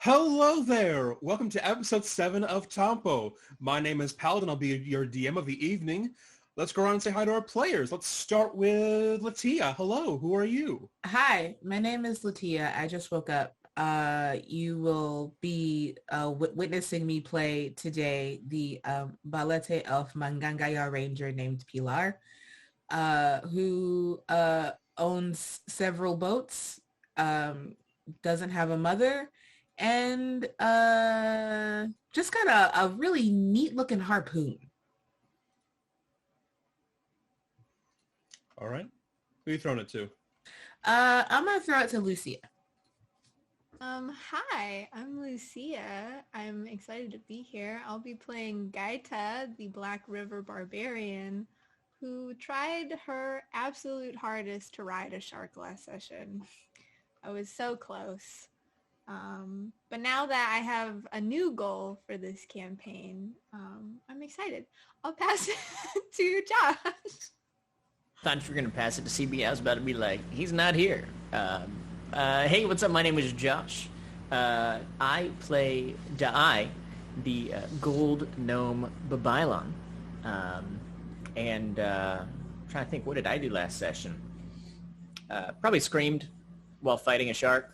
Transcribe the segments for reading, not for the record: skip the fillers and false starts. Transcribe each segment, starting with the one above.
Hello there! Welcome to episode 7 of Tampo. My name is Paladin. I'll be your DM of the evening. Let's go around and say hi to our players. Let's start with Latia. Hello, who are you? Hi, my name is Latia. I just woke up. You will be witnessing me play today the Balete Elf Mangangaya Ranger named Pilar, who owns several boats, doesn't have a mother, and just got a really neat looking harpoon. All right. Who are you throwing it to? I'm gonna throw it to Lucia. Hi, I'm Lucia. I'm excited to be here. I'll be playing Gaita, the Black River Barbarian, who tried her absolute hardest to ride a shark last session. I was so close. But now that I have a new goal for this campaign, I'm excited. I'll pass it to Josh. Thought you were going to pass it to CB. I was about to be like, he's not here. Hey, what's up? My name is Josh. I play Da'ai, the gold gnome Babylon. I'm trying to think, what did I do last session? Probably screamed while fighting a shark.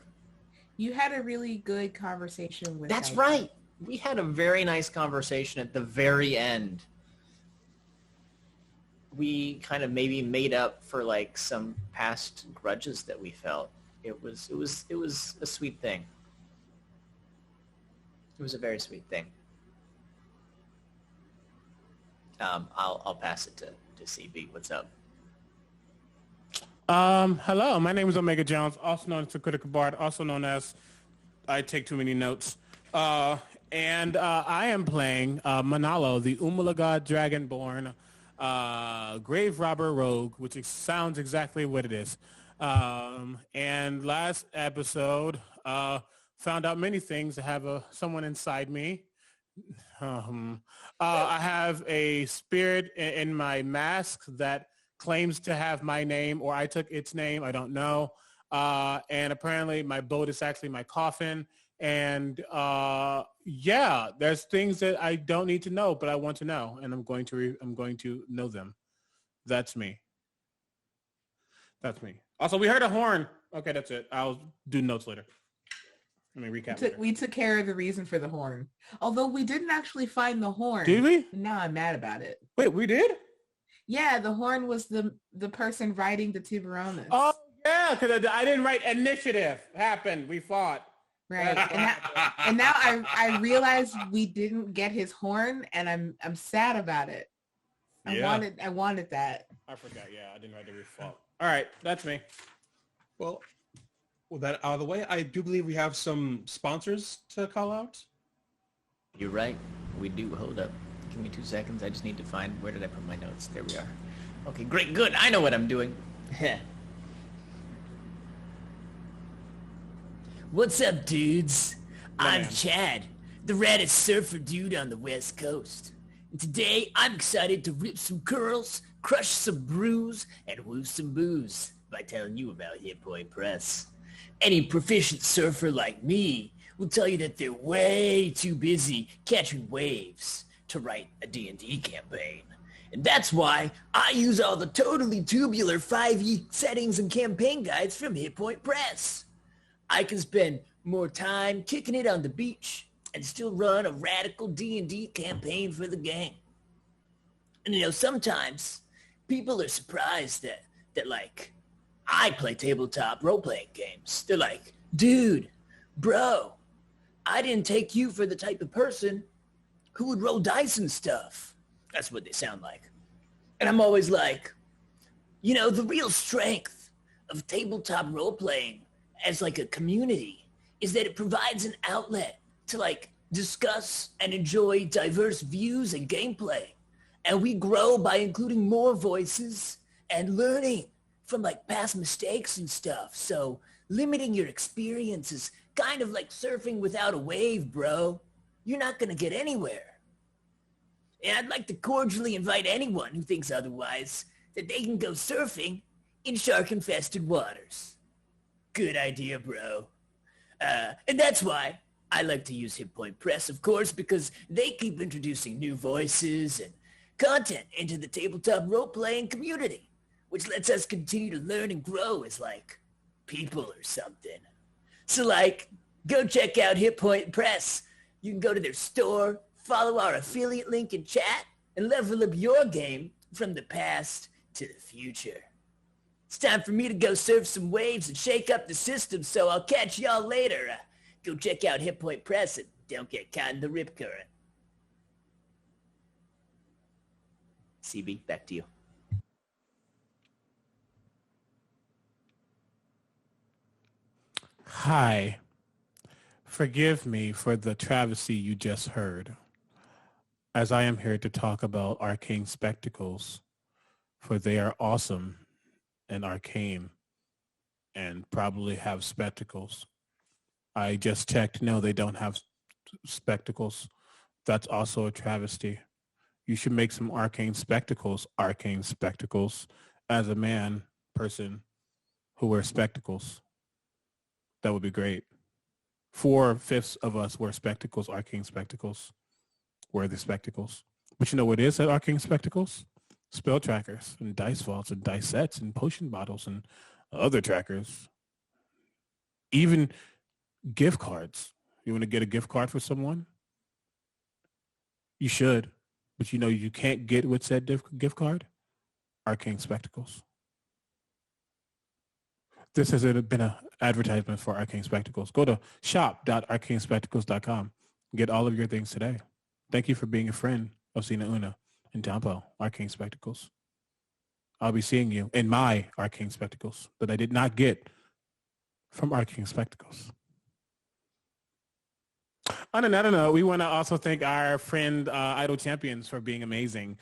You had a really good conversation with That's Gaita. right. We had a very nice conversation at the very end. We kind of maybe made up for like some past grudges that we felt. It was a sweet thing. It was a very sweet thing. I'll pass it to CB. What's up? Hello, my name is Omega Jones, also known as the Critical Bard, also known as I Take Too Many Notes. I am playing Manalo, the Umalaga Dragonborn Grave Robber Rogue, which sounds exactly what it is. And last episode, found out many things. I have someone inside me. I have a spirit in my mask that claims to have my name, or I took its name. I don't know. And apparently my boat is actually my coffin. And yeah, there's things that I don't need to know, but I want to know, and I'm going to know them. That's me. That's me. Also, we heard a horn. Okay, that's it. I'll do notes later. Let me recap. We took care of the reason for the horn. Although we didn't actually find the horn. Did we? Now I'm mad about it. Wait, we did? Yeah, the horn was the person riding the Tiburones. Oh, yeah, because I didn't write initiative. Happened. We fought. Right. And now I realized we didn't get his horn, and I'm sad about it. I wanted that. I forgot. Yeah, I didn't write the fault. All right, that's me. Well, with that out of the way, I do believe we have some sponsors to call out. You're right. We do. Hold up. Give me 2 seconds. I just need to find, where did I put my notes? There we are. Okay, great. Good. I know what I'm doing. What's up, dudes? I'm Chad, the raddest surfer dude on the West Coast. And today, I'm excited to rip some curls, crush some brews, and woo some booze by telling you about Hit Point Press. Any proficient surfer like me will tell you that they're way too busy catching waves to write a D&D campaign. And that's why I use all the totally tubular 5e settings and campaign guides from Hit Point Press. I can spend more time kicking it on the beach and still run a radical D&D campaign for the gang. And you know, sometimes people are surprised that like, I play tabletop role-playing games. They're like, dude, bro, I didn't take you for the type of person who would roll dice and stuff. That's what they sound like. And I'm always like, you know, the real strength of tabletop role-playing as like a community is that it provides an outlet to like discuss and enjoy diverse views and gameplay. And we grow by including more voices and learning from like past mistakes and stuff. So limiting your experience is kind of like surfing without a wave, bro. You're not gonna get anywhere. And I'd like to cordially invite anyone who thinks otherwise that they can go surfing in shark-infested waters. Good idea, bro. And that's why I like to use Hit Point Press, of course, because they keep introducing new voices and content into the tabletop role-playing community, which lets us continue to learn and grow as, like, people or something. So, like, go check out Hit Point Press. You can go to their store, follow our affiliate link in chat, and level up your game from the past to the future. It's time for me to go surf some waves and shake up the system, so I'll catch y'all later. Go check out Hit Point Press and don't get caught in the rip current. CB, back to you. Hi. Forgive me for the travesty you just heard, as I am here to talk about arcane spectacles, for they are awesome and arcane and probably have spectacles. I just checked. No, they don't have spectacles. That's also a travesty. You should make some arcane spectacles, as a person who wears spectacles. That would be great. 4/5 of us wear spectacles, arcane spectacles. Wear the spectacles. But you know what is at arcane spectacles? Spell trackers and dice vaults and dice sets and potion bottles and other trackers. Even gift cards. You want to get a gift card for someone? You should. But you know you can't get with said gift card? Arcane spectacles. This has been an advertisement for Arcane Spectacles. Go to shop.arcanespectacles.com. Get all of your things today. Thank you for being a friend of Sina Una and Tampo, Arcane Spectacles. I'll be seeing you in my Arcane Spectacles that I did not get from Arcane Spectacles. On another note, we want to also thank our friend Idol Champions for being amazing,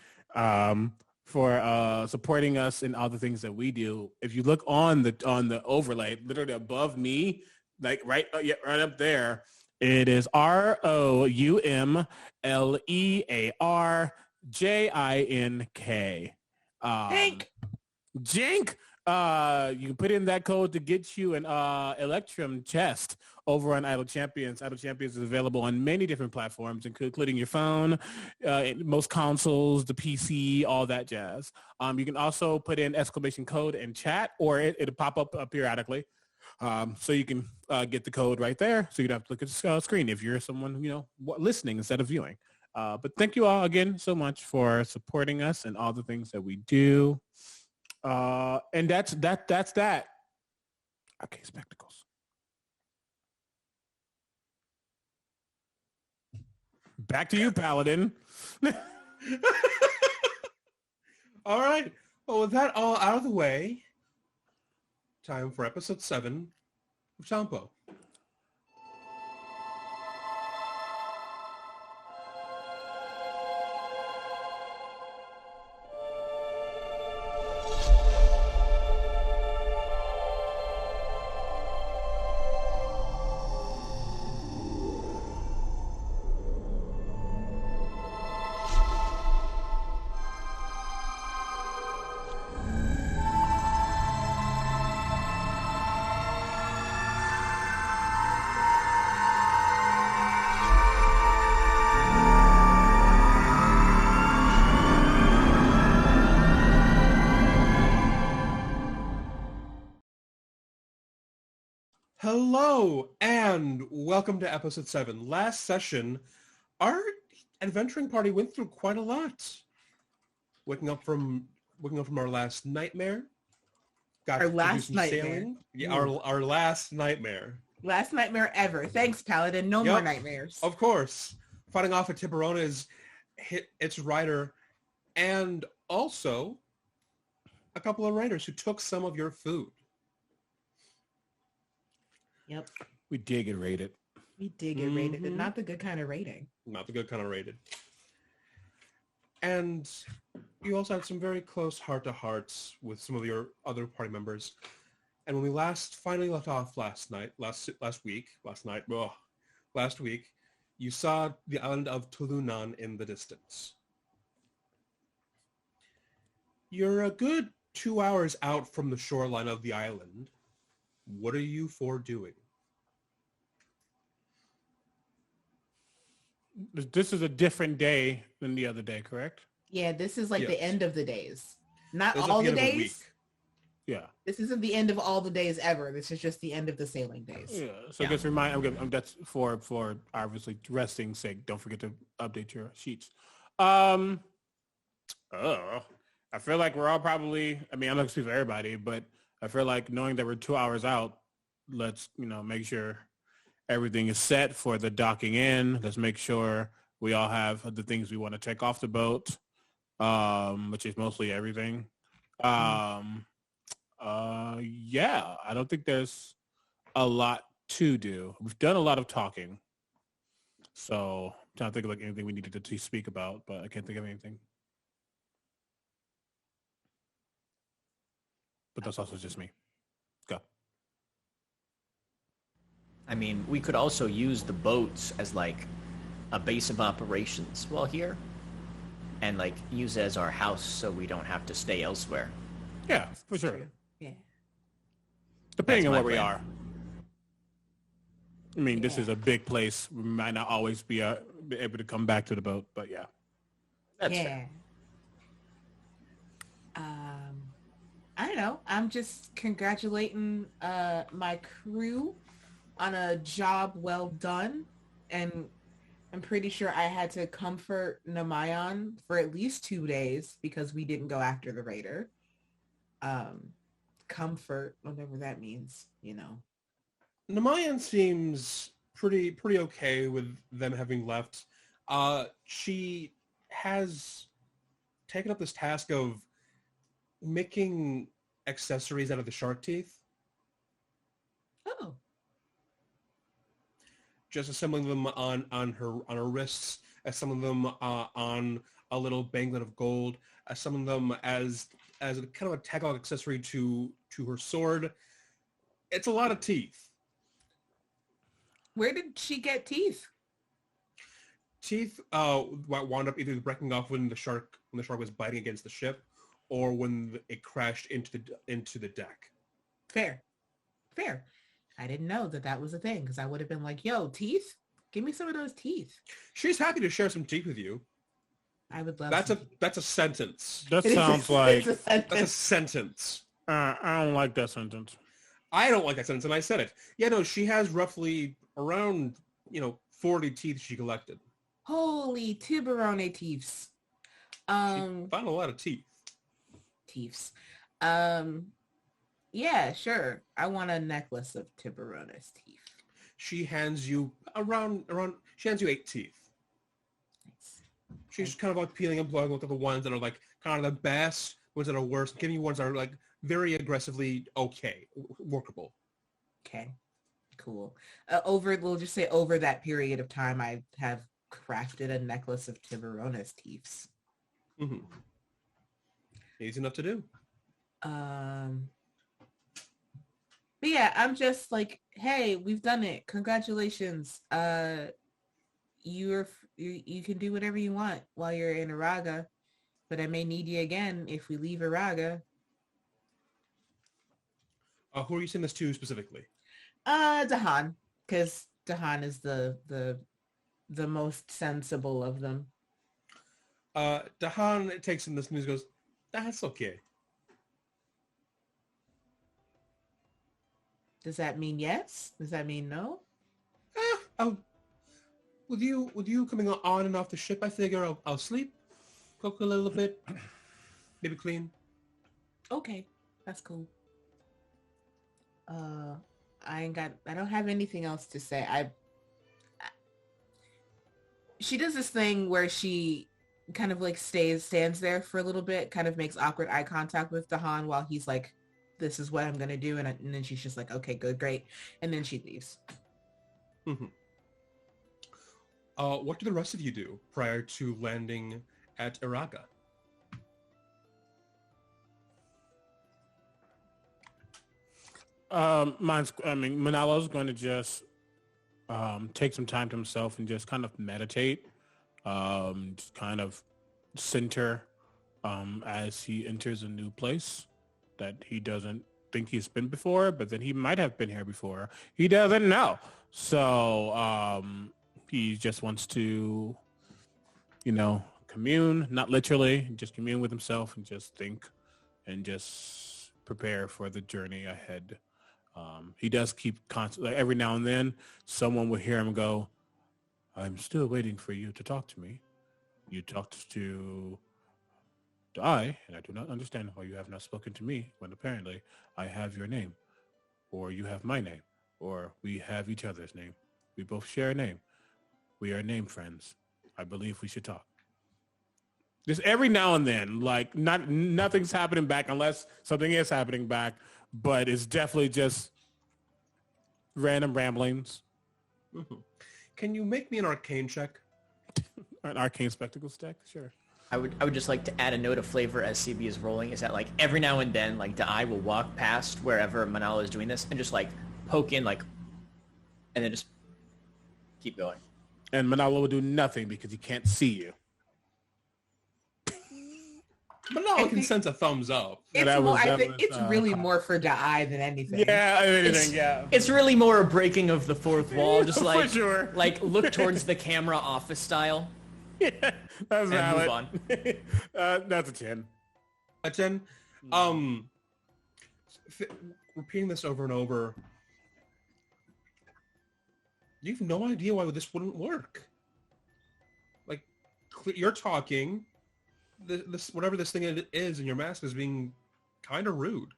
for supporting us in all the things that we do. If you look on the overlay, literally above me, like right up there, it is ROUMLEARJINK. Jink. You can put in that code to get you an Electrum chest over on Idle Champions. Idle Champions is available on many different platforms, including your phone, most consoles, the PC, all that jazz. You can also put in exclamation code in chat, or it'll pop up periodically. So you can get the code right there, so you don't have to look at the screen if you're someone listening instead of viewing. But thank you all again so much for supporting us and all the things that we do. And that's that. Okay, spectacles. Back to you, Paladin. All right. Well, with that all out of the way, time for episode 7 of Tampo. Hello, and welcome to episode 7. Last session, our adventuring party went through quite a lot. Waking up from our last nightmare. Our last nightmare. Sailing. Yeah, our last nightmare. Last nightmare ever. Thanks, Paladin. No more nightmares. Of course. Fighting off a Tiburona's its rider, and also a couple of raiders who took some of your food. Yep. We did get raided. We did get raided, and not the good kind of raiding. Not the good kind of raided. And you also had some very close heart-to-hearts with some of your other party members. And when we finally left off last week, you saw the island of Talunan in the distance. You're a good 2 hours out from the shoreline of the island. What are you four doing? This is a different day than the other day, correct? Yeah, this is like the Yes. end of the days. Not This is at all the the end of a week. days. Yeah. This isn't the end of all the days ever. This is just the end of the sailing days. Yeah. So I guess that's for obviously resting sake. Don't forget to update your sheets. I feel like we're all probably, I mean, I'm not going to speak for everybody, but I feel like knowing that we're 2 hours out, let's, make sure everything is set for the docking in. Let's make sure we all have the things we want to take off the boat, which is mostly everything. Yeah, I don't think there's a lot to do. We've done a lot of talking. So I'm trying to think of like anything we needed to speak about, but I can't think of anything. But that's also just me. Go. I mean, we could also use the boats as like a base of operations while here, and like use it as our house so we don't have to stay elsewhere. Yeah, for sure. Yeah. Depending That's on my where we plan. are. I mean, this is a big place. We might not always be able to come back to the boat, but yeah. That's yeah. fair. I don't know. I'm just congratulating my crew on a job well done, and I'm pretty sure I had to comfort Namayan for at least 2 days because we didn't go after the raider. Comfort, whatever that means, Namayan seems pretty okay with them having left. She has taken up this task of making accessories out of the shark teeth, Oh, just assembling them on her wrists, assembling them on a little banglet of gold, assembling them as a kind of a tag-along accessory to her sword. It's a lot of teeth. where did she get teeth? Teeth wound up either breaking off when the shark was biting against the ship, or when it crashed into the deck. Fair. I didn't know that was a thing because I would have been like, yo, teeth? Give me some of those teeth. She's happy to share some teeth with you. I would love That's some a sentence. That It is sounds a- like it's a That's a sentence. sentence. I don't like that sentence. I don't like that sentence, and I said it. Yeah, no, she has roughly around 40 teeth she collected. Holy Tiburone teeths. She found a lot of teeth. Teeths. Yeah, sure. I want a necklace of Tiburone's teeth. She hands you she hands you 8 teeth. Nice. She's kind of like peeling and blowing, look at the ones that are like kind of the best, ones that are worse, giving you ones that are like very aggressively okay, workable. Okay. Cool. We'll just say over that period of time, I have crafted a necklace of Tiburone's teeths. Mm-hmm. Easy enough to do. But yeah, I'm just like, hey, we've done it. Congratulations. You can do whatever you want while you're in Araga, but I may need you again if we leave Araga. Who are you saying this to specifically? Dahan, because Dahan is the most sensible of them. Dahan takes in this news and goes, that's okay. Does that mean yes? Does that mean no? With you coming on and off the ship, I figure I'll sleep, cook a little bit, maybe clean. Okay, that's cool. I don't have anything else to say. She does this thing where she kind of like stands there for a little bit, kind of makes awkward eye contact with Dahan while he's like, this is what I'm going to do. And then she's just like, okay, good, great. And then she leaves. Mm-hmm. What do the rest of you do prior to landing at Iraga? Manalo's going to just take some time to himself and just kind of meditate, just kind of center as he enters a new place that he doesn't think he's been before, but then he might have been here before. He doesn't know. So he just wants to commune, not literally, just commune with himself and just think and just prepare for the journey ahead. He does keep constantly, like every now and then, someone will hear him go, "I'm still waiting for you to talk to me. You talked to I, and I do not understand why you have not spoken to me when apparently I have your name, or you have my name, or we have each other's name. We both share a name. We are name friends. I believe we should talk." Just every now and then, like nothing's happening back unless something is happening back, but it's definitely just random ramblings. Mm-hmm. Can you make me an arcane check? An arcane spectacles deck? Sure. I would just like to add a note of flavor as CB is rolling, is that like every now and then, like the eye will walk past wherever Manalo is doing this and just like poke in, like, and then just keep going. And Manalo will do nothing because he can't see you. Manalo can sense a thumbs up. It's really more for the eye than anything. Yeah, anything, yeah. It's really more a breaking of the fourth wall, just like, for sure. Like look towards the camera office style. Yeah, that's and move on. That's a 10. A 10? Repeating this over and over, you have no idea why this wouldn't work. Like, you're talking, this whatever this thing is in your mask is being kind of rude.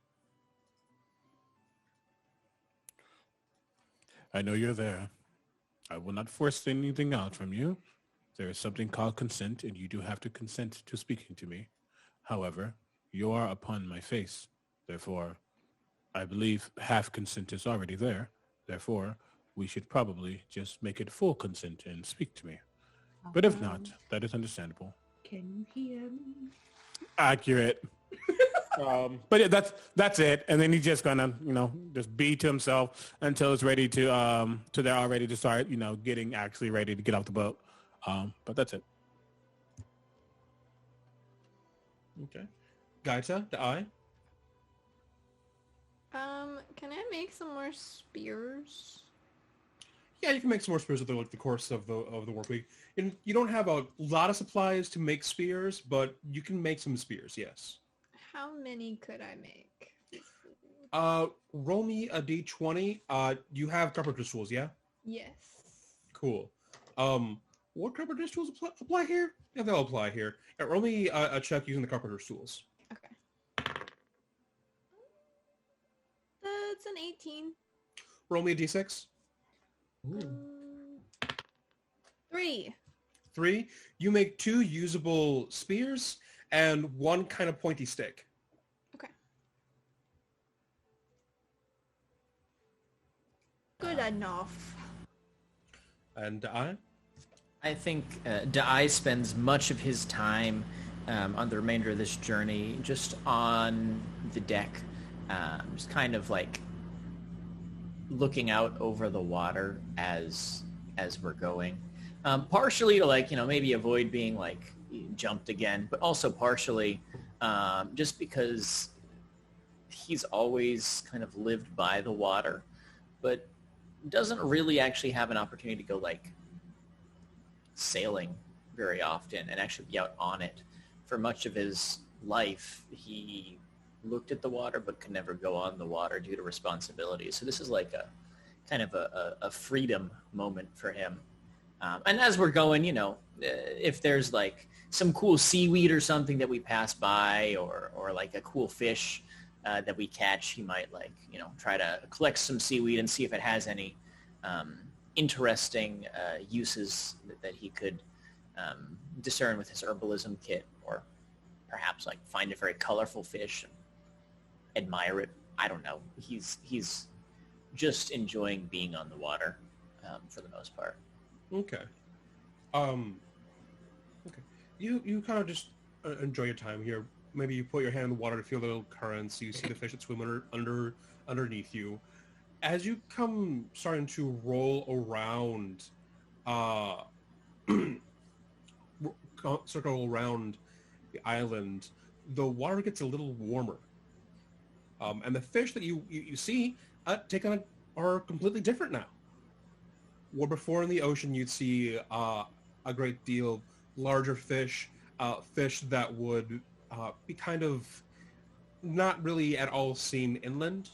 I know you're there. I will not force anything out from you. There is something called consent, and you do have to consent to speaking to me. However, you are upon my face. Therefore, I believe half consent is already there. Therefore, we should probably just make it full consent and speak to me. But if not, that is understandable. Can you hear me? Accurate. But yeah, that's it. And then he's just gonna, just be to himself until it's ready to they're all ready to start, getting actually ready to get off the boat. But that's it. Okay. Gaita, the eye. Can I make some more spears? Yeah, you can make some more spears over the course of the work week. And you don't have a lot of supplies to make spears, but you can make some spears, yes. How many could I make? Roll me a d20. You have carpenter's tools, yeah? Yes. Cool. What carpenter's tools apply here? Yeah, they'll apply here. Yeah, roll me a check using the carpenter's tools. Okay. That's an 18. Roll me a d6. 3. 3. You make 2 usable spears and 1 kind of pointy stick. Okay. Good enough. And I think Da'ai spends much of his time on the remainder of this journey just on the deck, just kind of like looking out over the water as we're going. Partially to maybe avoid being jumped again, but also partially just because he's always kind of lived by the water, but doesn't really actually have an opportunity to go sailing very often and actually be out on it. For much of his life, he looked at the water but could never go on the water due to responsibilities. So this is like a kind of a freedom moment for him. And as we're going, if there's some cool seaweed or something that we pass by or a cool fish that we catch, he might try to collect some seaweed and see if it has any interesting uses that he could discern with his herbalism kit, or perhaps find a very colorful fish and admire it. I don't know. He's just enjoying being on the water for the most part. Okay. Okay. You kind of just enjoy your time here. Maybe you put your hand in the water to feel the little currents. You see the fish that swim underneath you. As you come starting to roll around, circle around the island, the water gets a little warmer. And the fish that you see are completely different now. Where before in the ocean you'd see a great deal larger fish, fish that would be kind of not really at all seen inland.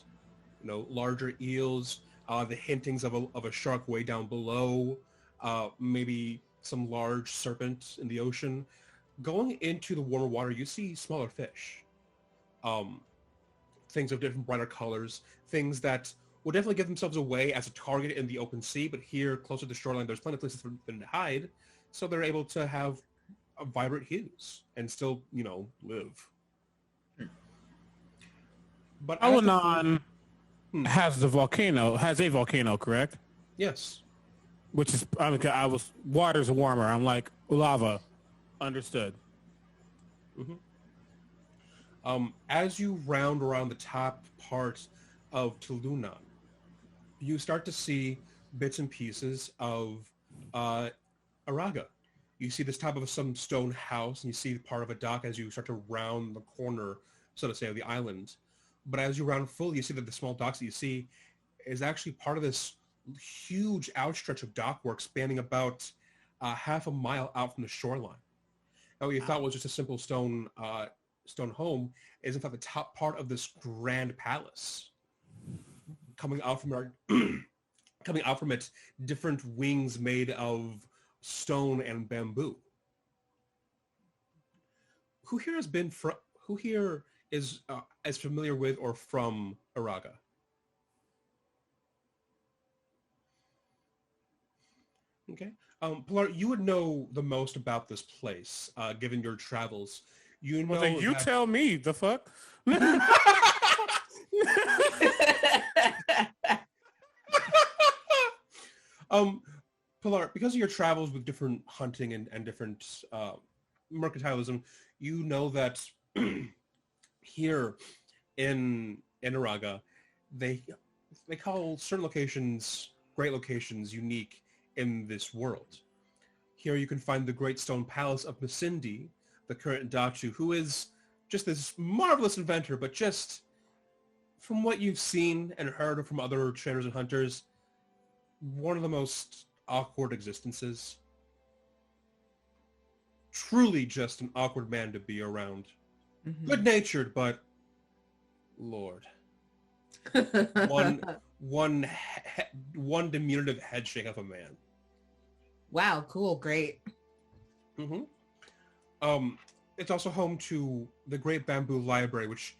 Larger eels, the hintings of a shark way down below, maybe some large serpent in the ocean. Going into the warmer water, you see smaller fish. Things of different brighter colors, things that will definitely give themselves away as a target in the open sea, but here, closer to the shoreline, there's plenty of places for them to hide, so they're able to have vibrant hues and still, live. But Talunan has a volcano, correct? Yes. Which is, water's warmer. I'm like, lava. Understood. Mm-hmm. As you round around the top part of Talunan, you start to see bits and pieces of Araga. You see this top of some stone house, and you see part of a dock as you start to round the corner, so to say, of the island. But as you round fully, you see that the small docks that you see is actually part of this huge outstretch of dockwork spanning about half a mile out from the shoreline. Now, what you thought was just a simple stone home is, in fact, the top part of this grand palace. Coming out from it, different wings made of stone and bamboo. Who here is as familiar with or from Araga? Okay. Pilar, you would know the most about this place, given your travels. Well, then you tell me, the fuck? Pilar, because of your travels with different hunting and different mercantilism, you know that here in Araga, they call certain locations, great locations, unique in this world. Here you can find the Great Stone Palace of Masindi, the current Dachu, who is just this marvelous inventor, but just from what you've seen and heard from other trainers and hunters, one of the most awkward existences. Truly just an awkward man to be around. Mm-hmm. Good-natured, but Lord. one diminutive head shake of a man. Wow, cool, great. Mm-hmm. It's also home to the Great Bamboo Library, which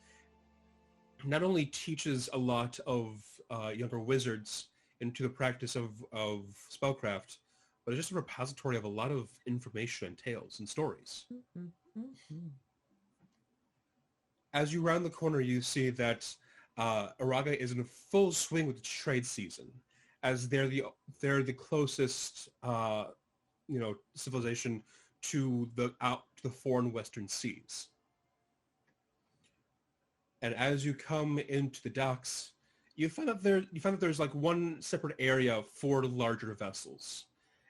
not only teaches a lot of younger wizards into the practice of spellcraft, but it's just a repository of a lot of information and tales and stories. Mm-hmm. As you round the corner, you see that Araga is in full swing with its trade season, as they're the closest civilization to the foreign western seas. And as you come into the docks, you find that there's like one separate area for larger vessels,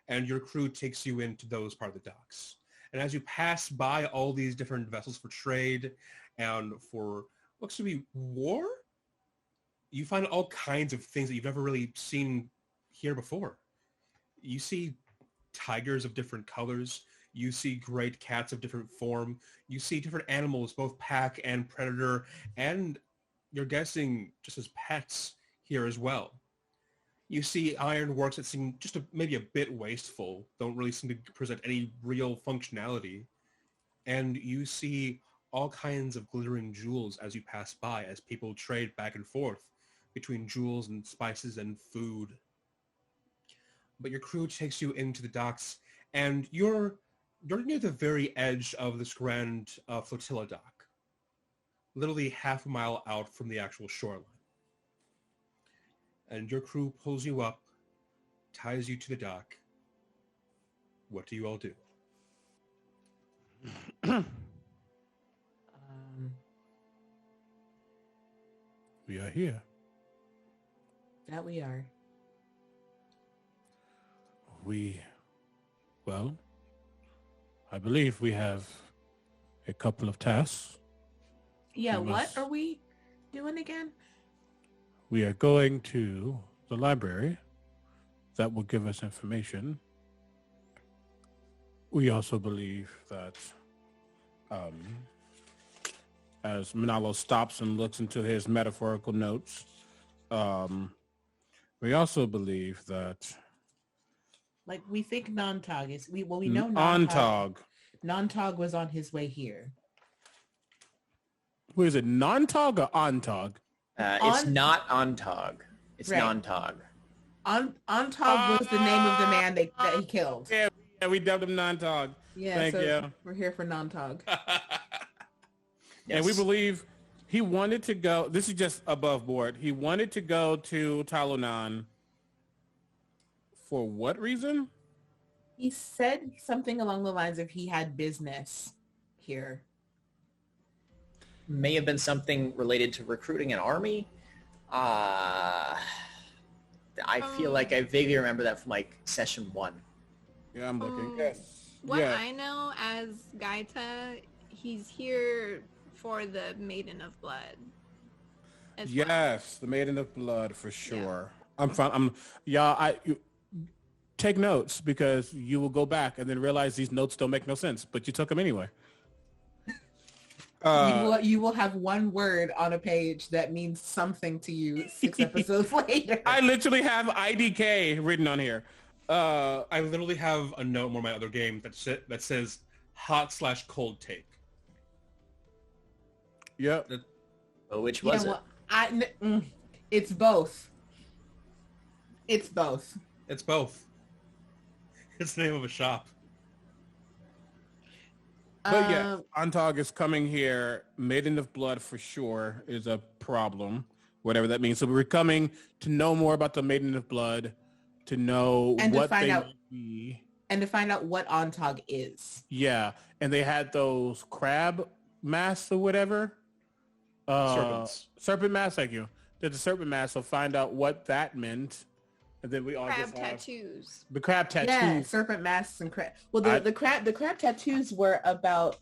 and your crew takes you into those part of the docks. And as you pass by all these different vessels for trade and for what looks to be war, you find all kinds of things that you've never really seen here before. You see tigers of different colors. You see great cats of different form. You see different animals, both pack and predator, and you're guessing just as pets here as well. You see ironworks that seem just maybe a bit wasteful, don't really seem to present any real functionality. And you see all kinds of glittering jewels as you pass by, as people trade back and forth between jewels and spices and food. But your crew takes you into the docks, and you're near the very edge of this grand flotilla dock, literally half a mile out from the actual shoreline. And your crew pulls you up, ties you to the dock. What do you all do? We are here. That we are. Well, I believe we have a couple of tasks. Yeah, what are we doing again? We are going to the library. That will give us information. We also believe that as Manalo stops and looks into his metaphorical notes, we also believe that Like we think Non-Tog is we know Non-Tog. Ontog. Non-Tog was on his way here. Who is it? Non-Tog or Ontog? It's not Ontog. It's Right. Non-Tog. Ontog was the name of the man that he killed. Yeah, we dubbed him Non-Tog. Yeah, Thank you. We're here for Non-Tog. And we believe he wanted to go, this is just above board, he wanted to go to Talunan for what reason? He said something along the lines of he had business here. May have been something related to recruiting an army. I feel like I vaguely remember that from like session 1. Yeah, I'm looking. What I know as Gaita, he's here for the Maiden of Blood. Yes, the Maiden of Blood for sure. Yeah. You take notes because you will go back and then realize these notes don't make no sense, but you took them anyway. You will have one word on a page that means something to you 6 episodes later. I literally have IDK written on here. I literally have a note in one of my other game that says hot/cold take. Yep. Well, which was it? It's both. It's both. It's both. It's the name of a shop. But yeah, Ontog is coming here. Maiden of Blood for sure is a problem, whatever that means. So we're coming to know more about the Maiden of Blood, to know and what to find they out, be. and to find out what Ontog is. Yeah, and they had those crab masks or whatever. Serpents. Serpent mask, thank you. There's a serpent mask, so find out what that meant. And then we all crab just have tattoos. the crab tattoos. Yeah, serpent masks and crab. Well, the crab tattoos were about.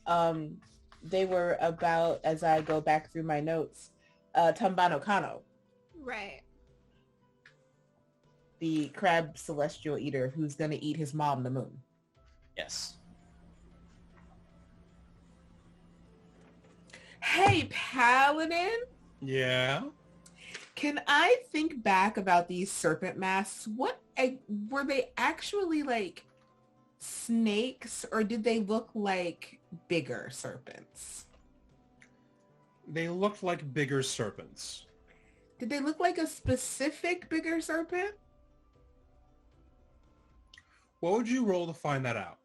They were about, as I go back through my notes, Tambano Kano, Right. the crab celestial eater who's going to eat his mom, the moon. Yes. Hey, Paladin. Yeah. Can I think back about these serpent masks? Were they actually like snakes, or did they look like bigger serpents? They looked like bigger serpents. Did they look like a specific bigger serpent? What would you roll to find that out?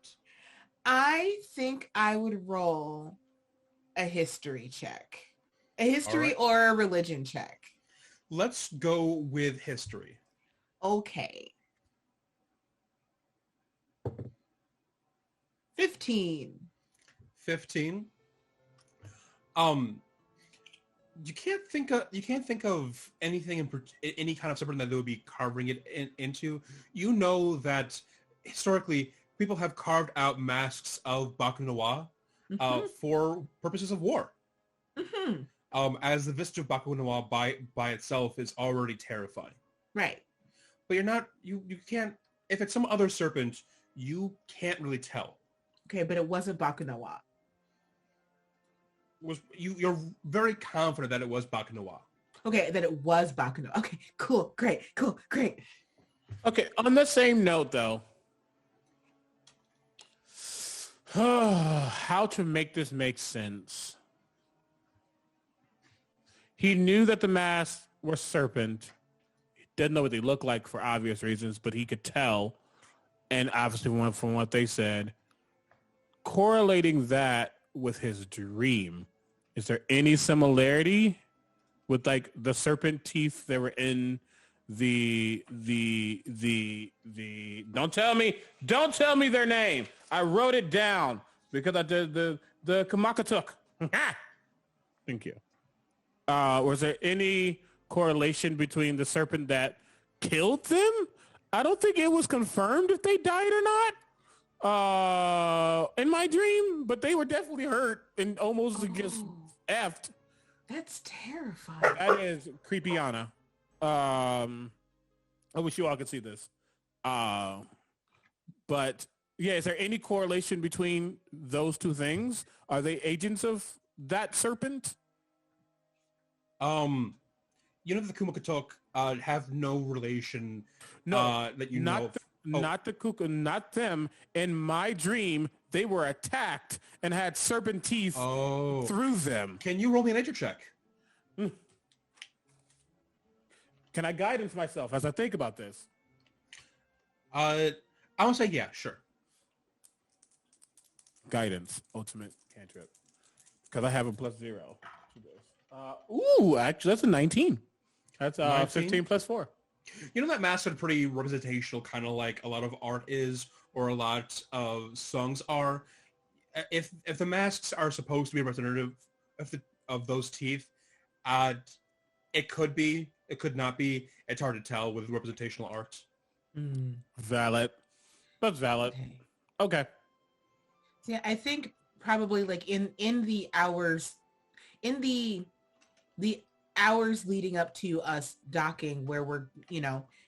I think I would roll a history check. A history or a religion check. Let's go with history. Okay. 15. 15. You can't think of anything in any kind of serpent that they would be carving it into. You know that historically people have carved out masks of Bakunawa for purposes of war. Mm-hmm. As the vista of Bakunawa by itself is already terrifying. Right. But you can't, if it's some other serpent, you can't really tell. Okay, but it wasn't Bakunawa. You're very confident that it was Bakunawa. Okay, that it was Bakunawa. Okay, cool, great. Okay, on the same note though, how to make this make sense? He knew that the masks were serpent. He didn't know what they looked like for obvious reasons, but he could tell, and obviously from what they said, correlating that with his dream, is there any similarity with like the serpent teeth that were in the don't tell me their name. I wrote it down because I did the Kamakatuk. Thank you. Was there any correlation between the serpent that killed them? I don't think it was confirmed if they died or not in my dream, but they were definitely hurt and almost just effed. That's terrifying. That is creepy-ana. I wish you all could see this. But Yeah, is there any correlation between those two things? Are they agents of that serpent? The Kumakatok have no relation No, that you know not of. the, not the cuckoo, not them. In my dream, they were attacked and had serpent teeth through them. Can you roll me a nature check? Can I guidance myself as I think about this? I want to say yeah, sure. Guidance, ultimate cantrip. Because I have a +0 to this. Actually, that's a 19. That's 15 plus 4. You know that masks are pretty representational, kind of like a lot of art is, or a lot of songs are. If the masks are supposed to be representative of those teeth, it could be, it could not be. It's hard to tell with representational art. Valid. That's valid. Okay. Yeah, I think probably like in the hours leading up to us docking, where we're,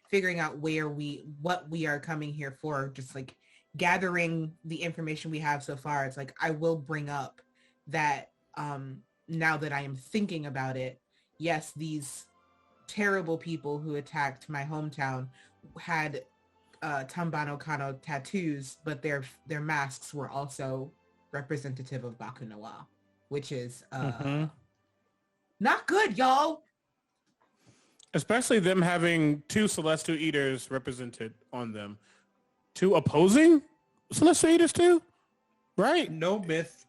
figuring out what we are coming here for, just like gathering the information we have so far. It's like, I will bring up that now that I am thinking about it, yes, these terrible people who attacked my hometown had Tambano Kano tattoos, but their masks were also representative of Baku Noir, which is not good, y'all. Especially them having 2 Celestial Eaters represented on them. 2 opposing Celestial Eaters too? Right? No myth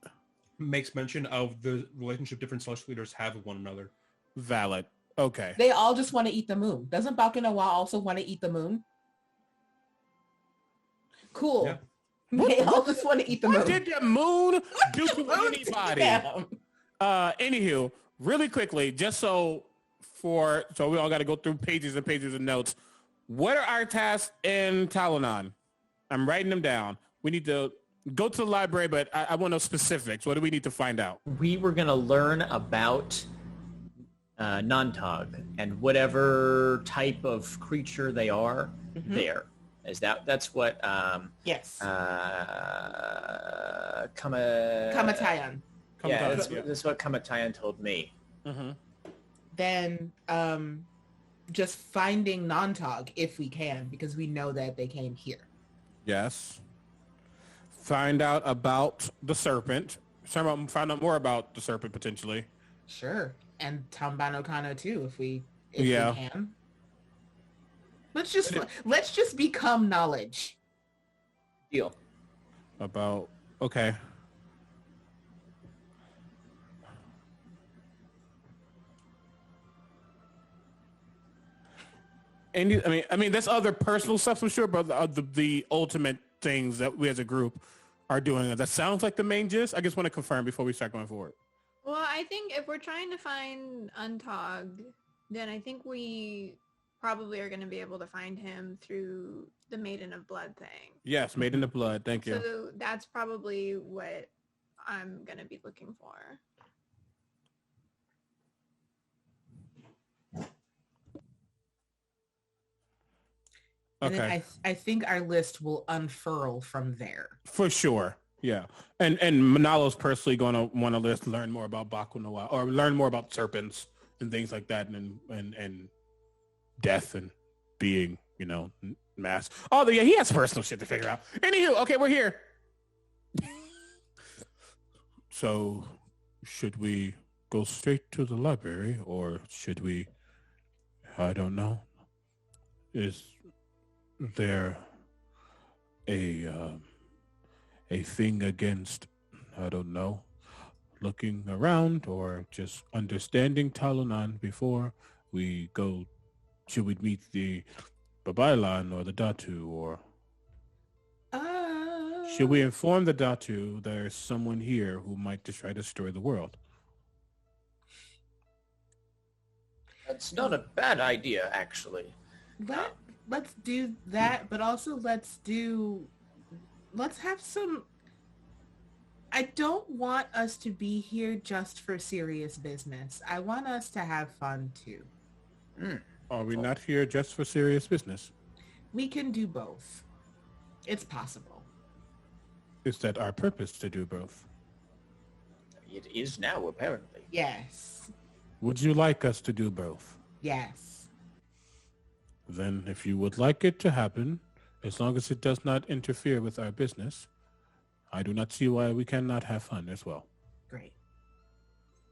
makes mention of the relationship different Celestial Eaters have with one another. Valid. Okay. They all just want to eat the moon. Doesn't Baku Noir also want to eat the moon? Cool. Yeah. They all just want to eat the moon. What did the moon do to anybody? Anywho, really quickly, just so we all got to go through pages and pages of notes. What are our tasks in Talunan? I'm writing them down. We need to go to the library, but I want no specifics. What do we need to find out? We were going to learn about Nantog and whatever type of creature they are there. Is that's what yes. Kamatayan. Yeah, that's what Kamatayan told me. Then just finding Nantog if we can, because we know that they came here. Yes. Find out about the serpent. Find out more about the serpent potentially. Sure. And Tambano Kano too, if we can. Let's just become knowledge. Deal. Okay. And I mean, that's other personal stuff for sure, but the ultimate things that we as a group are doing. That sounds like the main gist. I just want to confirm before we start going forward. Well, I think if we're trying to find Untog, then I think we probably are going to be able to find him through the Maiden of Blood thing. Yes, Maiden of Blood. Thank you. So that's probably what I'm going to be looking for. And then I think our list will unfurl from there. For sure. Yeah. And Manalo's personally going to want to learn more about Baku Noir, or learn more about serpents and things like that, and death and being, mass. Oh, yeah, he has personal shit to figure out. Anywho, okay, we're here. So, should we go straight to the library, or should we, I don't know. Is there a thing against, I don't know, looking around or just understanding Talunan before we go? Should we meet the Babailan or the Datu, or should we inform the Datu there's someone here who might just try to destroy the world? That's not a bad idea, actually. Let's do that, but also let's have some... I don't want us to be here just for serious business. I want us to have fun too. Are we not here just for serious business? We can do both. It's possible. Is that our purpose to do both? It is now, apparently. Yes. Would you like us to do both? Yes. Then if you would like it to happen, as long as it does not interfere with our business, I do not see why we cannot have fun as well. Great.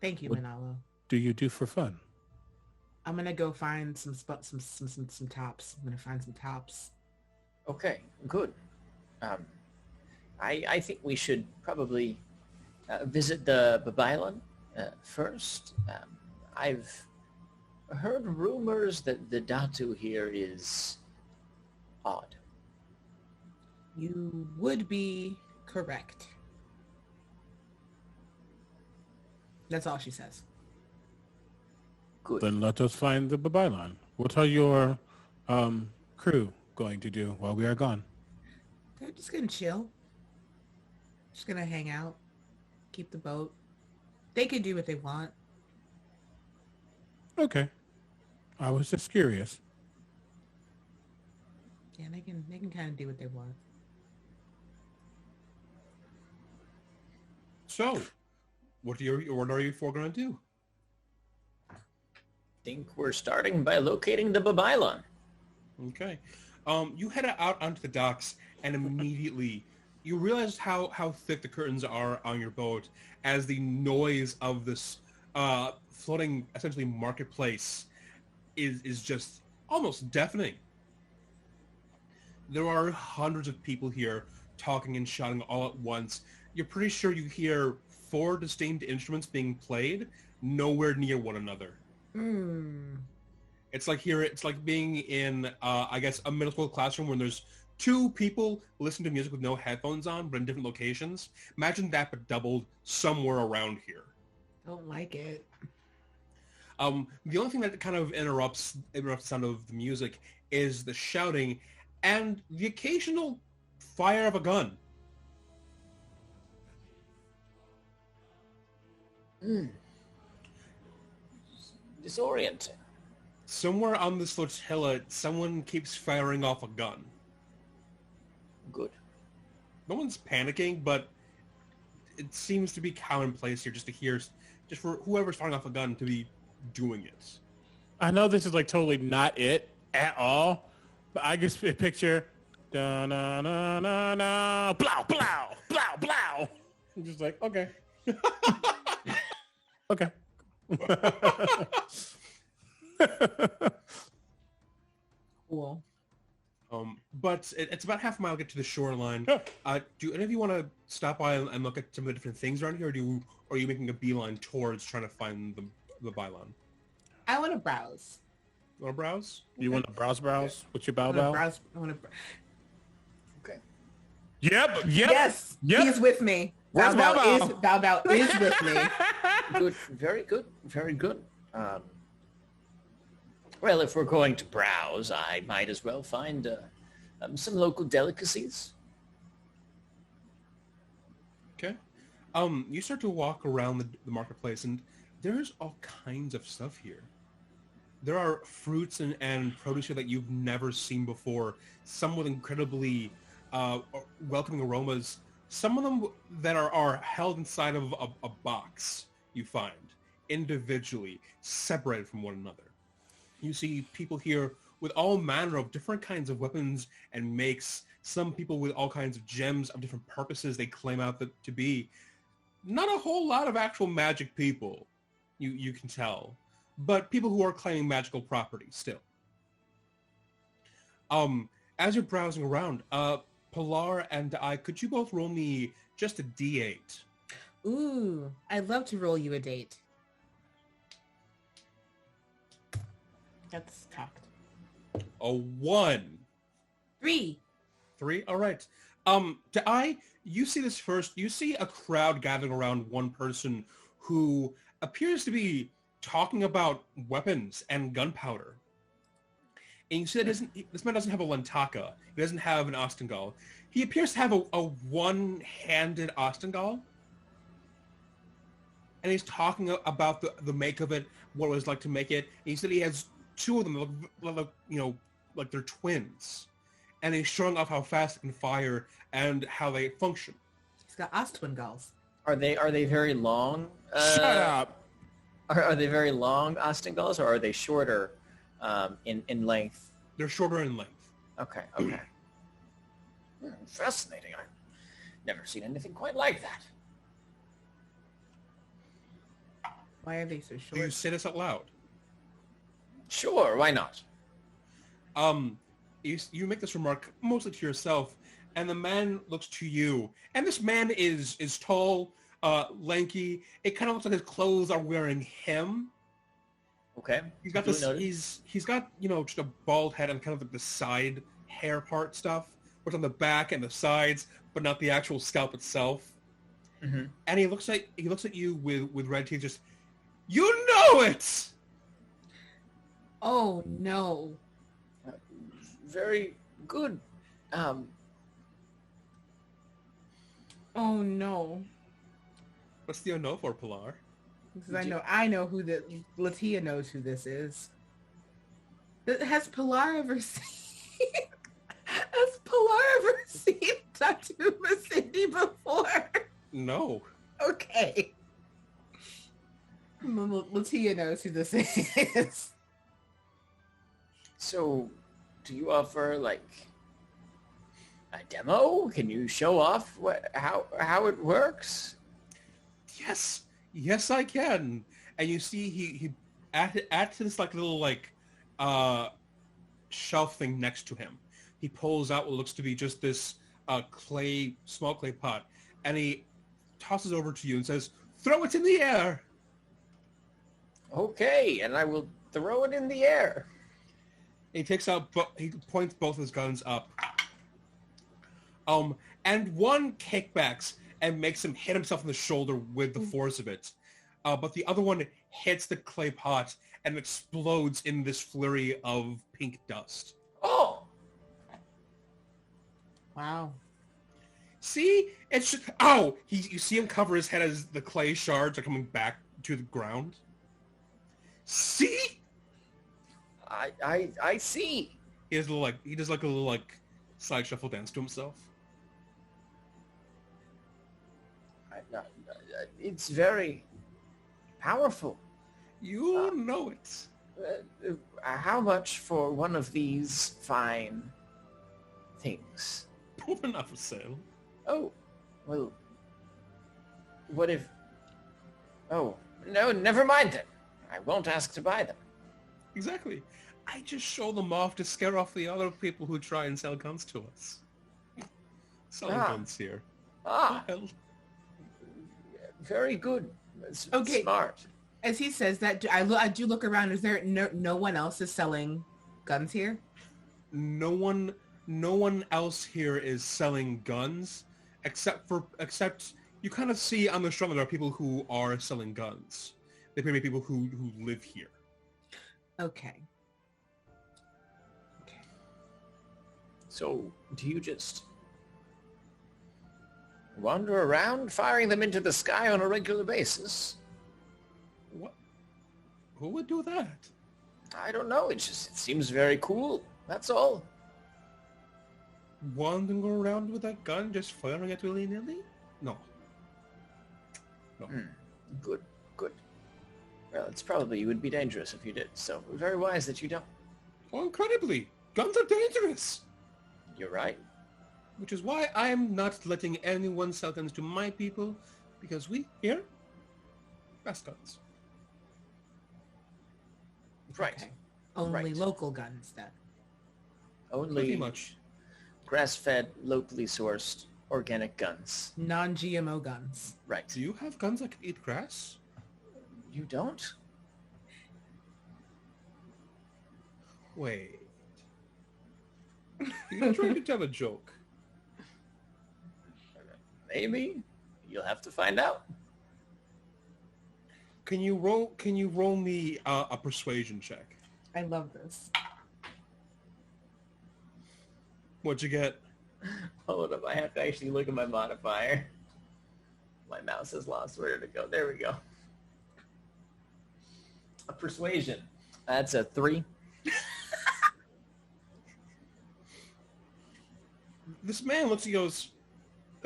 Thank you, What- Manalo. Do you do for fun? I'm gonna go find some tops. I'm gonna find some tops. Okay, good. I think we should probably visit the Babylon first. I've heard rumors that the Datu here is odd. You would be correct. That's all she says. Good. Then let us find the Babylon. What are your crew going to do while we are gone? They're just gonna chill. Just gonna hang out. Keep the boat. They can do what they want. Okay. I was just curious. Yeah, they can kind of do what they want. So, what are you four going to do? Think we're starting by locating the Babylon. Okay. You head out onto the docks, and immediately you realize how thick the curtains are on your boat as the noise of this floating, essentially, marketplace is just almost deafening. There are hundreds of people here talking and shouting all at once. You're pretty sure you hear 4 distinct instruments being played, nowhere near one another. It's like being in, I guess, a middle school classroom where there's 2 people listening to music with no headphones on, but in different locations. Imagine that, but doubled somewhere around here. Don't like it. The only thing that kind of interrupts the sound of the music is the shouting and the occasional fire of a gun. Disorienting. Somewhere on this flotilla, someone keeps firing off a gun. Good. No one's panicking, but it seems to be commonplace here just for whoever's firing off a gun to be doing it. I know this is like totally not it at all, but I just picture da na na na na blow blow blow blow. I'm just like, okay. Okay. Cool. But it's about half a mile to get to the shoreline. Do any of you want to stop by and look at some of the different things around here, or are you making a beeline towards trying to find the Bylon? I want to browse. You want to browse? You want to browse? What's your bow I want to bow? browse. Okay. Yep. Yes, he's with me. Where's Bow Bow Bow is with me. Good. Very good. Very good. Well, if we're going to browse, I might as well find some local delicacies. Okay. You start to walk around the marketplace, and there's all kinds of stuff here. There are fruits and produce here that you've never seen before. Some with incredibly welcoming aromas. Some of them that are held inside of a box you find individually, separated from one another. You see people here with all manner of different kinds of weapons and makes. Some people with all kinds of gems of different purposes they claim out to be. Not a whole lot of actual magic people, you can tell, but people who are claiming magical properties still. As you're browsing around, Pilar and I, could you both roll me just a D8? Ooh, I'd love to roll you a date. That's cocked. A 1. 3. 3? All right. You see this first. You see a crowd gathering around one person who appears to be talking about weapons and gunpowder. And you see that this man doesn't have a lantaka. He doesn't have an Ostengal. He appears to have a one-handed Ostengal. And he's talking about the make of it, what it was like to make it. And he said he has 2 of them, like they're twins. And he's showing off how fast it can fire and how they function. got Ostwin gulls. Are they very long? Shut up. Are they very long Austin gulls, or are they shorter in length? They're shorter in length. Okay. Fascinating. I've never seen anything quite like that. Why are they so Do you short? say this out loud? Sure, why not? You make this remark mostly to yourself, and the man looks to you. And this man is tall, lanky. It kind of looks like his clothes are wearing him. Okay. He's got Duly this. noted. He's got just a bald head and kind of like the side hair part stuff, what's on the back and the sides, but not the actual scalp itself. Mm-hmm. And he looks at you with red teeth. Just, you know it. Oh no. Very good. Oh no. What's the no for, Pilar? Because I know who Latia knows who this is. Has Pilar ever seen Tattoo Cindy before? No. Okay. Latia knows who this is. So, do you offer like a demo? Can you show off how it works? Yes, I can. And you see, he add to this like little shelf thing next to him. He pulls out what looks to be just this small clay pot, and he tosses over to you and says, "Throw it in the air." Okay, and I will throw it in the air. He takes out, he points both his guns up. And one kickbacks and makes him hit himself in the shoulder with the force of it. But the other one hits the clay pot and explodes in this flurry of pink dust. Oh, Wow. See? It's just, you see him cover his head as the clay shards are coming back to the ground. See? I see. He does a little side shuffle dance to himself. It's very powerful. You know it. How much for one of these fine things? Probably not for sale. Oh, well, what if... Oh, no, never mind then. I won't ask to buy them. Exactly. I just show them off to scare off the other people who try and sell guns to us. Selling guns here. Ah, Well, very good. It's Okay. smart. As he says that, I do look around. Is there no one else is selling guns here? no one else here is selling guns except you kind of see on the street there are people who are selling guns. They may be people who live here. Okay. So, do you just wander around firing them into the sky on a regular basis? What? Who would do that? I don't know. It seems very cool. That's all. Wandering around with a gun, just firing it willy-nilly? No. Good. Well, it's probably you would be dangerous if you did. So, very wise that you don't. Oh, incredibly! Guns are dangerous! You're right. Which is why I'm not letting anyone sell guns to my people, because we here best guns. Right. Okay. Only Right. local guns then. Only Pretty much. grass-fed, locally sourced, organic guns. Non-GMO guns. Right. Do you have guns that can eat grass? You don't? Wait. You're trying to tell a joke. Maybe. You'll have to find out. Can you roll me a persuasion check? I love this. What'd you get? Hold up, I have to actually look at my modifier. My mouse has lost where to go. There we go. A persuasion. That's a 3. This man looks and goes,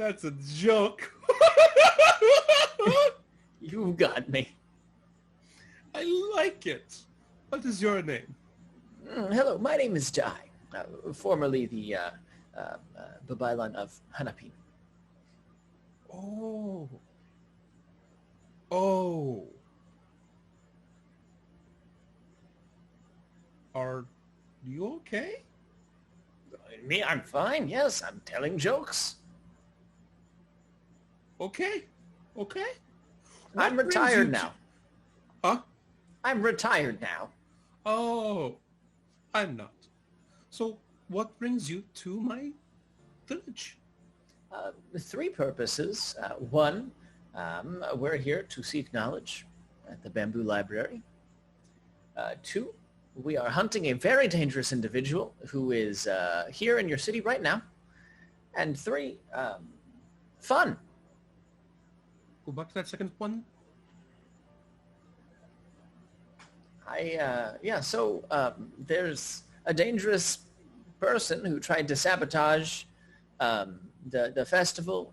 That's a joke. You got me. I like it. What is your name? Hello, my name is Jai, formerly the Babylon of Hanapin. Oh. Oh. Are you okay? Me, I'm fine. Yes, I'm telling jokes. Okay. Okay. I'm What brings you retired to- now. Huh? I'm retired now. Oh. I'm not. So what brings you to my village? Three purposes. One, we're here to seek knowledge at the Bamboo Library. Two, we are hunting a very dangerous individual who is here in your city right now. And three, fun. Go back to that second one. There's a dangerous person who tried to sabotage the festival.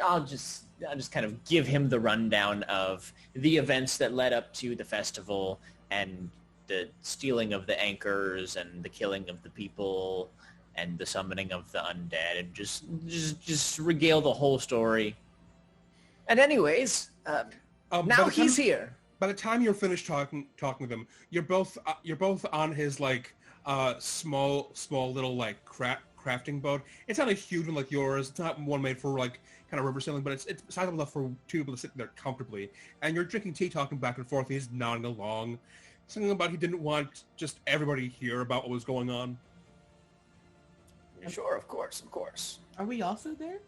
I'll just kind of give him the rundown of the events that led up to the festival and the stealing of the anchors and the killing of the people and the summoning of the undead, and just regale the whole story. And anyways, now he's here. By the time you're finished talking with him, you're both on his like small little like crafting boat. It's not a huge one like yours. It's not one made for like kind of river sailing, but it's sizable enough for two people to sit there comfortably. And you're drinking tea, talking back and forth. He's nodding along. Something about he didn't want just everybody to hear about what was going on. Sure, of course. Are we also there?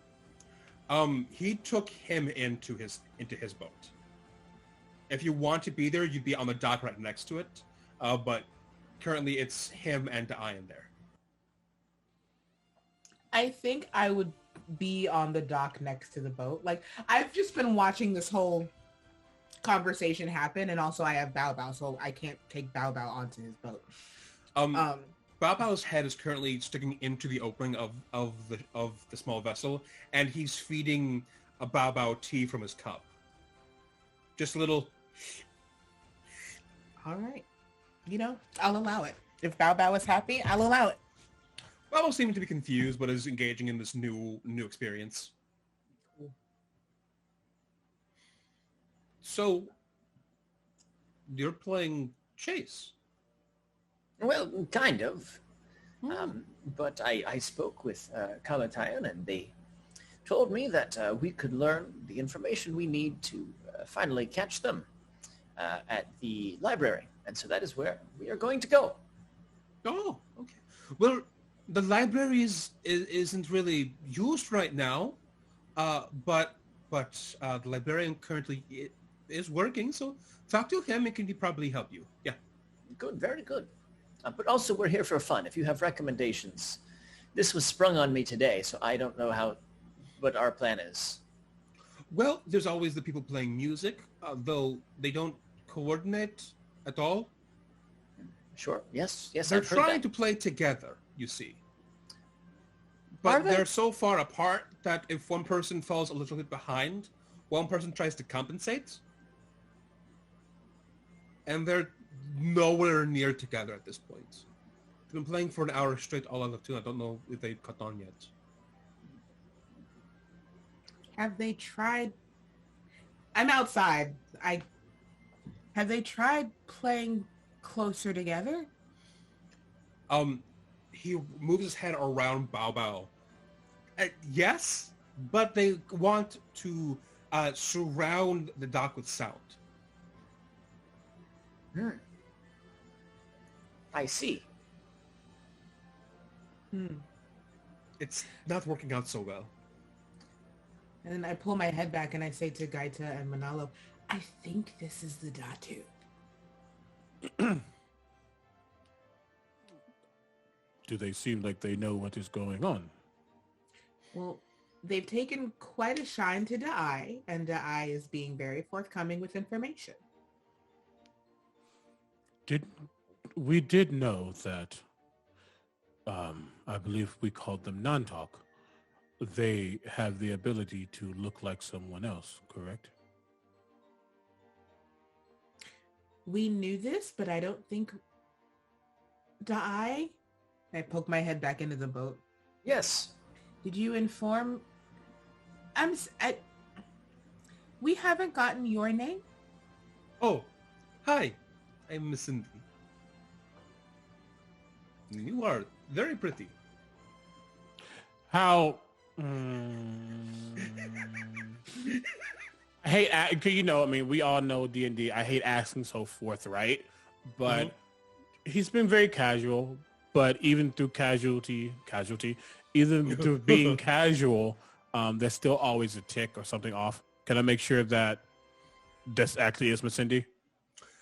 He took him into his boat. If you want to be there, you'd be on the dock right next to it. But currently it's him and I in there. I think I would be on the dock next to the boat. Like, I've just been watching this whole conversation happen, and also I have Bao Bao, so I can't take Bao Bao onto his boat. Bao Bao's head is currently sticking into the opening of the small vessel, and he's feeding a Bao Bao tea from his cup. Just a little. All right. You know, I'll allow it. If Bao Bao is happy, I'll allow it. Bao Bao seems to be confused, but is engaging in this new experience. So, you're playing chase. Well, kind of. But I spoke with Kalatayan, and they told me that we could learn the information we need to finally catch them at the library. And so that is where we are going to go. Oh, okay. Well, the library isn't really used right now, but the librarian currently is working, so talk to him and he probably help you. Yeah. Good, very good. But also we're here for fun. If you have recommendations, this was sprung on me today, so I don't know what our plan is. Well, there's always the people playing music, though they don't coordinate at all. Sure. Yes. They're I've heard trying that. to play together, you see. But they're so far apart that if one person falls a little bit behind, one person tries to compensate. And they're nowhere near together at this point. They've been playing for an hour straight all out of tune. I don't know if they've cut on yet. Have they tried? I'm outside. Have they tried playing closer together? He moves his head around Bao Bao. Yes, but they want to surround the dock with sound. I see. It's not working out so well. And then I pull my head back and I say to Gaita and Manalo, I think this is the Datu. Do they seem like they know what is going on? Well, they've taken quite a shine to Da'ai, and Da'ai is being very forthcoming with information. We did know that I believe we called them non-talk. They have the ability to look like someone else, correct? We knew this, but I don't think... I poke my head back into the boat. Yes. Did you inform... We haven't gotten your name? Oh, hi. I'm Miss Cindy. You are very pretty. How... I hate, I mean, we all know D&D. I hate asking so forthright, but he's been very casual. But even through even through being casual, there's still always a tick or something off. Can I make sure that this actually is Miss Cindy?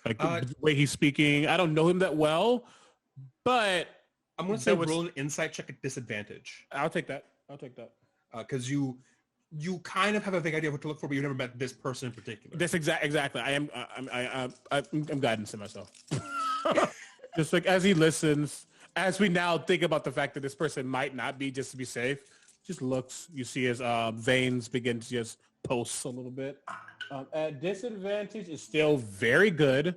Like the way he's speaking, I don't know him that well, but I'm going to say roll an insight check at disadvantage. I'll take that. Because you kind of have a vague idea of what to look for, but you've never met this person in particular. That's exactly. I'm guidance to myself. Just like as he listens, as we now think about the fact that this person might not be, just to be safe, just looks. You see his veins begin to just pulse a little bit. At disadvantage is still very good.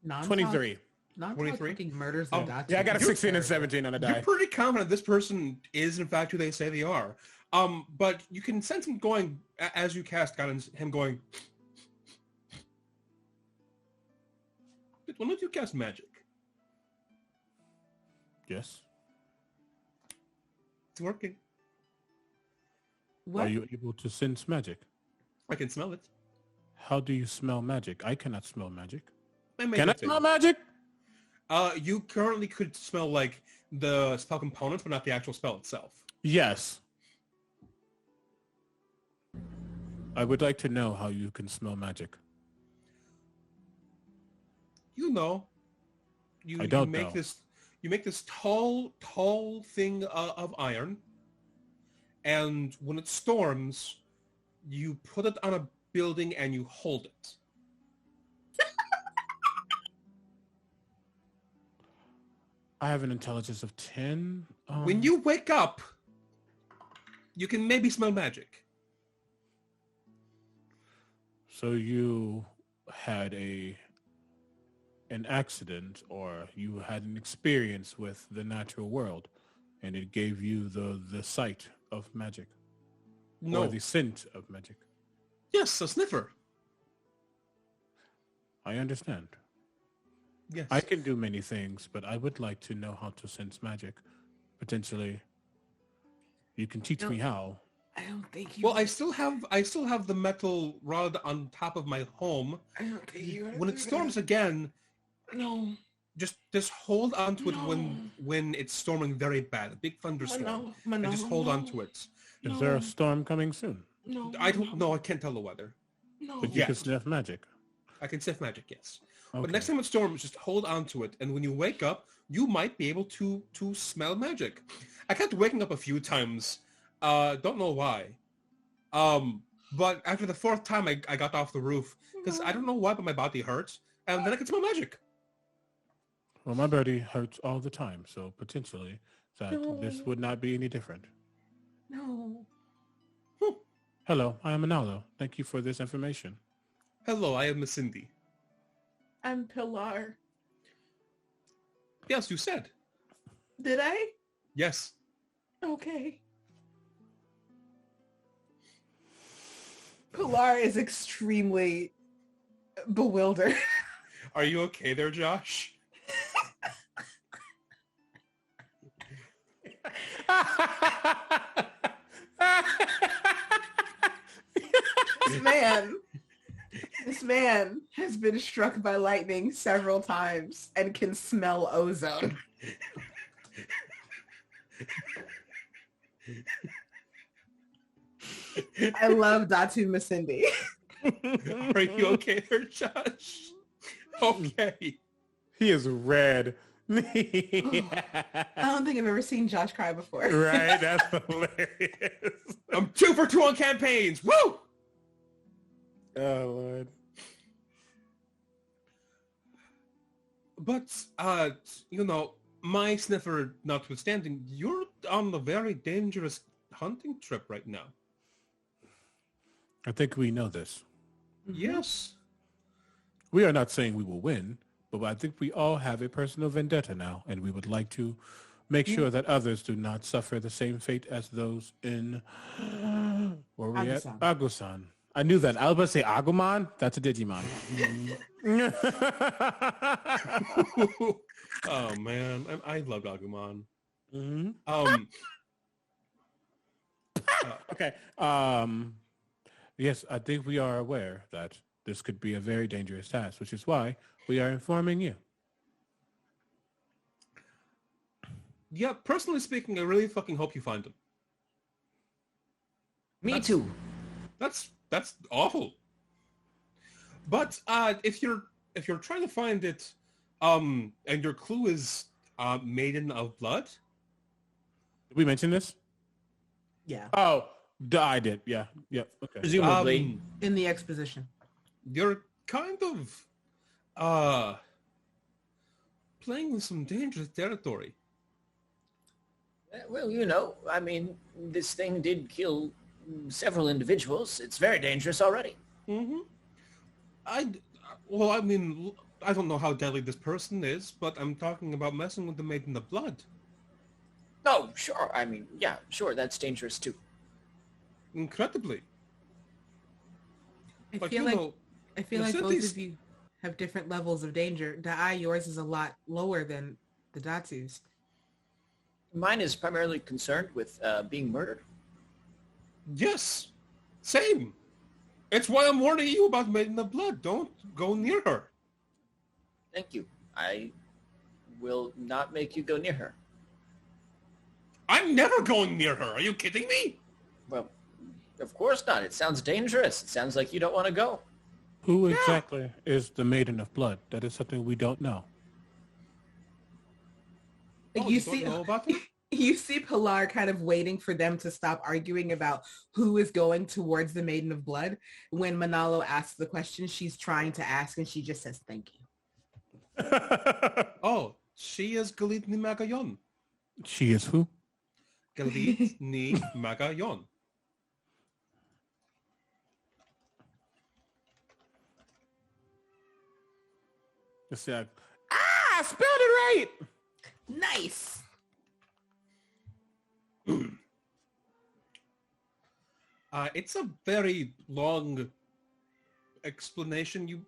Non-talk? 23. Non-talk 23? fucking murders the Datu. Yeah, I got a 16 and 17 on a die. You're pretty confident this person is in fact who they say they are. But you can sense him going, as you cast guidance, him going, why don't you cast magic? Yes. It's working. What? Are you able to sense magic? I can smell it. How do you smell magic? I cannot smell magic. Can I smell magic? You currently could smell like the spell components, but not the actual spell itself. Yes. I would like to know how you can smell magic. You know, I don't make know. this. You make this tall thing of iron, and when it storms, you put it on a building and you hold it. I have an intelligence of 10. When you wake up, you can maybe smell magic. So you had an accident, or you had an experience with the natural world, and it gave you the sight of magic. No. Or the scent of magic. Yes, a sniffer. I understand. Yes. I can do many things, but I would like to know how to sense magic. Potentially, you can teach me how. I don't think you... Well, I still have the metal rod on top of my home. I don't think you... When it storms again, No. just hold on to it when it's storming very bad. A big thunderstorm. And just hold on to it. Is there a storm coming soon? No. I don't know. I can't tell the weather. No. But you can sniff magic. I can sniff magic, yes. Okay. But next time it storms, just hold on to it. And when you wake up, you might be able to smell magic. I kept waking up a few times. Don't know why. But after the fourth time, I got off the roof. Because I don't know why, but my body hurts. And then I could smell magic. Well, my body hurts all the time, so potentially this would not be any different. No. Hello, I am Manalo. Thank you for this information. Hello, I am Miss Cindy. I'm Pilar. Yes, you said. Did I? Yes. Okay. Pilar is extremely bewildered. Are you okay there, Josh? This man has been struck by lightning several times and can smell ozone. I love Datu Masindi. Are you okay there, Josh? Okay. He is red. I don't think I've ever seen Josh cry before. Right? That's hilarious. I'm 2 for 2 on campaigns. Woo! Oh, Lord. But, my sniffer notwithstanding, you're on a very dangerous hunting trip right now. I think we know this. Yes. We are not saying we will win, but I think we all have a personal vendetta now, and we would like to make sure that others do not suffer the same fate as those in... Where were we at? Agusan. Agusan. I knew that. I was about to say Agumon. That's a Digimon. Oh, man. I love Agumon. Okay. Yes, I think we are aware that this could be a very dangerous task, which is why we are informing you. Yeah, personally speaking, I really fucking hope you find him. Me too. That's awful. But if you're trying to find it, and your clue is Maiden of Blood. Did we mention this? Yeah. Oh, I did. Yeah. Yep. Okay. Presumably. In the exposition. You're kind of playing with some dangerous territory. Well, I mean, this thing did kill several individuals. It's very dangerous already. Mm-hmm. I don't know how deadly this person is, but I'm talking about messing with the Maiden of Blood. Oh, sure. I mean, yeah, sure. That's dangerous too. Incredibly. I Like, feel like since both these- of you have different levels of danger. Yours is a lot lower than the Datsu's. Mine is primarily concerned with being murdered. Yes, same. It's why I'm warning you about Maiden of Blood. Don't go near her. Thank you. I will not make you go near her. I'm never going near her. Are you kidding me? Well, of course not. It sounds dangerous. It sounds like you don't want to go. Who exactly is the Maiden of Blood? That is something we don't know. Oh, you don't see, know about her? you see Pilar kind of waiting for them to stop arguing about who is going towards the Maiden of Blood. When Manalo asks the question she's trying to ask, and she just says, "Thank you." Oh, she is Galit ni Magayon. She is who? Galit ni Magayon. Just like, I spelled it right. Nice. It's a very long explanation.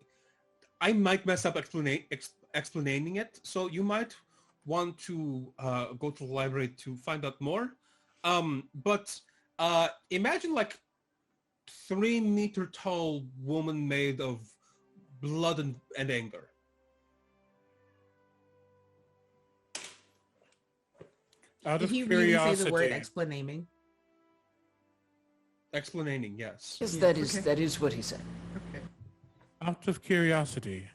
I might mess up explaining it, so you might want to go to the library to find out more. But imagine like 3-meter tall woman made of blood and anger. Out Did of he really say the word curiosity, Explaining, yes. Yes, Yeah, that is what he said. Okay. out of curiosity,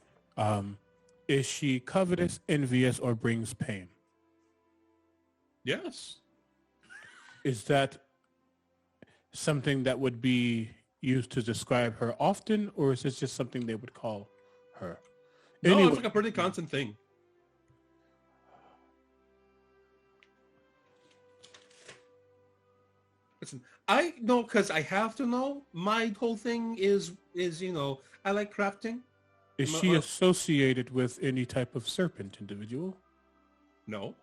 is she covetous, envious, or brings pain? Yes. Is that something that would be used to describe her often, or is this just something they would call her? No, Anyway, it's like a pretty constant thing. Listen, I know because I have to know. My whole thing is I like crafting. is she associated with any type of serpent individual? No,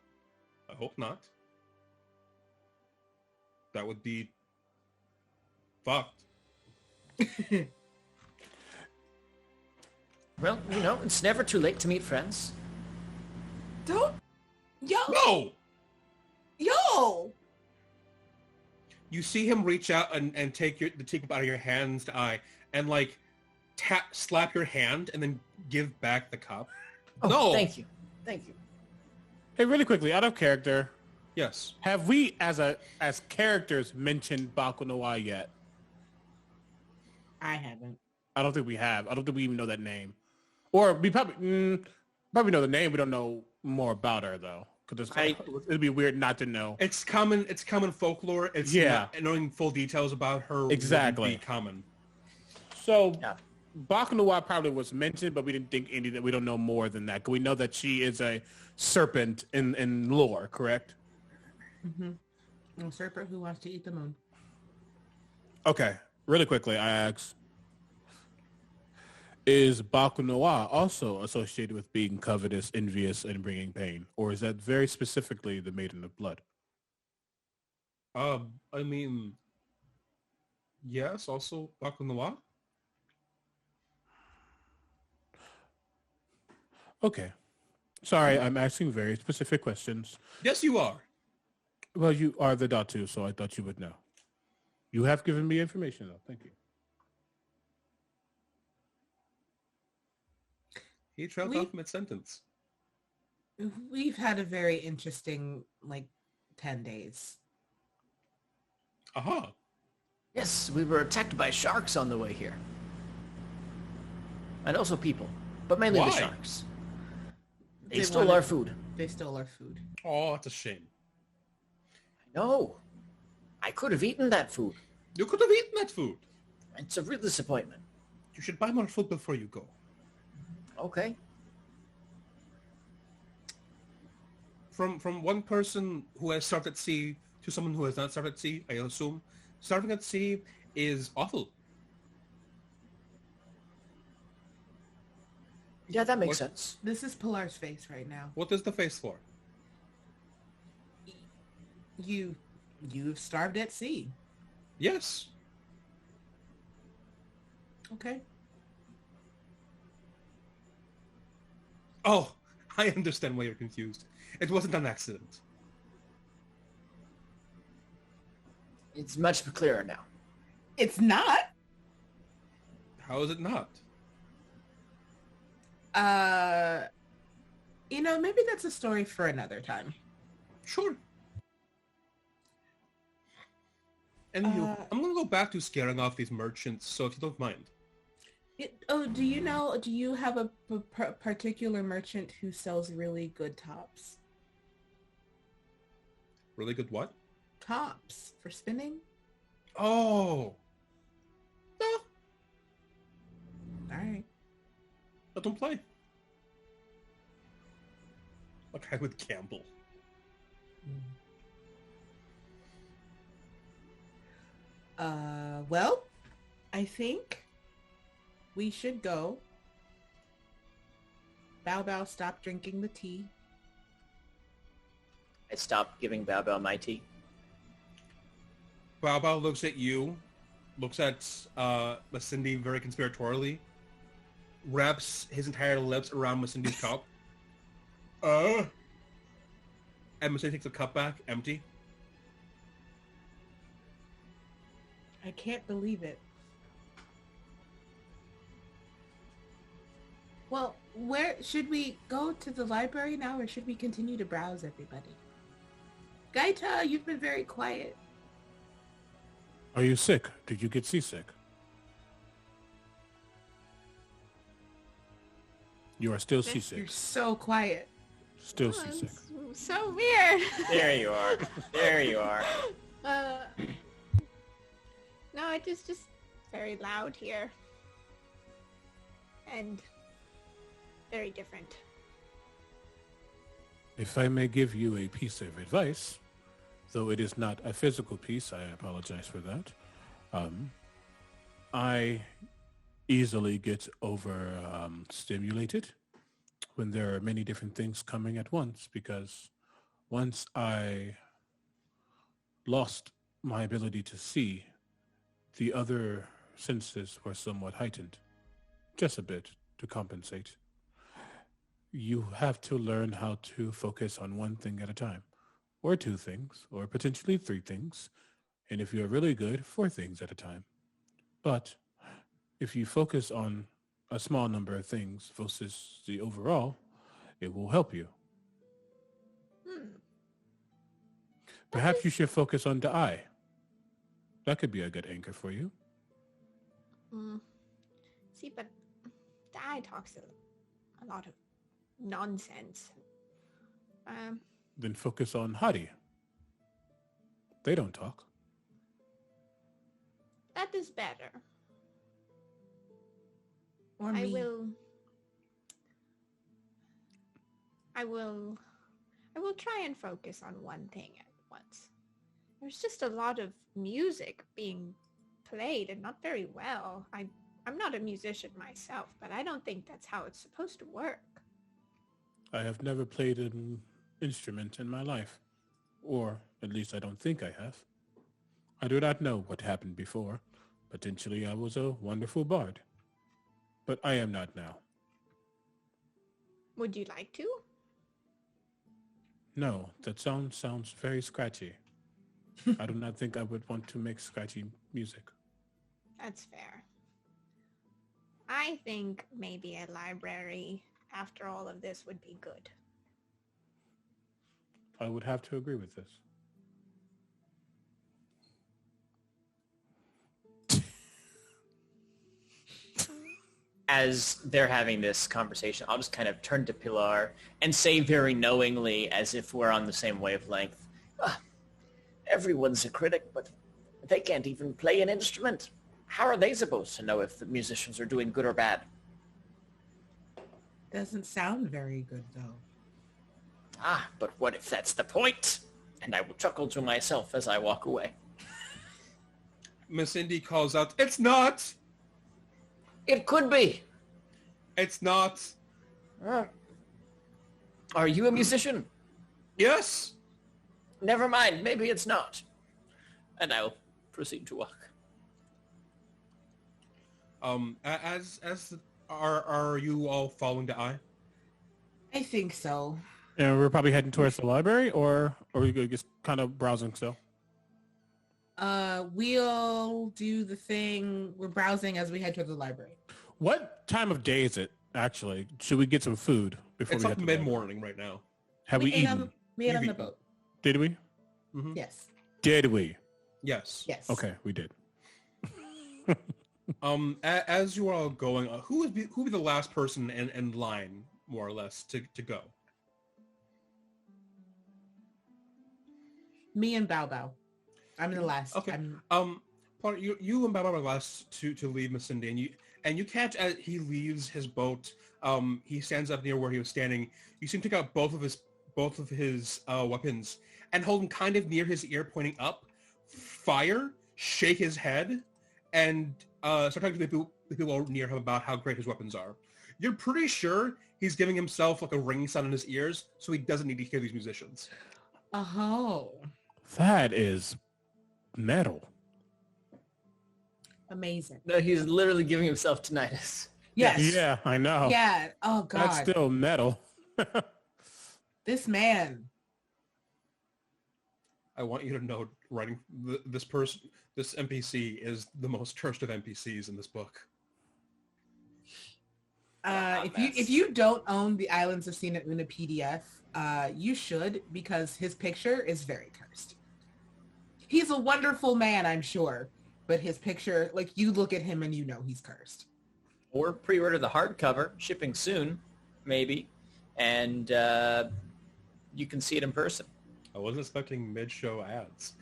I hope not. That would be fucked. Well, it's never too late to meet friends. Don't. No! Yo. You see him reach out and take the teacup out of your hands to eye and like slap your hand and then give back the cup. Oh, No! Thank you. Hey, really quickly, out of character, Yes. have we as characters mentioned Baku no Wa yet? I haven't. I don't think we have. I don't think we even know that name. Or we probably know the name. We don't know more about her though, because it'd be weird not to know. It's common folklore. It's Yeah. not, knowing full details about her Exactly. wouldn't be common. So Yeah. Bakunawa probably was mentioned, but we didn't think any that we don't know more than that. We know that she is a serpent in lore, correct? Mm-hmm. A serpent who wants to eat the moon. Okay, really quickly, I ask, is Bakunawa also associated with being covetous, envious, and bringing pain? Or is that very specifically the Maiden of Blood? I mean, yes, also Bakunawa. Okay. Sorry, I'm asking very specific questions. Yes, you are. Well, you are the Datu, so I thought you would know. You have given me information, though. Thank you. He trailed off mid-sentence. We've had a very interesting, 10 days. Aha. Yes, we were attacked by sharks on the way here. And also people, but mainly Why? the sharks. They stole our food. They stole our food. Oh, that's a shame. No, I could have eaten that food. You could have eaten that food. It's a real disappointment. You should buy more food before you go. Okay. From one person who has started at sea to someone who has not started at sea, I assume, starting at sea is awful. Yeah, that makes sense. This is Pilar's face right now. What is the face for? You've starved at sea. Yes. Okay. Oh, I understand why you're confused. It wasn't an accident. It's much clearer now. It's not. How is it not? Maybe that's a story for another time. Sure. Anywho, I'm going to go back to scaring off these merchants, so if you don't mind. Do you have a particular merchant who sells really good tops? Really good what? Tops for spinning? Oh. No, All right. let them play. Like I would gamble. Well, I think we should go. Bao Bao, stop drinking the tea. I stopped giving Bao Bao my tea. Bao Bao looks at you, looks at Masindi very conspiratorially, wraps his entire lips around Masindi's cup. And Masindi takes the cup back, empty. I can't believe it. Well, where should we go to the library now, or should we continue to browse everybody? Gaita, you've been very quiet. Are you sick? Did you get seasick? You are still seasick. You're so quiet. Still seasick. It's so weird. There you are. There you are. No, it is just very loud here. And very different. If I may give you a piece of advice, though it is not a physical piece, I apologize for that. I easily get stimulated when there are many different things coming at once, because once I lost my ability to see, the other senses were somewhat heightened, just a bit to compensate. You have to learn how to focus on one thing at a time, or two things, or potentially three things, and if you're really good, 4 things at a time. But if you focus on a small number of things versus the overall, it will help you. Perhaps you should focus on the eye. That could be a good anchor for you. See, but the eye talks a lot of nonsense. Then focus on Hadi. They don't talk. That is better. Or I me. will try and focus on one thing at once. There's just a lot of music being played and not very well. I'm not a musician myself, but I don't think that's how it's supposed to work. I have never played an instrument in my life. Or at least I don't think I have. I do not know what happened before. Potentially I was a wonderful bard. But I am not now. Would you like to? No, that sounds very scratchy. I do not think I would want to make scratchy music. That's fair. I think maybe a library after all of this would be good. I would have to agree with this. As they're having this conversation, I'll just kind of turn to Pilar and say very knowingly, as if we're on the same wavelength, everyone's a critic, but they can't even play an instrument. How are they supposed to know if the musicians are doing good or bad? Doesn't sound very good, though. But what if that's the point? And I will chuckle to myself as I walk away. Miss Indy calls out, "It's not! It could be. It's not! Are you a musician? Yes!" Never mind. Maybe it's not. And I'll proceed to walk. Are you all following the eye? I think so. And we're probably heading towards the library, or are we just kind of browsing still? We'll do the thing. We're browsing as we head to the library. What time of day is it, actually? Should we get some food before It's we like head to the library? mid-morning right now. Have we ate eaten? We ate on You've the eaten. boat. Did we? Mm-hmm. Yes. Did we? Yes. Yes. Okay, we did. As you are all going, who would be the last person in line, more or less, to go? Me and Bao Bao. I'm the last. Okay. Paul, you and Baba are last to leave Miss Cindy, and you catch as he leaves his boat. He stands up near where he was standing. You see him take out both of his weapons and hold them kind of near his ear, pointing up. Fire, shake his head, and start talking to the people near him about how great his weapons are. You're pretty sure he's giving himself like a ringing sound in his ears, so he doesn't need to hear these musicians. Oh. That is metal. Amazing. No, he's literally giving himself tinnitus. Yes. Yeah, I know. Yeah. Oh God. That's still metal. This man. I want you to know, writing this NPC is the most cursed of NPCs in this book. If you don't own the Islands of Sina Una PDF, you should, because his picture is very cursed. He's a wonderful man, I'm sure, but his picture, like, you look at him and you know he's cursed. Or pre-order the hardcover, shipping soon, maybe, and you can see it in person. I wasn't expecting mid-show ads.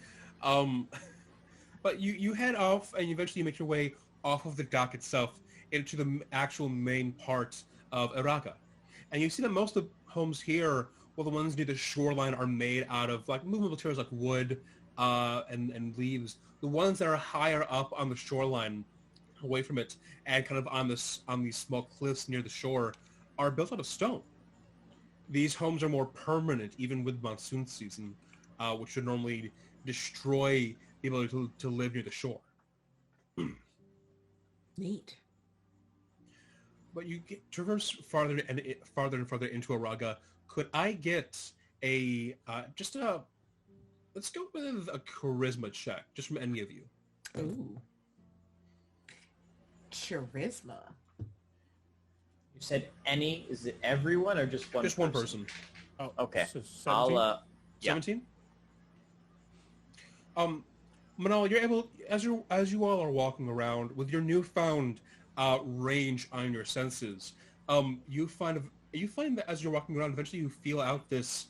But you head off and you eventually make your way off of the dock itself into the actual main part of Iraka. And you see that most of the homes here, well, the ones near the shoreline, are made out of like movable materials like wood and leaves. The ones that are higher up on the shoreline, away from it, and kind of on these small cliffs near the shore, are built out of stone. These homes are more permanent, even with monsoon season, which would normally destroy the ability to live near the shore. Neat. But you traverse farther and farther into Araga. Could I get let's go with a charisma check, just from any of you. Ooh. Charisma. You said any? Is it everyone or just one? Just one person. Oh, Okay. so 17? I'll. Yeah. 17. Manal, you're able, as you all are walking around with your newfound range on your senses, you find that as you're walking around, eventually you feel out this.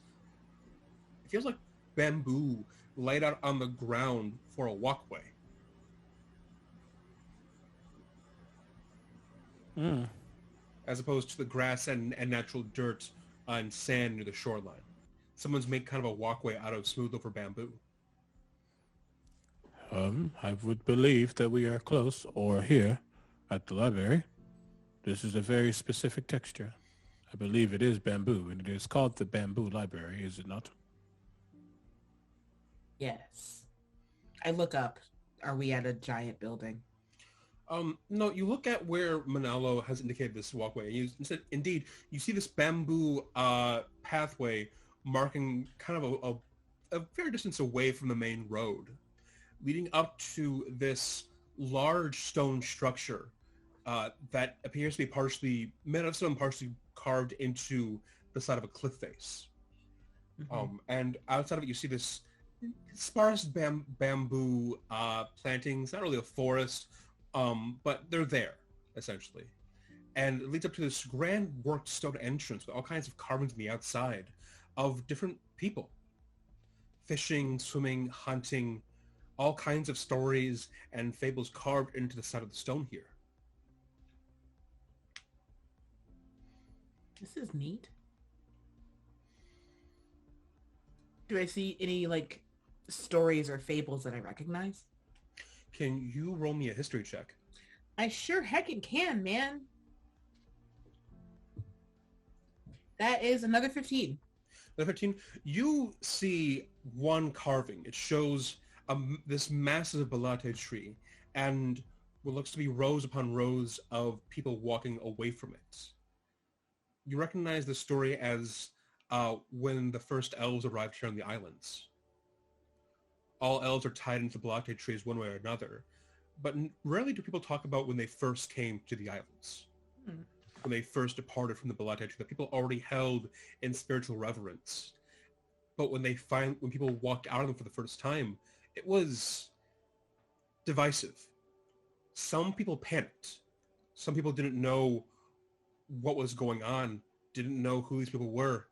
It feels like bamboo laid out on the ground for a walkway. as opposed to the grass and natural dirt and sand near the shoreline. Someone's made kind of a walkway out of smooth over bamboo. I would believe that we are close or here at the library. This is a very specific texture. I believe it is bamboo, and it is called the Bamboo Library, is it not? Yes. I look up. Are we at a giant building? No, you look at where Manalo has indicated this walkway, and indeed, you see this bamboo pathway marking kind of a fair distance away from the main road, leading up to this large stone structure that appears to be partially made of stone, partially carved into the side of a cliff face. Mm-hmm. And outside of it, you see this sparse bamboo plantings, not really a forest, but they're there, essentially. And it leads up to this grand worked stone entrance with all kinds of carvings on the outside of different people. Fishing, swimming, hunting, all kinds of stories and fables carved into the side of the stone here. This is neat. Do I see any, like, stories or fables that I recognize? Can you roll me a history check? I sure heckin' can, man. That is another 15. Another 15. You see one carving. It shows this massive balate tree and what looks to be rows upon rows of people walking away from it. You recognize the story as when the first elves arrived here on the islands. All elves are tied into balate trees one way or another, but rarely do people talk about when they first came to the islands, when they first departed from the balate tree, that people already held in spiritual reverence. But when people walked out of them for the first time, it was divisive. Some people panicked. Some people didn't know what was going on, didn't know who these people were.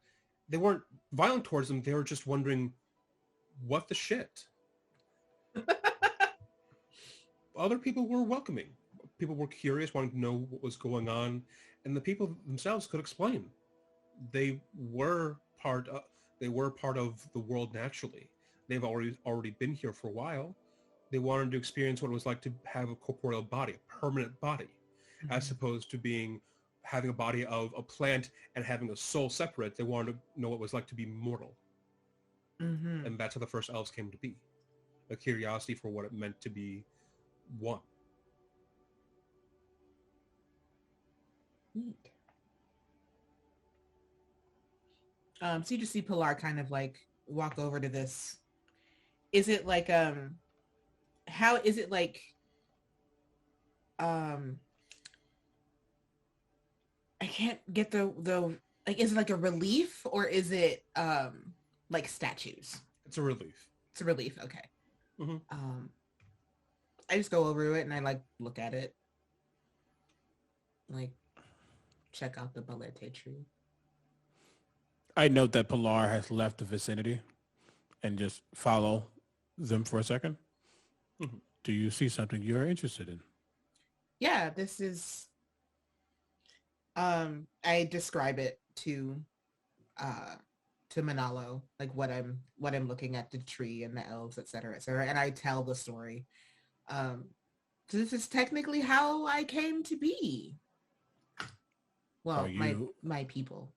They weren't violent towards them. They were just wondering, what the shit? Other people were welcoming. People were curious, wanting to know what was going on, and the people themselves could explain. They were part of the world naturally. They've already been here for a while. They wanted to experience what it was like to have a corporeal body, a permanent body, as opposed to having a body of a plant and having a soul separate. They wanted to know what it was like to be mortal. Mm-hmm. And that's how the first elves came to be. A curiosity for what it meant to be one. Neat. So you just see Pilar kind of like walk over to this. Is it like how is it like I can't get the like, is it like a relief or is it like statues? It's a relief. It's a relief, okay. Mm-hmm. I just go over it and I like look at it, like check out the balete tree. I note that Pilar has left the vicinity and just follow them for a second. Mm-hmm. Do you see something you're interested in? Yeah, this is I describe it to Manalo, like what I'm looking at, the tree and the elves, etc., and I tell the story. So this is technically how I came to be. Well, my people,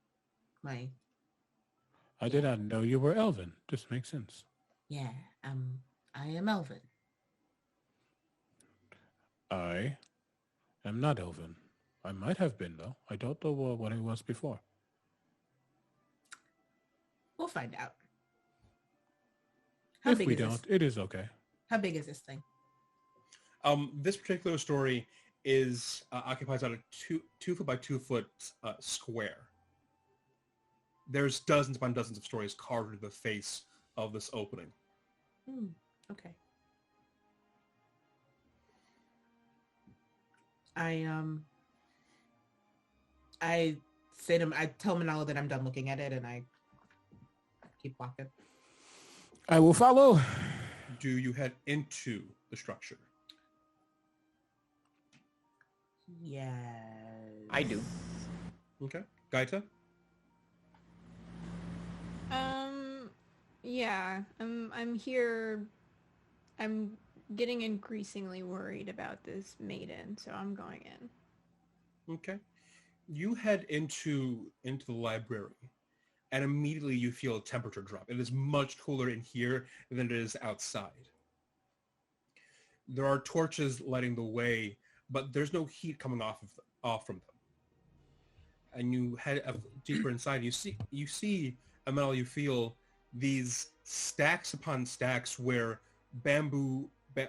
I did not know you were Elven. This makes sense. Yeah, I am Elven. I am not Elven. I might have been, though. I don't know what I was before. We'll find out. If we don't, it is okay. How big is this thing? This particular story is occupies out a 2 foot by 2 foot square. There's dozens upon dozens of stories carved into the face of this opening. Okay. I tell Manalo that I'm done looking at it and I keep walking. I will follow. Do you head into the structure? Yeah. I do. Okay. Gaita? Yeah, I'm here. I'm getting increasingly worried about this maiden, so I'm going in. Okay. You head into the library, and immediately you feel a temperature drop. It is much cooler in here than it is outside. There are torches lighting the way, but there's no heat coming off from them. And you head up deeper inside. You see, Amel, you feel these stacks upon stacks where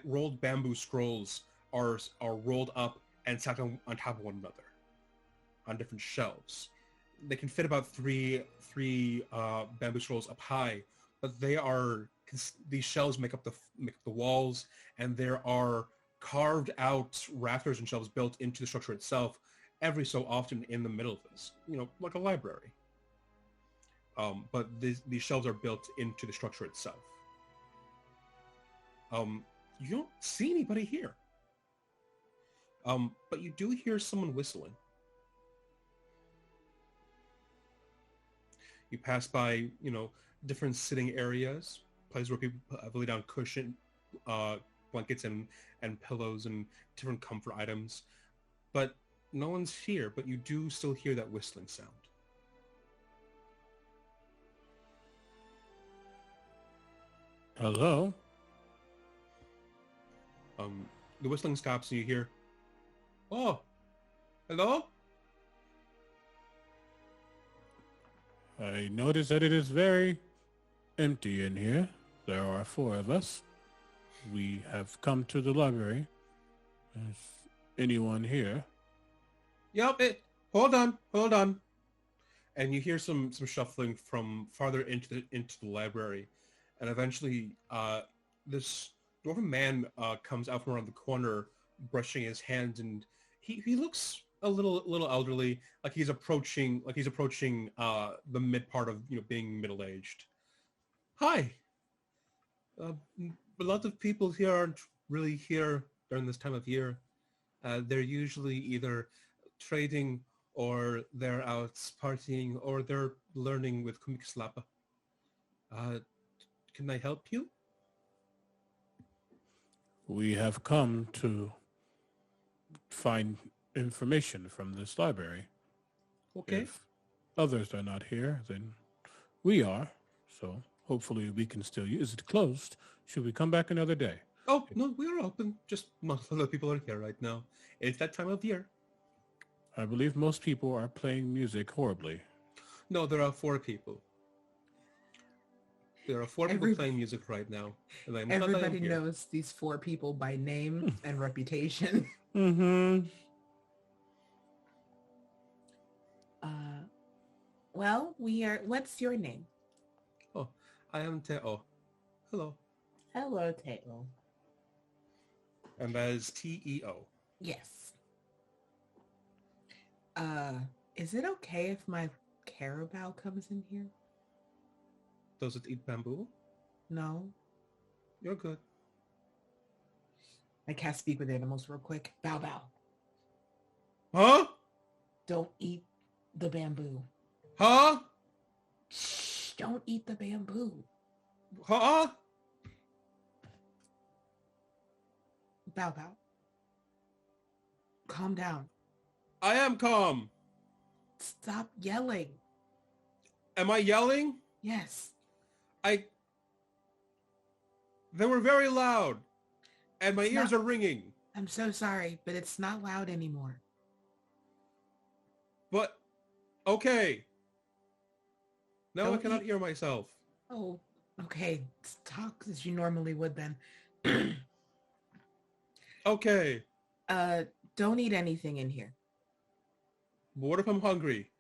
rolled bamboo scrolls are rolled up and stacked on top of one another on different shelves. They can fit about three bamboo scrolls up high, but these shelves make up the walls, and there are carved out rafters and shelves built into the structure itself every so often in the middle of this, like a library. But these shelves are built into the structure itself. You don't see anybody here. But you do hear someone whistling. You pass by, different sitting areas, places where people lay down cushion, blankets and pillows and different comfort items. But no one's here, but you do still hear that whistling sound. Hello? The whistling stops and you hear, "Oh, hello?" I notice that it is very empty in here. There are 4 of us. We have come to the library. Is anyone here? Yep, hold on. And you hear some shuffling from farther into the library. And eventually, this dwarven man comes out from around the corner, brushing his hands, and he looks a little elderly, like he's approaching the mid part of being middle aged. Hi. A lot of people here aren't really here during this time of year. They're usually either trading, or they're out partying, or they're learning with Kumik Slappa. Can I help you? We have come to find information from this library. Okay. If others are not here, then we are. So hopefully we can still use it. Closed. Should we come back another day? Oh, no, we are open. Just most of the people are here right now. It's that time of year. I believe most people are playing music horribly. No, there are 4 people. There are 4 people playing music right now. And Everybody knows these 4 people by name and reputation. Mm-hmm. Well, what's your name? Oh, I am Teo. Hello. Hello, Teo. And that is Teo. Yes. Is it okay if my carabao comes in here? Does it eat bamboo? No. You're good. I can't speak with animals real quick. Bow bow. Huh? Don't eat the bamboo. Huh? Shh, don't eat the bamboo. Huh? Bow bow. Calm down. I am calm. Stop yelling. Am I yelling? Yes. They were very loud, and my ears are ringing. I'm so sorry, but it's not loud anymore. But, okay. Now I Don't cannot hear myself. Oh, okay. Talk as you normally would then. Okay. Don't eat anything in here. But what if I'm hungry?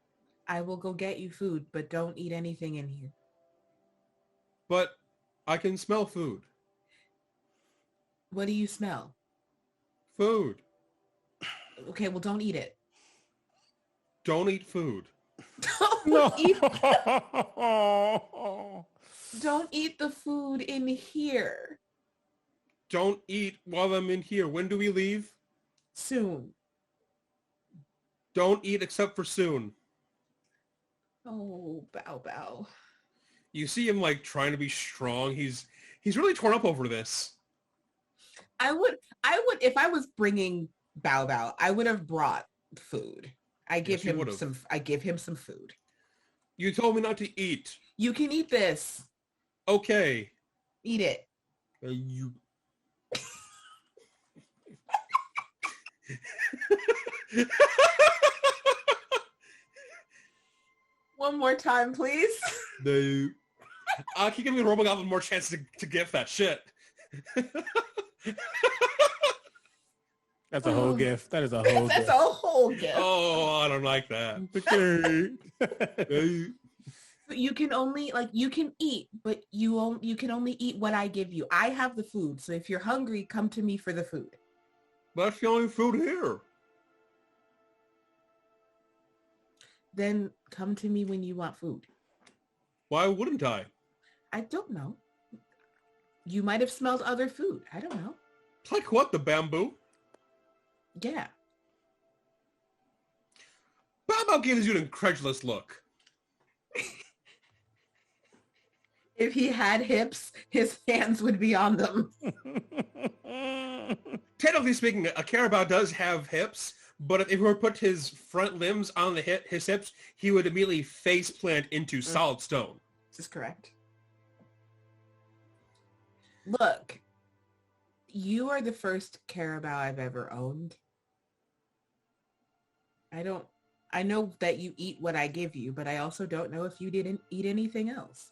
I will go get you food, but don't eat anything in here. But I can smell food. What do you smell? Food. Okay, well, don't eat it. Don't eat food. Don't don't eat the food in here. Don't eat while I'm in here. When do we leave? Soon. Don't eat except for soon. Oh, Bow Bow. You see him like trying to be strong. He's really torn up over this. I would, if I was bringing Bow Bow, I would have brought food. I give him some food. You told me not to eat. You can eat this. Okay. Eat it. You. One more time, please. No. Keep giving Robogoblin more chance to gift that shit. That's a whole gift. That is a whole gift. That's a whole gift. Oh, I don't like that. Okay. You can only you can eat, but you can only eat what I give you. I have the food, so if you're hungry, come to me for the food. That's the only food here. Then come to me when you want food. Why wouldn't I? I don't know. You might have smelled other food. I don't know. Like what? The bamboo? Yeah. Bamboo gives you an incredulous look. If he had hips, his hands would be on them. Technically speaking, a carabao does have hips, but if he were to put his front limbs on his hips, he would immediately face plant into solid stone. This is correct. Look, you are the first carabao I've ever owned. I know that you eat what I give you, but I also don't know if you didn't eat anything else.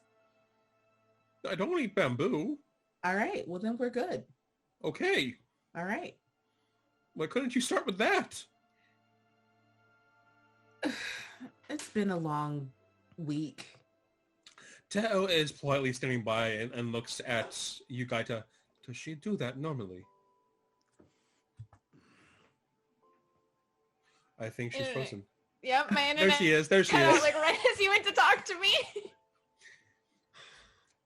I don't eat bamboo. All right, well then we're good. Okay. All right. Why couldn't you start with that? It's been a long week. Teo is politely standing by and looks at you, Gaita. Does she do that normally? I think she's frozen. Yep, my internet. There she is. There she Cut out, is. like right as you went to talk to me.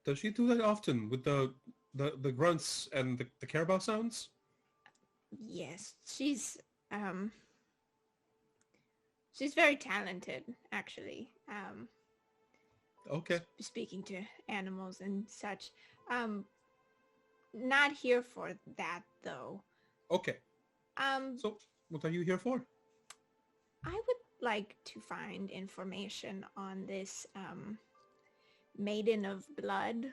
Does she do that often with the grunts and the carabao sounds? Yes, she's very talented, actually. Okay. Speaking to animals and such. Not here for that though. Okay. So what are you here for? I would like to find information on this Maiden of Blood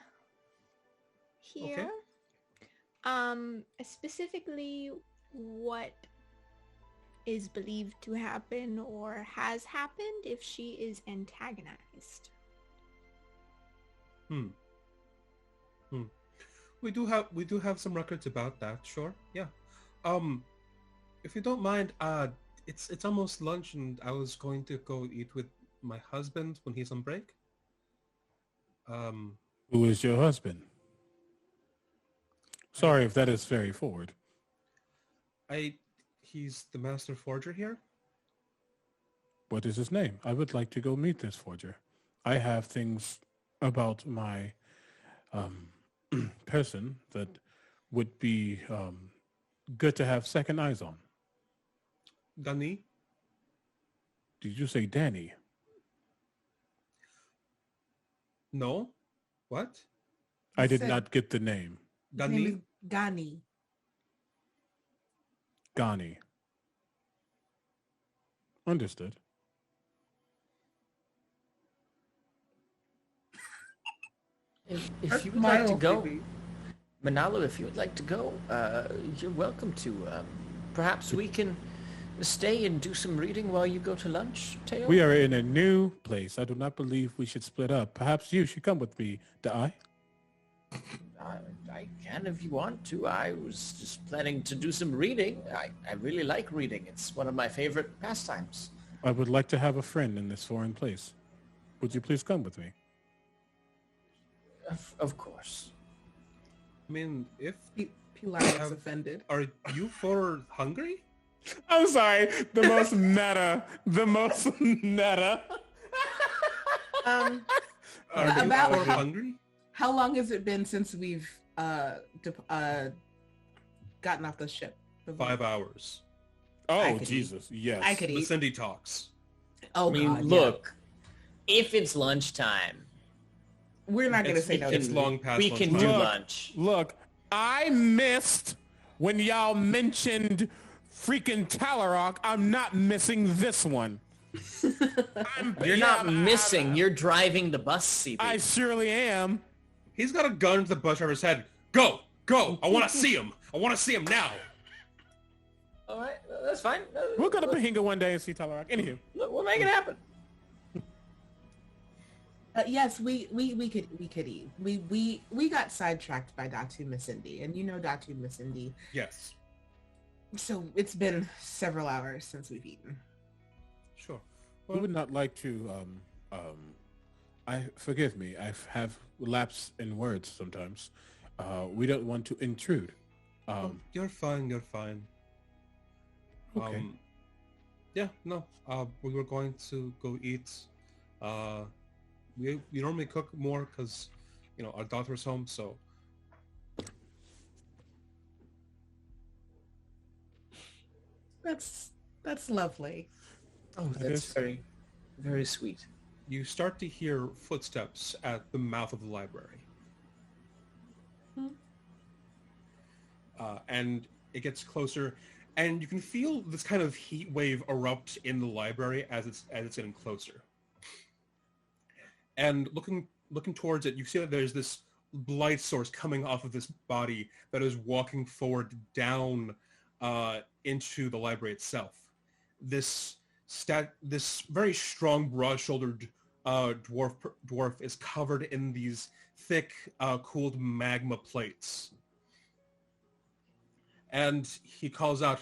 here. Okay. Specifically what is believed to happen or has happened if she is antagonized. We do have some records about that, sure. Yeah. If you don't mind, it's almost lunch and I was going to go eat with my husband when he's on break. Who is your husband? Sorry if that is very forward. He's the master forger here. What is his name? I would like to go meet this forger. I have things about my person that would be good to have second eyes on. Gani? Did you say Danny? No. What? I did not get the name. His name is Gani. Gani. Understood. If you would like to go, Manalo, if you would like to go, you're welcome to. Perhaps we can stay and do some reading while you go to lunch, Teo? We are in a new place. I do not believe we should split up. Perhaps you should come with me, Dai. I can if you want to. I was just planning to do some reading. I really like reading. It's one of my favorite pastimes. I would like to have a friend in this foreign place. Would you please come with me? Of course. I mean, if Pilar is offended. Are you for hungry? I'm sorry. The most meta. The most meta. Are you About for hungry? How long has it been since we've gotten off the ship? 5 hours. Oh, could Jesus. Yes. I could The eat. Cindy talks. Oh, I mean, God, look, If it's lunchtime, We're not going to say no. It's long past we can do lunchtime. lunch. Look, I missed when y'all mentioned freaking Talarock. I'm not missing this one. You're not missing. You're driving the bus, CB. I surely am. He's got a gun to the bus driver's head. Go! Go! I want to see him! I want to see him now! All right, that's fine. We'll go to Pahinga one day and see Talarock. Anywho. We'll make it happen. Yes, we could eat. We got sidetracked by Datu Masindi, and you know Datu Masindi. Yes. So it's been several hours since we've eaten. Sure. We would not like to, forgive me, I have lapse in words sometimes. We don't want to intrude. You're fine, you're fine. Okay. Yeah, no, we were going to go eat. We normally cook more because, you know, our daughter's home, so. That's lovely. Oh, that's very, very sweet. You start to hear footsteps at the mouth of the library. And it gets closer, and you can feel this kind of heat wave erupt in the library as it's getting closer. And looking towards it, you see that there's this light source coming off of this body that is walking forward down into the library itself. This very strong, broad-shouldered dwarf is covered in these thick, cooled magma plates. And he calls out,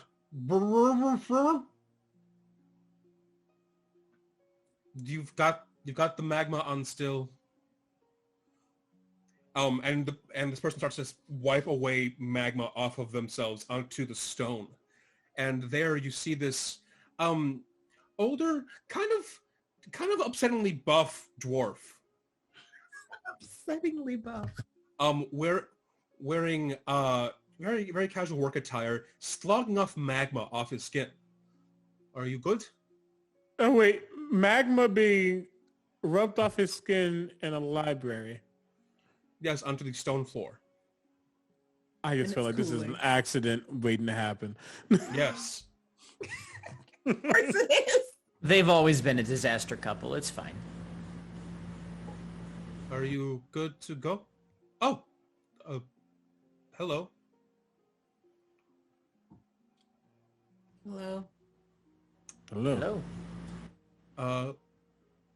You've got the magma on still. And this person starts to wipe away magma off of themselves onto the stone. And there you see this older, kind of upsettingly buff dwarf. Upsettingly buff. Wearing very, very casual work attire, slogging off magma off his skin. Are you good? Oh wait, magma being rubbed off his skin in a library. Yes, onto the stone floor. I just feel like this is an accident waiting to happen. Yes. Of course it is. They've always been a disaster couple. It's fine. Are you good to go? Oh, hello. Hello. Hello. Hello.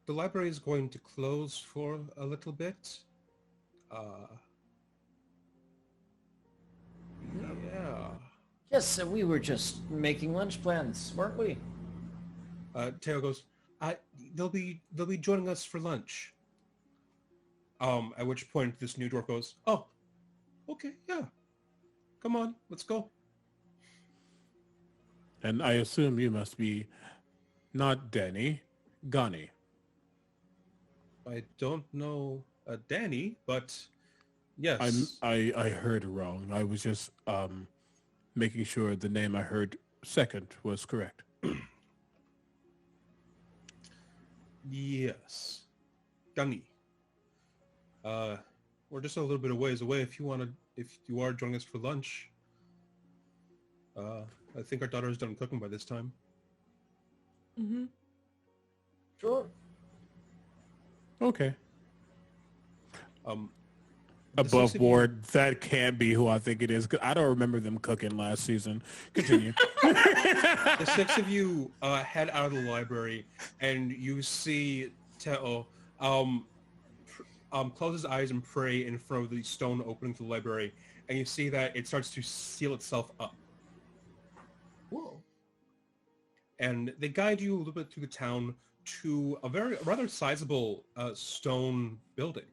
The library is going to close for a little bit. Yeah. Yes, so we were just making lunch plans, weren't we? Teo goes, they'll be joining us for lunch. At which point this new dwarf goes, oh, okay, yeah. Come on, let's go. And I assume you must be not Danny, Gani. I don't know Danny, but yes. I heard wrong. I was just making sure the name I heard second was correct. Yes. Gani. We're just a little bit of ways away if you are joining us for lunch. I think our daughter's done cooking by this time. Mm-hmm. Sure. Okay. The Above six of board, that can't be who I think it is. 'Cause I don't remember them cooking last season. Continue. The six of you head out of the library, and you see Teo close his eyes and pray in front of the stone opening to the library, and you see that it starts to seal itself up. Whoa. And they guide you a little bit through the town to a rather sizable stone building.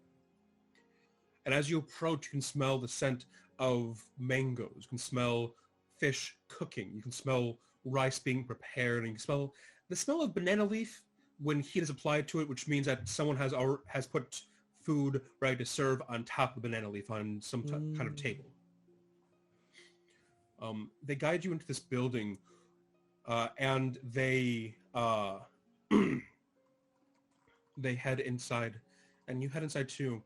And as you approach, you can smell the scent of mangoes. You can smell fish cooking. You can smell rice being prepared. And you can smell the smell of banana leaf when heat is applied to it, which means that someone has put food ready to serve on top of the banana leaf on some kind of table. They guide you into this building, and they they head inside, and you head inside too.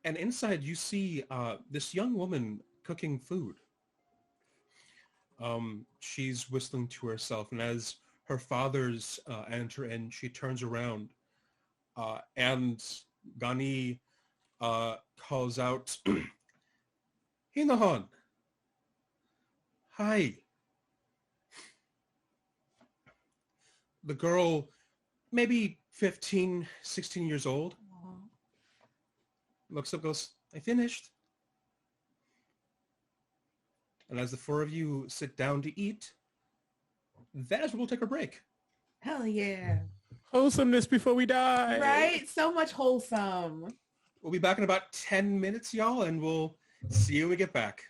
And inside you see this young woman cooking food. She's whistling to herself, and as her fathers enter in, she turns around, and Gani calls out, Hinahan, hi. The girl, maybe 15, 16 years old, looks up, goes, I finished. And as the four of you sit down to eat, that is where we'll take a break. Hell yeah. Wholesomeness before we die. Right? So much wholesome. We'll be back in about 10 minutes, y'all, and we'll see you when we get back.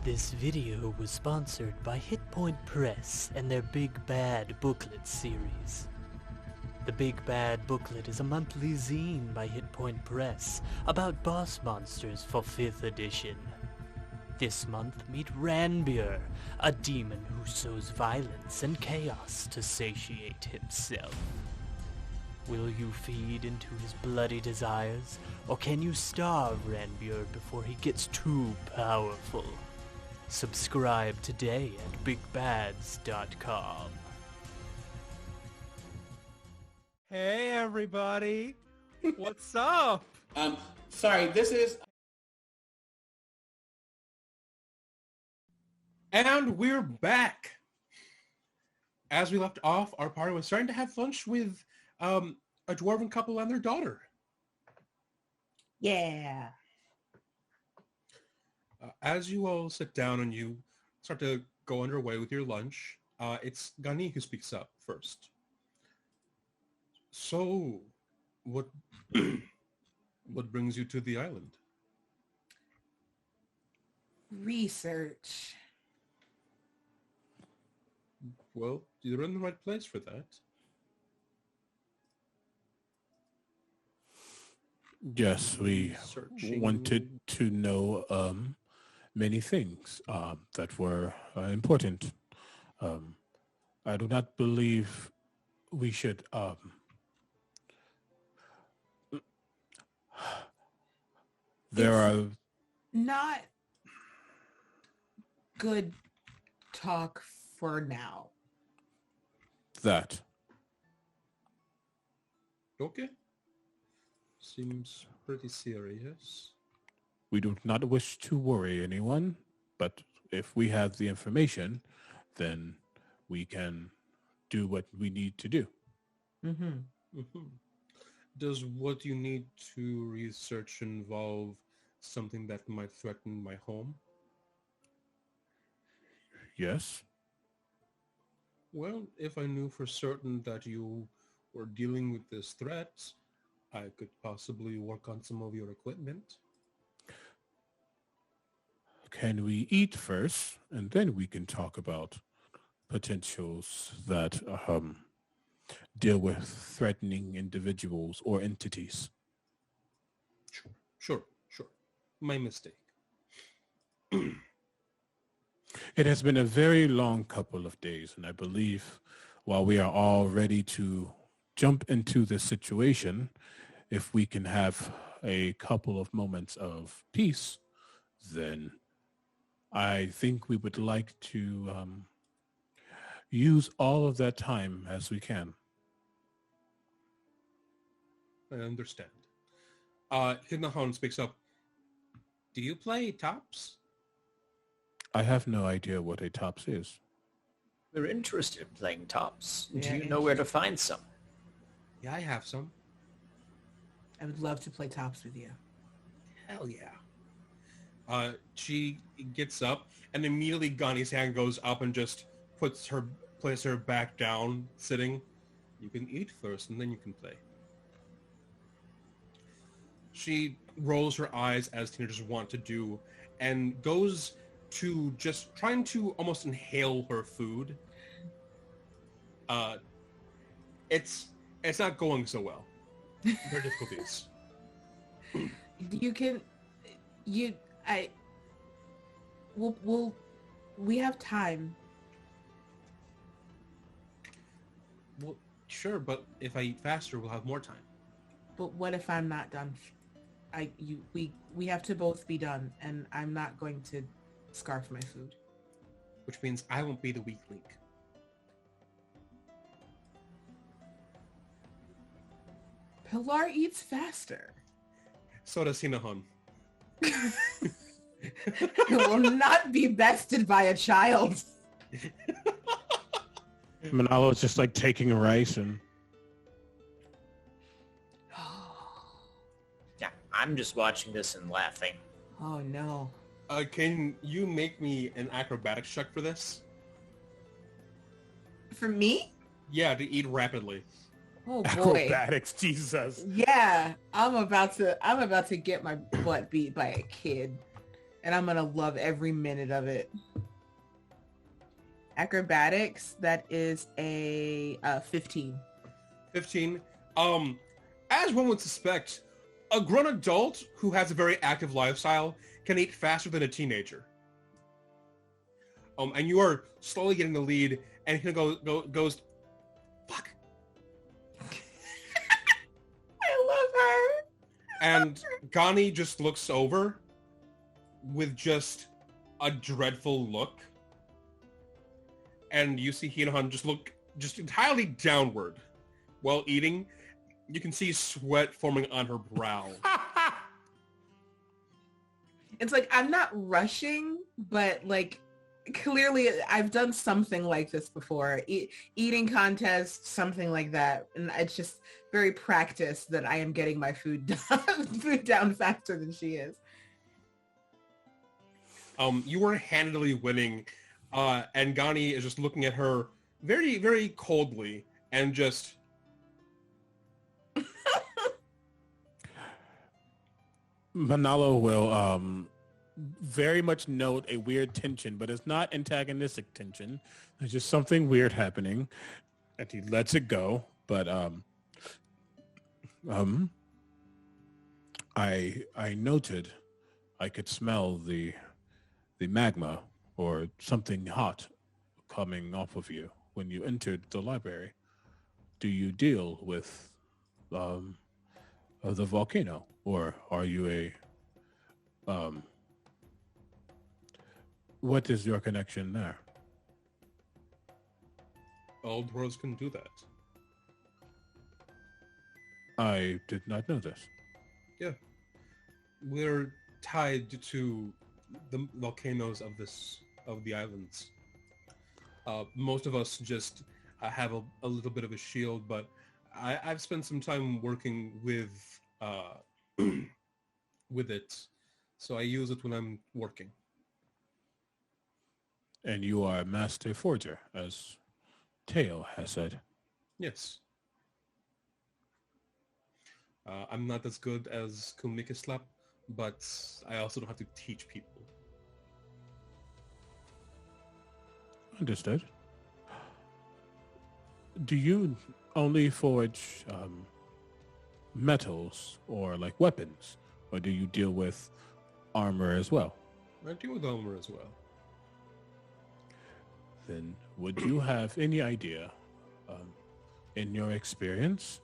This video was sponsored by Hit Point Press and their Big Bad Booklet series. The Big Bad Booklet is a monthly zine by Hit Point Press about boss monsters for 5th edition. This month, meet Ranbir, a demon who sows violence and chaos to satiate himself. Will you feed into his bloody desires, or can you starve Ranbir before he gets too powerful? Subscribe today at bigbads.com. Hey, everybody. What's up? Sorry, this is... And we're back. As we left off, our party was starting to have lunch with a dwarven couple and their daughter. Yeah. As you all sit down and you start to go underway with your lunch, it's Gani who speaks up first. So, what brings you to the island? Research. Well, you're in the right place for that. Yes, we Searching. wanted to know many things that were important. I do not believe we should... there are... Not good talk for now. that. Okay. Seems pretty serious. We do not wish to worry anyone, but if we have the information, then we can do what we need to do. Mm-hmm. Mm-hmm. Does what you need to research involve something that might threaten my home? Yes? Well, if I knew for certain that you were dealing with this threat, I could possibly work on some of your equipment. Can we eat first, and then we can talk about potentials that deal with threatening individuals or entities? Sure. My mistake. It has been a very long couple of days, and I believe while we are all ready to jump into this situation, if we can have a couple of moments of peace, then I think we would like to use all of that time as we can. I understand. Hinahan speaks up. Do you play tops? I have no idea what a tops is. We're interested in playing tops. Yeah, Do you know where to find some? Yeah, I have some. I would love to play tops with you. Hell yeah. She gets up, and immediately Gani's hand goes up and just places her back down, sitting. You can eat first, and then you can play. She rolls her eyes, as teenagers want to do, and goes to just trying to almost inhale her food. It's not going so well. There are difficulties. We have time. Well, Sure, but if I eat faster, we'll have more time. But what if I'm not done? We have to both be done, and I'm not going to scarf my food. Which means I won't be the weak link. Pilar eats faster. So does Hinahan. It will not be bested by a child. Manalo's just like taking rice and... Yeah, I'm just watching this and laughing. Oh no. Can you make me an acrobatics check for this? For me? Yeah, to eat rapidly. Oh boy. Acrobatics, Jesus. Yeah, I'm about to get my butt beat by a kid, and I'm gonna love every minute of it. Acrobatics, that is a 15. 15. As one would suspect, a grown adult who has a very active lifestyle can eat faster than a teenager. And you are slowly getting the lead, and he goes, fuck. I love her. And Gani just looks over with just a dreadful look. And you see Hinahan just entirely downward while eating. You can see sweat forming on her brow. It's like, I'm not rushing, but like, clearly I've done something like this before. Eating contest, something like that. And it's just very practiced that I am getting my food down faster than she is. You were handily winning, and Gani is just looking at her very, very coldly and just... Manalo will very much note a weird tension, but it's not antagonistic tension. There's just something weird happening, and he lets it go. But I noted I could smell the magma or something hot coming off of you when you entered the library. Do you deal with the volcano, or are you a what is your connection there? All dwarves can do that. I did not know this. Yeah. We're tied to the volcanoes of the islands. Most of us just have a little bit of a shield, but I've spent some time working with with it, so I use it when I'm working. And you are a master forger, as Teo has said. Yes. I'm not as good as Kumikislap, but I also don't have to teach people. Understood. Do you only forge metals or like weapons, or do you deal with armor as well? I deal with armor as well. Then would you have any idea, in your experience,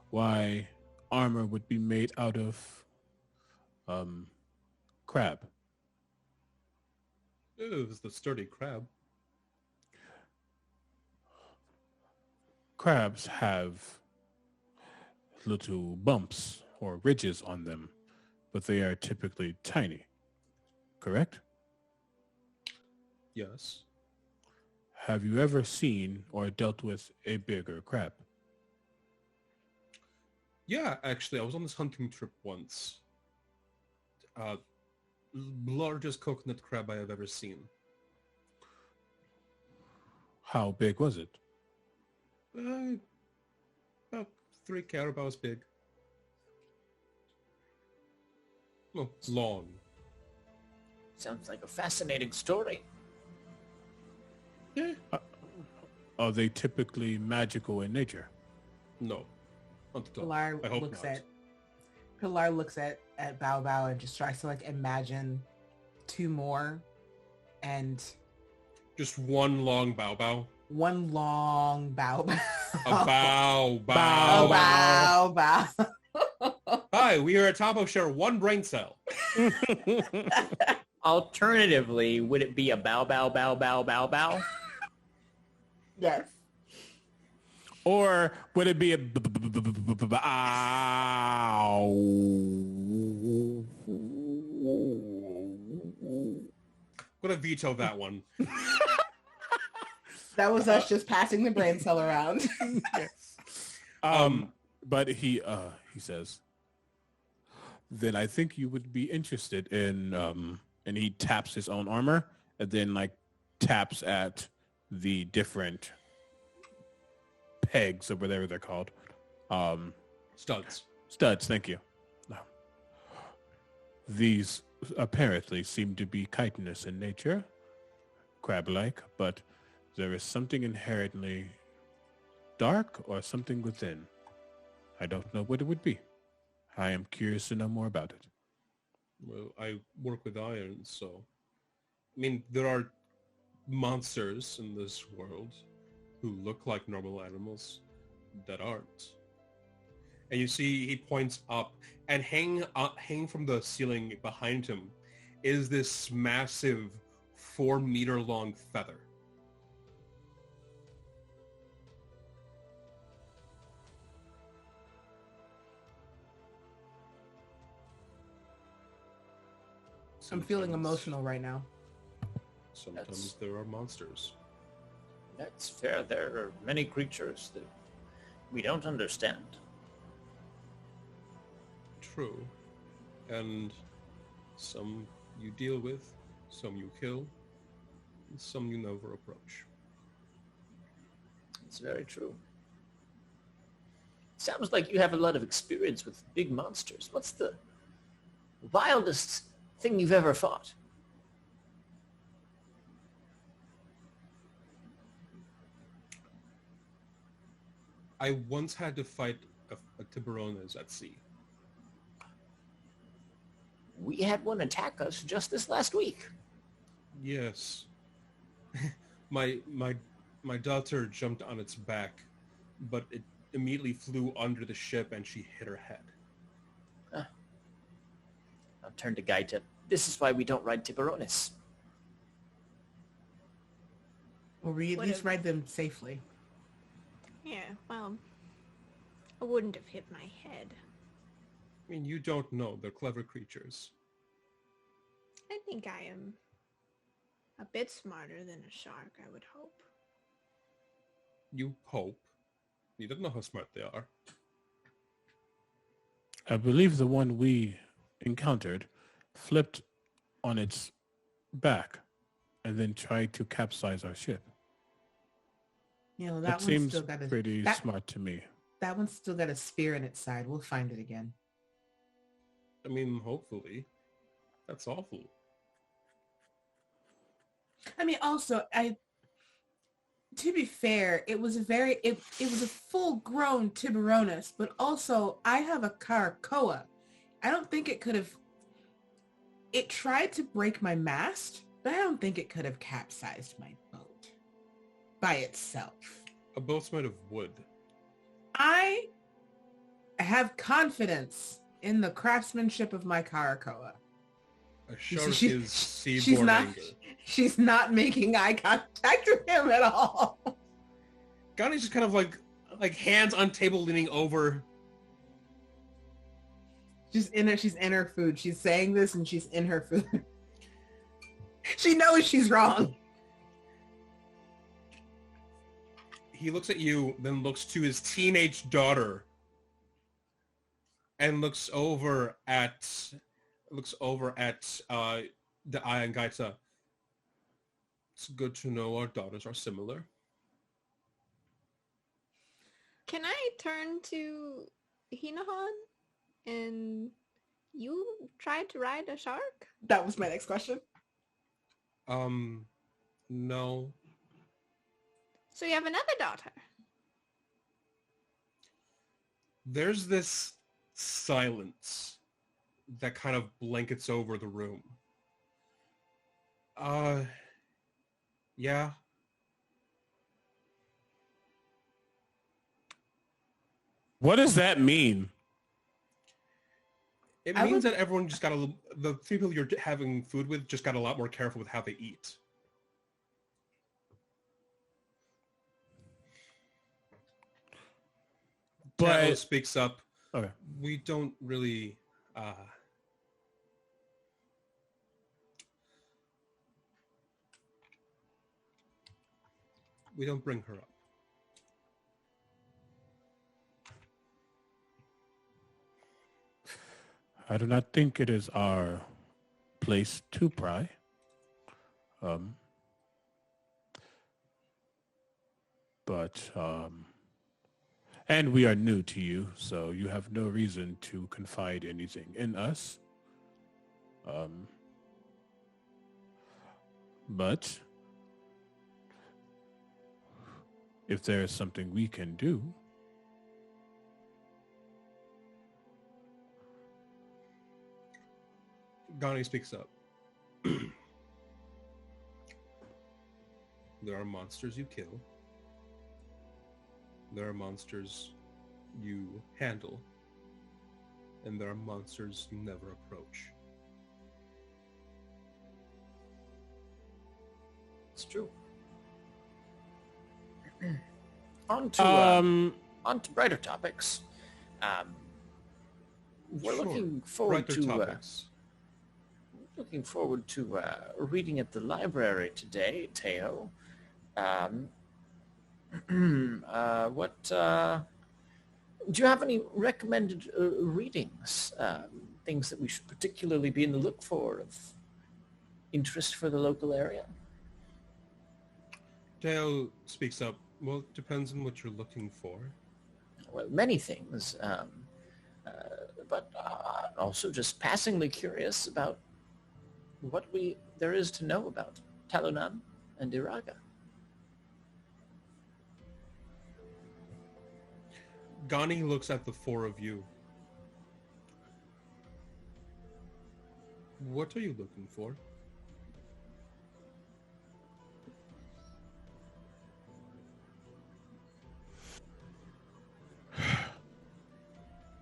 why armor would be made out of crab? It was the sturdy crab. Crabs have little bumps or ridges on them, but they are typically tiny, correct? Yes. Have you ever seen or dealt with a bigger crab? Yeah, actually, I was on this hunting trip once. Largest coconut crab I have ever seen. How big was it? About 3 carabaos big. Well, long. Sounds like a fascinating story. Yeah. Are they typically magical in nature? No. Not at all. Pilar I hope looks not. Pilar looks at Bao Bao and just tries to like imagine 2 more and Just one long bao bao. one long Bao Bao. A bow, Bow, bow. Bow. Hi, we are at Tampo share one brain cell. Alternatively, would it be a bow, bow, bow, bow, bow, bow? Yes. Or would it be a bow? I'm gonna veto that one. That was us just passing the brain cell around. But he says, then I think you would be interested in, and he taps his own armor and then like taps at the different pegs or whatever they're called. Studs. Studs, thank you. These apparently seem to be chitinous in nature, crab-like, but there is something inherently dark or something within. I don't know what it would be. I am curious to know more about it. Well, I work with iron, so... I mean, there are monsters in this world who look like normal animals that aren't. And you see he points up, and hang from the ceiling behind him is this massive 4-meter-long feather. I'm feeling emotional right now. Sometimes there are monsters. That's fair. There are many creatures that we don't understand. True. And some you deal with, some you kill, and some you never approach. It's very true. Sounds like you have a lot of experience with big monsters. What's the wildest thing you've ever fought? I once had to fight a Tiburones at sea. We had one attack us just this last week. Yes. my daughter jumped on its back, but it immediately flew under the ship and she hit her head. I'll turn to Gaita. This is why we don't ride Tiburones. Or we at least ride them safely. Yeah, well, I wouldn't have hit my head. I mean, you don't know. They're clever creatures. I think I am a bit smarter than a shark, I would hope. You hope. You don't know how smart they are. I believe the one we encountered flipped on its back and then tried to capsize our ship. You know, That seems pretty smart to me. That one's still got a spear in its side. We'll find it again. I mean, hopefully. That's awful. I mean, also, to be fair, it was it was a full-grown Tiburonus, but also I have a Caracoa. I don't think it could have. It tried to break my mast, but I don't think it could have capsized my boat by itself. A boat's made of wood. I have confidence in the craftsmanship of my Caracoa. A shark is seaborn she's not, anger. She's not making eye contact with him at all. Gani's just kind of like hands on table leaning over. She's in her food. She's saying this and she's in her food. She knows she's wrong. He looks at you, then looks to his teenage daughter, and looks over at the Eye and Gaita. It's good to know our daughters are similar. Can I turn to Hinahan? And you tried to ride a shark? That was my next question. No. So you have another daughter? There's this silence that kind of blankets over the room. Yeah. What does that mean? It means that everyone just got the people you're having food with just got a lot more careful with how they eat. But Tampo speaks up. Okay. We don't really we don't bring her up. I do not think it is our place to pry. And we are new to you, so you have no reason to confide anything in us. But if there is something we can do, Gani speaks up. There are monsters you kill. There are monsters you handle. And there are monsters you never approach. It's true. On to brighter topics. We're Sure. looking forward Brighter to topics. Reading at the library today, Teo. Do you have any recommended readings? Things that we should particularly be in the look for of interest for the local area? Dale speaks up. Well, it depends on what you're looking for. Well, many things, but also just passingly curious about what there is to know about Talunan and Iraga. Gani looks at the four of you. What are you looking for?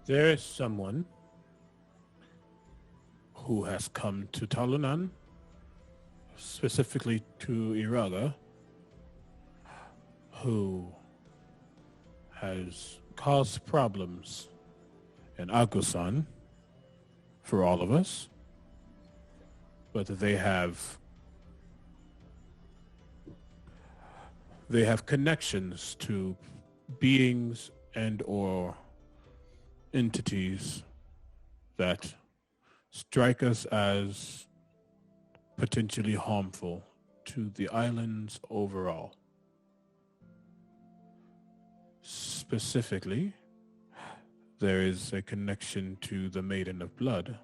there is someone who has come to Talunan, specifically to Iraga, who has caused problems in Agusan for all of us, but they have connections to beings and or entities that strike us as potentially harmful to the islands overall. Specifically, there is a connection to the Maiden of Blood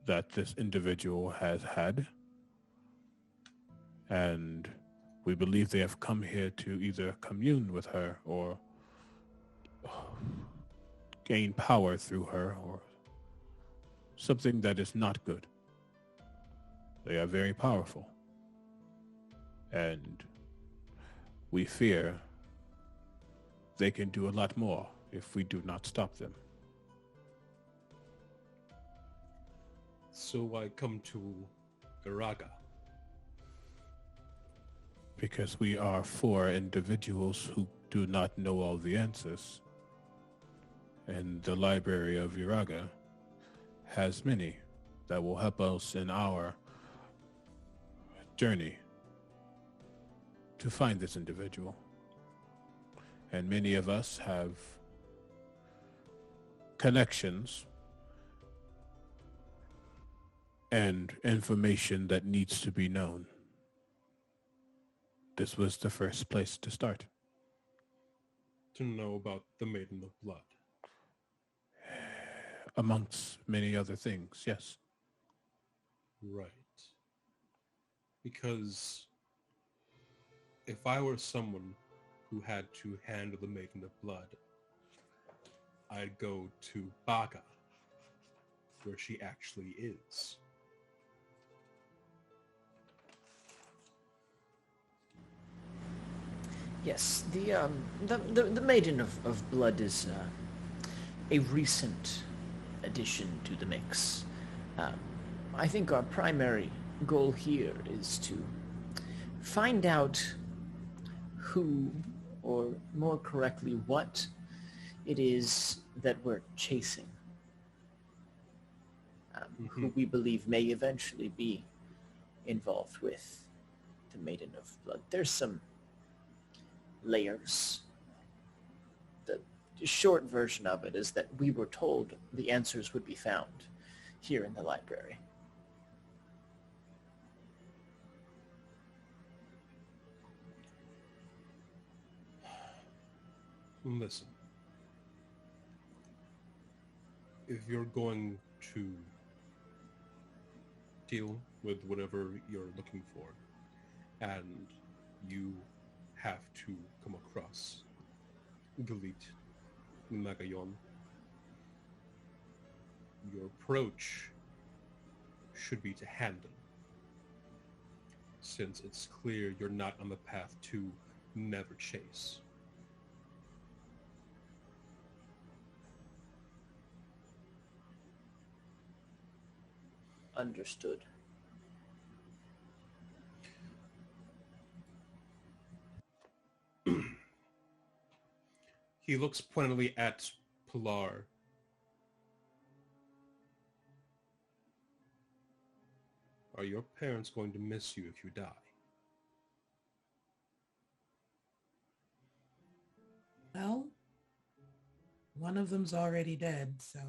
that this individual has had, and we believe they have come here to either commune with her or gain power through her or something that is not good. They are very powerful, and we fear they can do a lot more if we do not stop them. So I come to Iraga. Because we are four individuals who do not know all the answers. And the library of Iraga has many that will help us in our journey to find this individual. And many of us have connections and information that needs to be known. This was the first place to start. To know about the Maiden of Blood. Amongst many other things, yes. Right. Because if I were someone who had to handle the Maiden of Blood, I'd go to Baga, where she actually is. Yes, the Maiden of Blood is a recent addition to the mix. Um, I think our primary goal here is to find out who, or more correctly, what it is that we're chasing. Who we believe may eventually be involved with the Maiden of Blood. There's some layers. The short version of it is that we were told the answers would be found here in the library. Listen. If you're going to deal with whatever you're looking for, and you have to come across Galit Magayon, your approach should be to handle, since it's clear you're not on the path to never chase. Understood. He looks pointedly at Pilar. Are your parents going to miss you if you die? Well, one of them's already dead, so...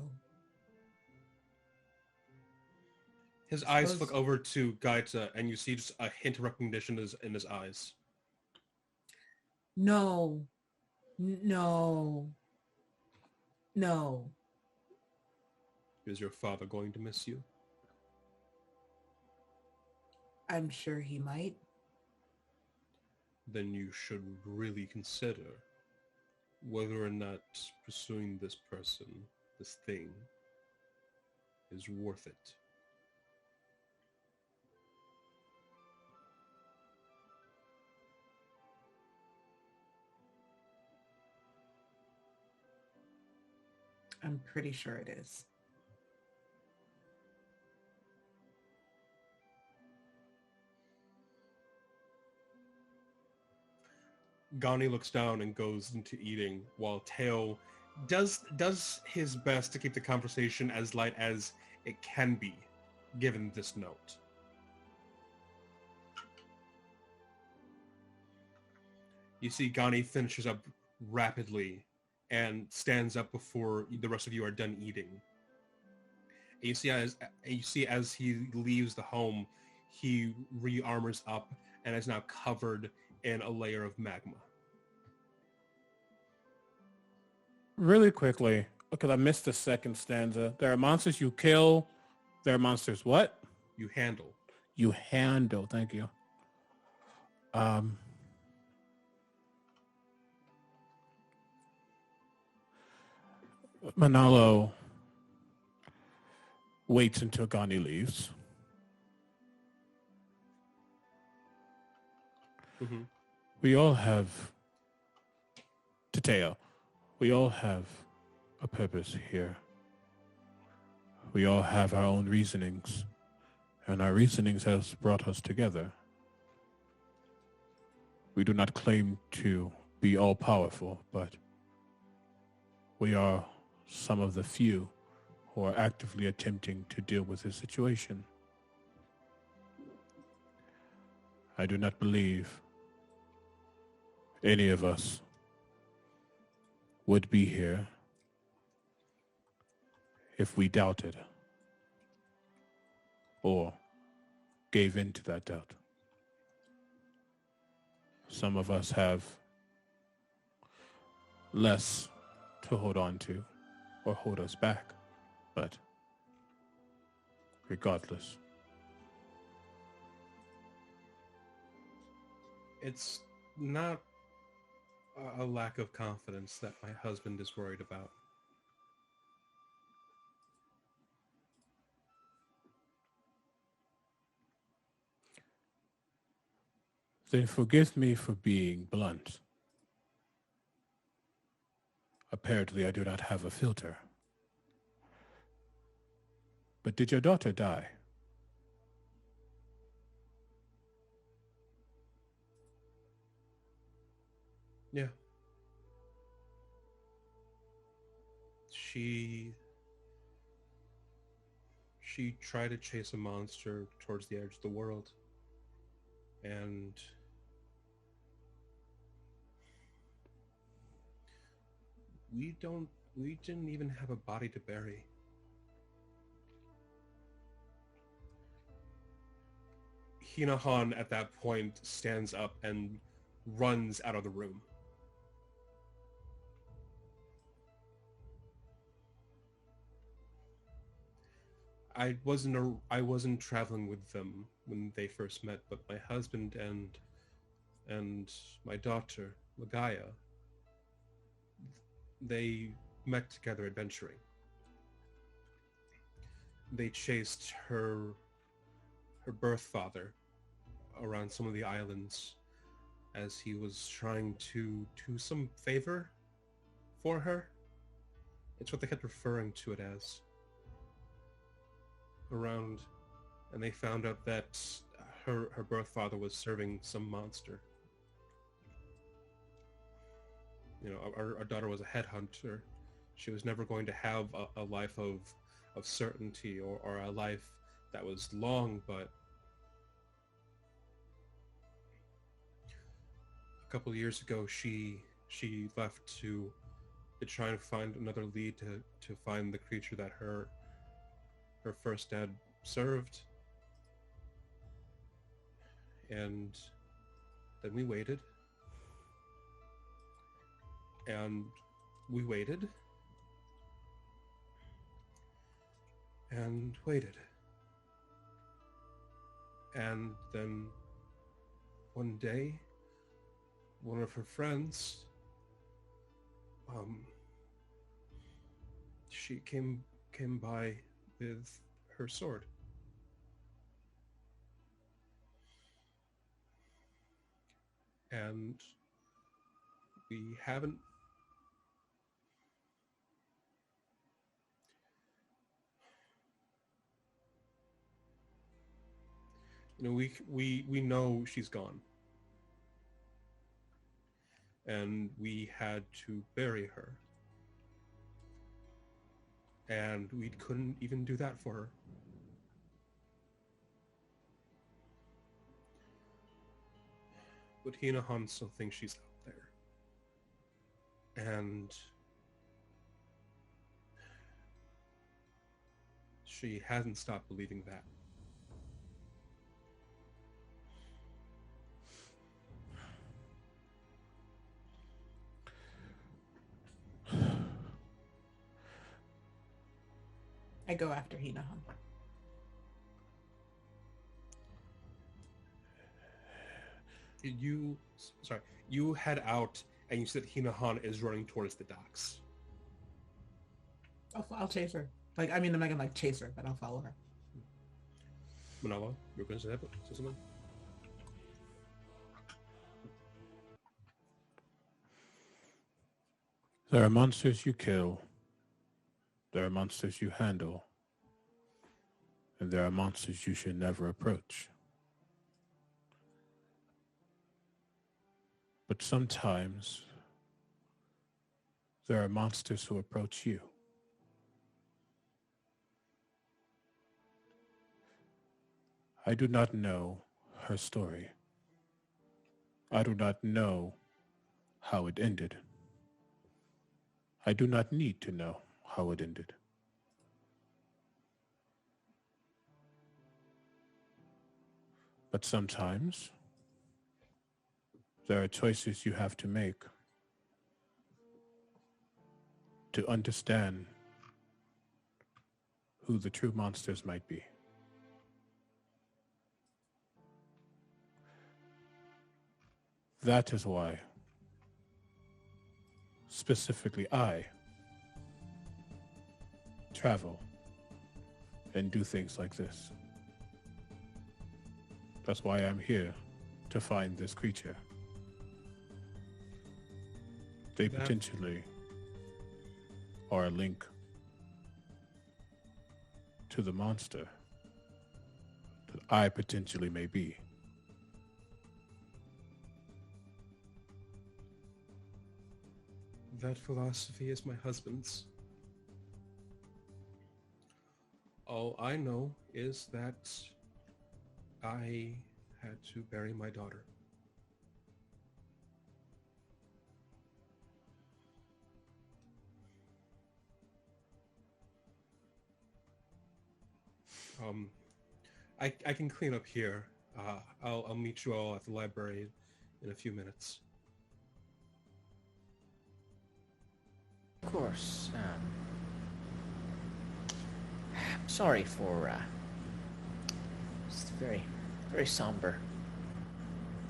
His eyes flick over to Gaita, and you see just a hint of recognition in his eyes. No. No. No. Is your father going to miss you? I'm sure he might. Then you should really consider whether or not pursuing this person, this thing, is worth it. I'm pretty sure it is. Gani looks down and goes into eating, while Teo does his best to keep the conversation as light as it can be, given this note. You see Gani finishes up rapidly and stands up before the rest of you are done eating. And you see as he leaves the home, he re-armors up and is now covered in a layer of magma. Really quickly, because I missed the second stanza. There are monsters you kill. There are monsters what? You handle. You handle. Thank you. Manalo waits until Gani leaves. Mm-hmm. We all have, Tateo, we all have a purpose here. We all have our own reasonings, and our reasonings has brought us together. We do not claim to be all-powerful, but we are some of the few who are actively attempting to deal with this situation. I do not believe any of us would be here if we doubted or gave in to that doubt. Some of us have less to hold on to or hold us back, but regardless. It's not a lack of confidence that my husband is worried about. Then forgive me for being blunt. Apparently I do not have a filter. But did your daughter die? Yeah. She tried to chase a monster towards the edge of the world. And we didn't even have a body to bury. Hinahan at that point stands up and runs out of the room. I wasn't traveling with them when they first met, but my husband and my daughter, Lagaya, they met together adventuring. They chased her birth father around some of the islands as he was trying to do some favor for her. It's what they kept referring to it as. Around, and they found out that her birth father was serving some monster. You know, our daughter was a headhunter. She was never going to have a life of certainty or a life that was long, but a couple of years ago she left to try and find another lead to find the creature that her first dad served. And then we waited. And we waited. And waited. And then one day, one of her friends, she came by with her sword. And we haven't we know she's gone. And we had to bury her. And we couldn't even do that for her. But Hinahan still thinks she's out there. And she hasn't stopped believing that. I go after Hinahan. You head out and you see that Hinahan is running towards the docks. I'll chase her. I'm not gonna chase her, but I'll follow her. Manala, you're going to say something? There are monsters you kill. There are monsters you handle. And there are monsters you should never approach. But sometimes there are monsters who approach you. I do not know her story. I do not know how it ended. I do not need to know how it ended. But sometimes there are choices you have to make to understand who the true monsters might be. That is why, specifically I, travel and do things like this. That's why I'm here, to find this creature. They potentially or a link to the monster that I potentially may be. That philosophy is my husband's. All I know is that I had to bury my daughter. I can clean up here. I'll meet you all at the library in a few minutes. Of course. Sorry for just a very, very somber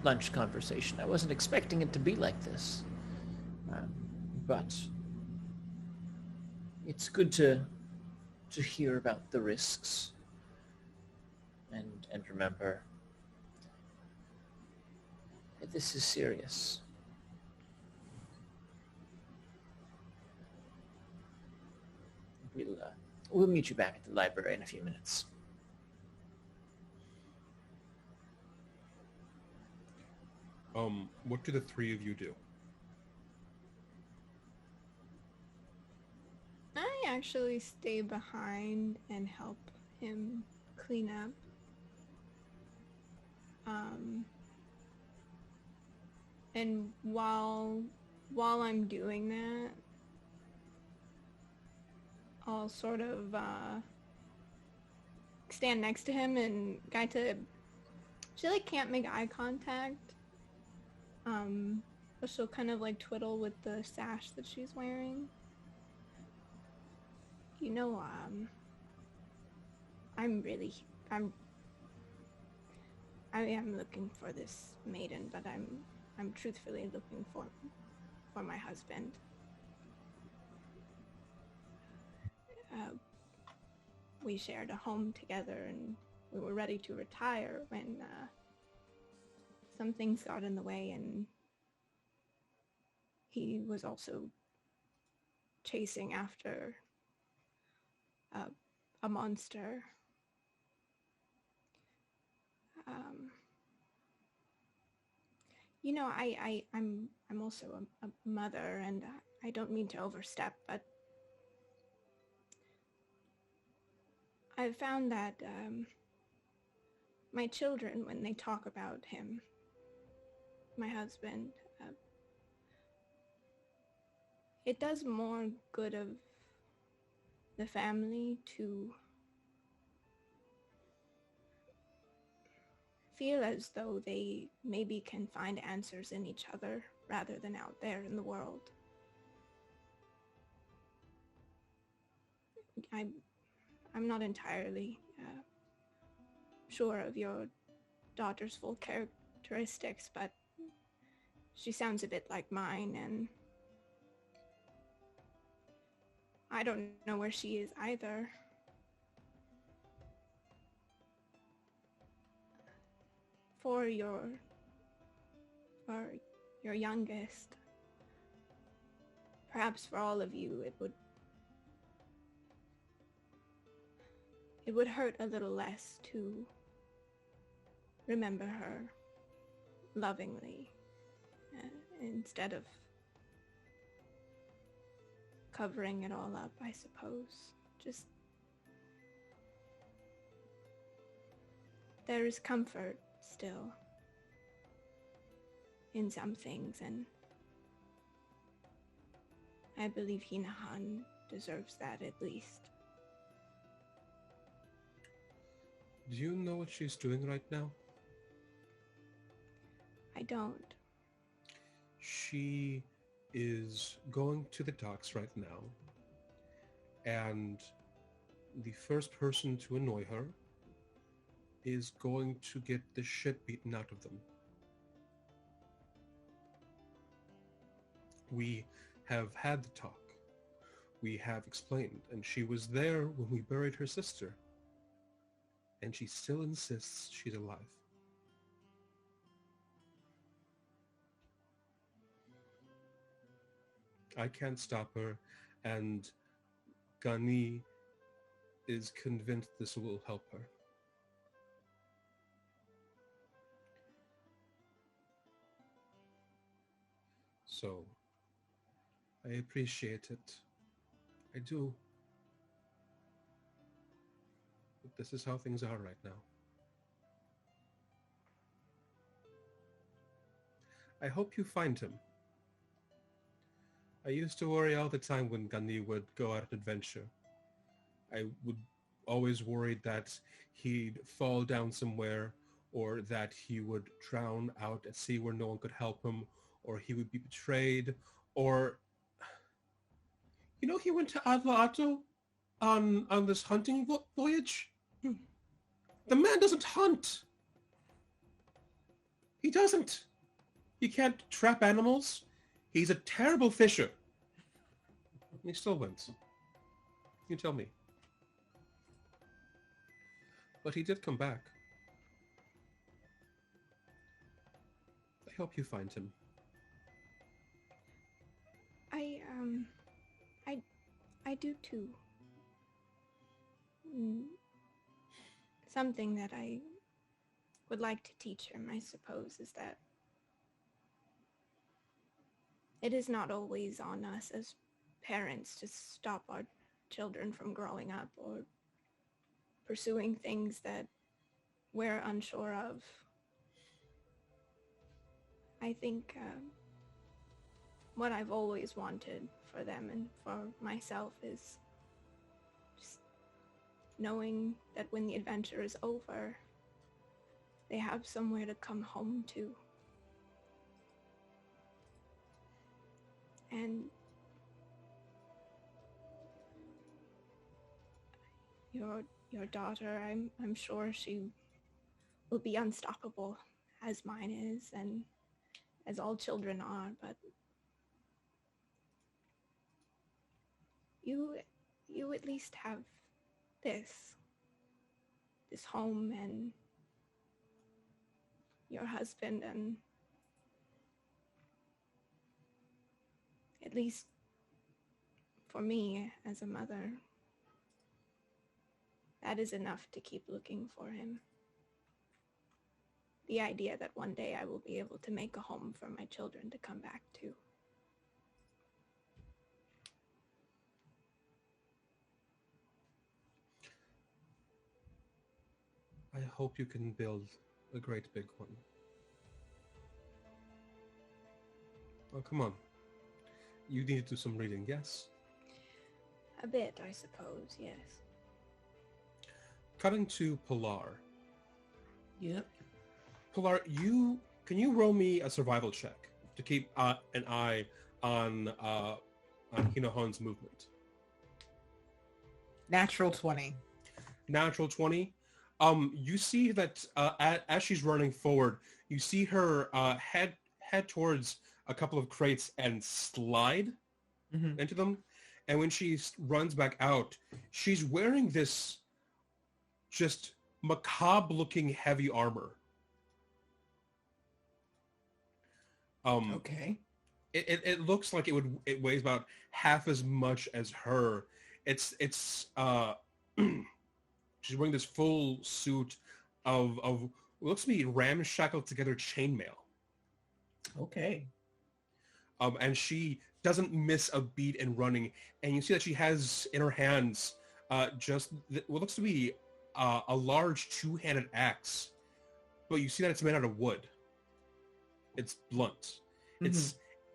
lunch conversation. I wasn't expecting it to be like this. But it's good to hear about the risks and remember that this is serious. We'll meet you back at the library in a few minutes. What do the three of you do? I actually stay behind and help him clean up. And while I'm doing that, I'll sort of stand next to him, and Gaita, she like can't make eye contact. But she'll kind of like twiddle with the sash that she's wearing. You know, I am looking for this maiden, but I'm truthfully looking for my husband. We shared a home together, and we were ready to retire when some things got in the way, and he was also chasing after a monster. You know, I'm also a mother, and I don't mean to overstep, but I've found that my children, when they talk about him, my husband, it does more good of the family to feel as though they maybe can find answers in each other rather than out there in the world. I'm not entirely sure of your daughter's full characteristics, but she sounds a bit like mine, and I don't know where she is either. For your youngest, perhaps for all of you, it would hurt a little less to remember her lovingly instead of covering it all up, I suppose. Just there is comfort still in some things, and I believe Hinahan deserves that at least. Do you know what she's doing right now? I don't. She is going to the docks right now, and the first person to annoy her is going to get the shit beaten out of them. We have had the talk. We have explained, and she was there when we buried her sister. And she still insists she's alive. I can't stop her, and Gani is convinced this will help her. So, I appreciate it. I do. But this is how things are right now. I hope you find him. I used to worry all the time when Gani would go out on adventure. I would always worry that he'd fall down somewhere, or that he would drown out at sea where no one could help him, or he would be betrayed, or... You know, he went to Adlaato on this hunting voyage. The man doesn't hunt. He doesn't. He can't trap animals. He's a terrible fisher. He still went. You tell me. But he did come back. I hope you find him. I do too. Something that I would like to teach him, I suppose, is that it is not always on us as parents to stop our children from growing up or pursuing things that we're unsure of. I think what I've always wanted for them and for myself is just knowing that when the adventure is over, they have somewhere to come home to. And your daughter, I'm sure she will be unstoppable, as mine is, and as all children are, but you at least have this home and your husband, and at least for me as a mother, that is enough to keep looking for him. The idea that one day I will be able to make a home for my children to come back to. I hope you can build a great big one. Oh, come on. You need to do some reading, yes? A bit, I suppose, yes. Cutting to Pilar. Yep. Pilar, can you roll me a survival check to keep an eye on Hinohon's movement? Natural 20. Natural 20. You see that as she's running forward, you see her head towards a couple of crates and slide into them. And when she runs back out, she's wearing this just macabre-looking heavy armor. Okay. It looks like it weighs about half as much as her. It's she's wearing this full suit of what looks to be ramshackled together chainmail. Okay. And she doesn't miss a beat in running. And you see that she has in her hands just what looks to be a large two-handed axe. But you see that it's made out of wood. It's blunt.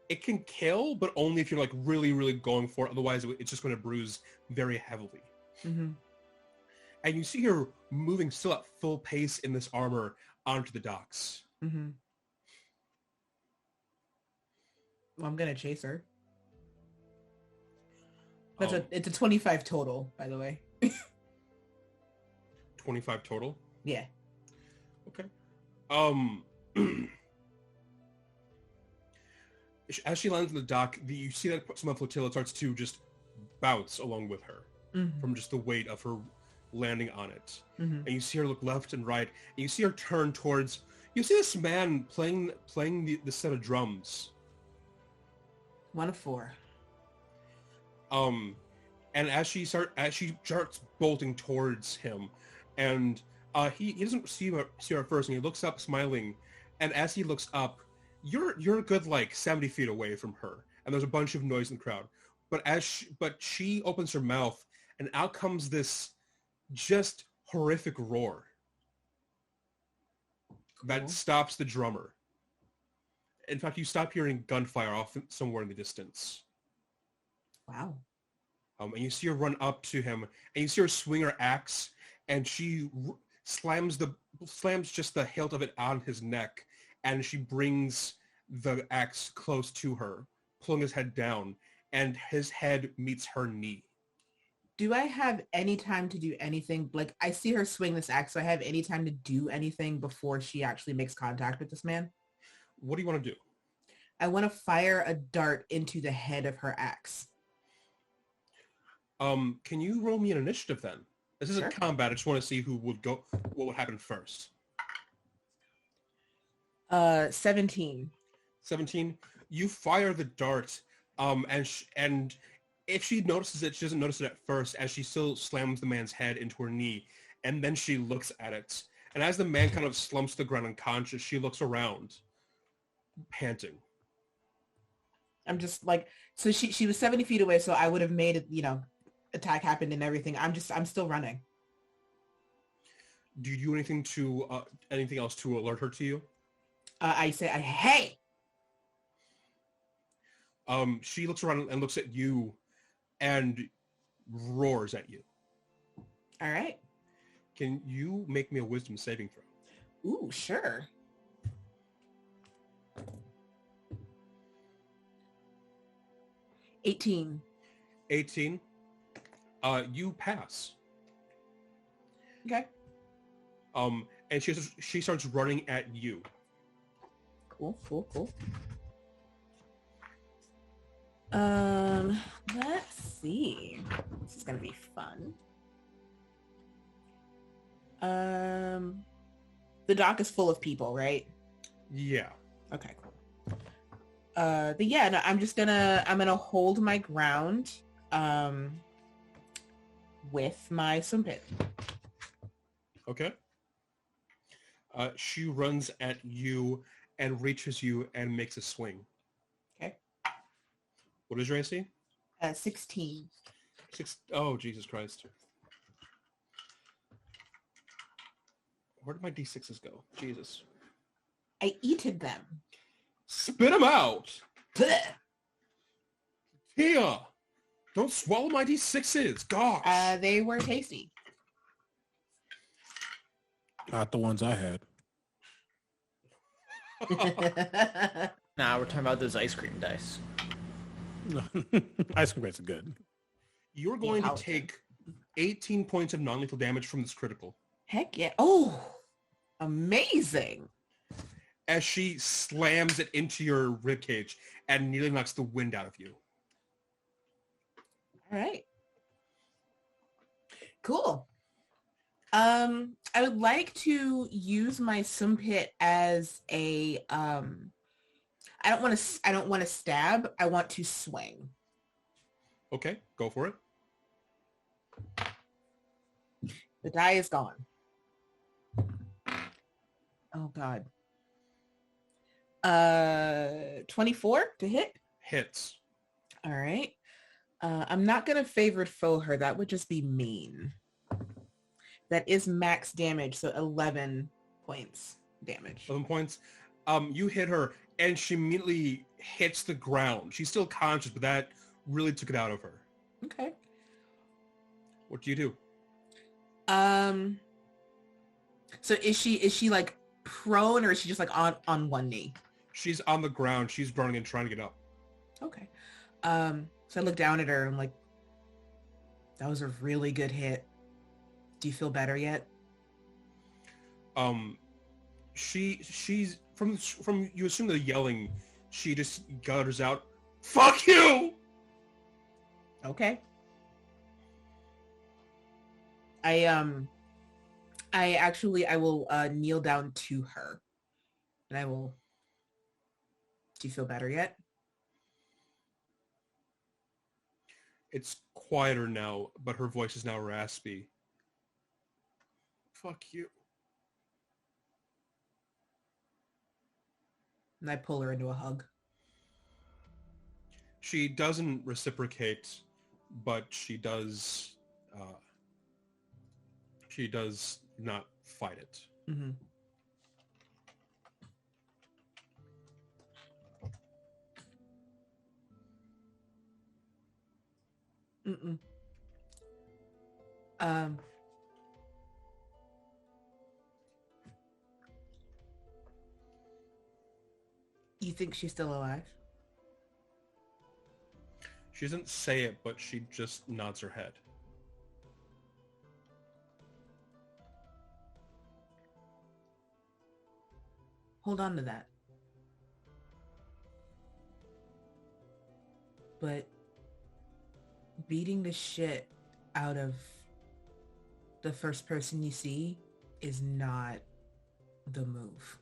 It can kill, but only if you're like really, really going for it. Otherwise, it's just going to bruise very heavily. And you see her moving still at full pace in this armor onto the docks. Well, I'm gonna chase her. It's a 25 total, by the way. 25 total? Yeah. Okay. As she lands on the dock, you see that some of the flotilla starts to just bounce along with her from just the weight of her landing on it. And you see her look left and right, and you see her turn towards... You see this man playing the set of drums. 1 of 4. And as she starts bolting towards him, and he doesn't see her at first, and he looks up smiling, and as he looks up, you're a good like 70 feet away from her, and there's a bunch of noise in the crowd. But she opens her mouth, and out comes this just horrific roar that stops the drummer. In fact, you stop hearing gunfire off somewhere in the distance. Wow. And you see her run up to him, and you see her swing her axe, and she slams just the hilt of it on his neck, and she brings the axe close to her, pulling his head down, and his head meets her knee. Do I have any time to do anything? Like, I see her swing this axe, so I have any time to do anything before she actually makes contact with this man? What do you want to do? I want to fire a dart into the head of her axe. Can you roll me an initiative then? This isn't Sure. combat. I just want to see what would happen first. 17. 17. You fire the dart, and if she notices it, she doesn't notice it at first, as she still slams the man's head into her knee, and then she looks at it. And as the man kind of slumps to the ground unconscious, she looks around, panting. I'm just like, so she was 70 feet away, so I would have made it, attack happened and everything. I'm still running. Do you do anything else to alert her to you? I say, hey! She looks around and looks at you and roars at you. All right. Can you make me a wisdom saving throw? Ooh, sure. 18. 18. You pass. Okay. And she starts running at you. Cool. Let's see. This is gonna be fun. The dock is full of people, right? Yeah. Okay, cool. But yeah, no, I'm gonna hold my ground, with my sumpit. Okay. She runs at you and reaches you and makes a swing. Okay. What is your AC? 16. Oh, Jesus Christ. Where did my D6s go? Jesus. I eated them. Spit them out! Tia! Don't swallow my D6s! Gosh! They were tasty. Not the ones I had. Nah, we're talking about those ice cream dice. Ice cream dice are good. You're going to take 18 points of non-lethal damage from this critical. Heck yeah. Oh, amazing. As she slams it into your ribcage and nearly knocks the wind out of you. All right. Cool. I would like to use my sumpit as a I don't want to stab. I want to swing. Okay, go for it. The die is gone. Oh God. 24 to hit. Hits. All right. I'm not going to favorite foe her. That would just be mean. That is max damage, so 11 points damage. 11 points. You hit her, and she immediately hits the ground. She's still conscious, but that really took it out of her. Okay. What do you do? So is she like prone, or is she just like on one knee? She's on the ground. She's running and trying to get up. Okay. So I look down at her and I'm like, that was a really good hit. Do you feel better yet? She's from you assume the yelling, she just gutters out, "Fuck you!" Okay. I will kneel down to her, and I will. Do you feel better yet? It's quieter now, but her voice is now raspy. Fuck you. And I pull her into a hug. She doesn't reciprocate, but she does not fight it. Mm-hmm. Mm-mm. You think she's still alive? She doesn't say it, but she just nods her head. Hold on to that. But beating the shit out of the first person you see is not the move.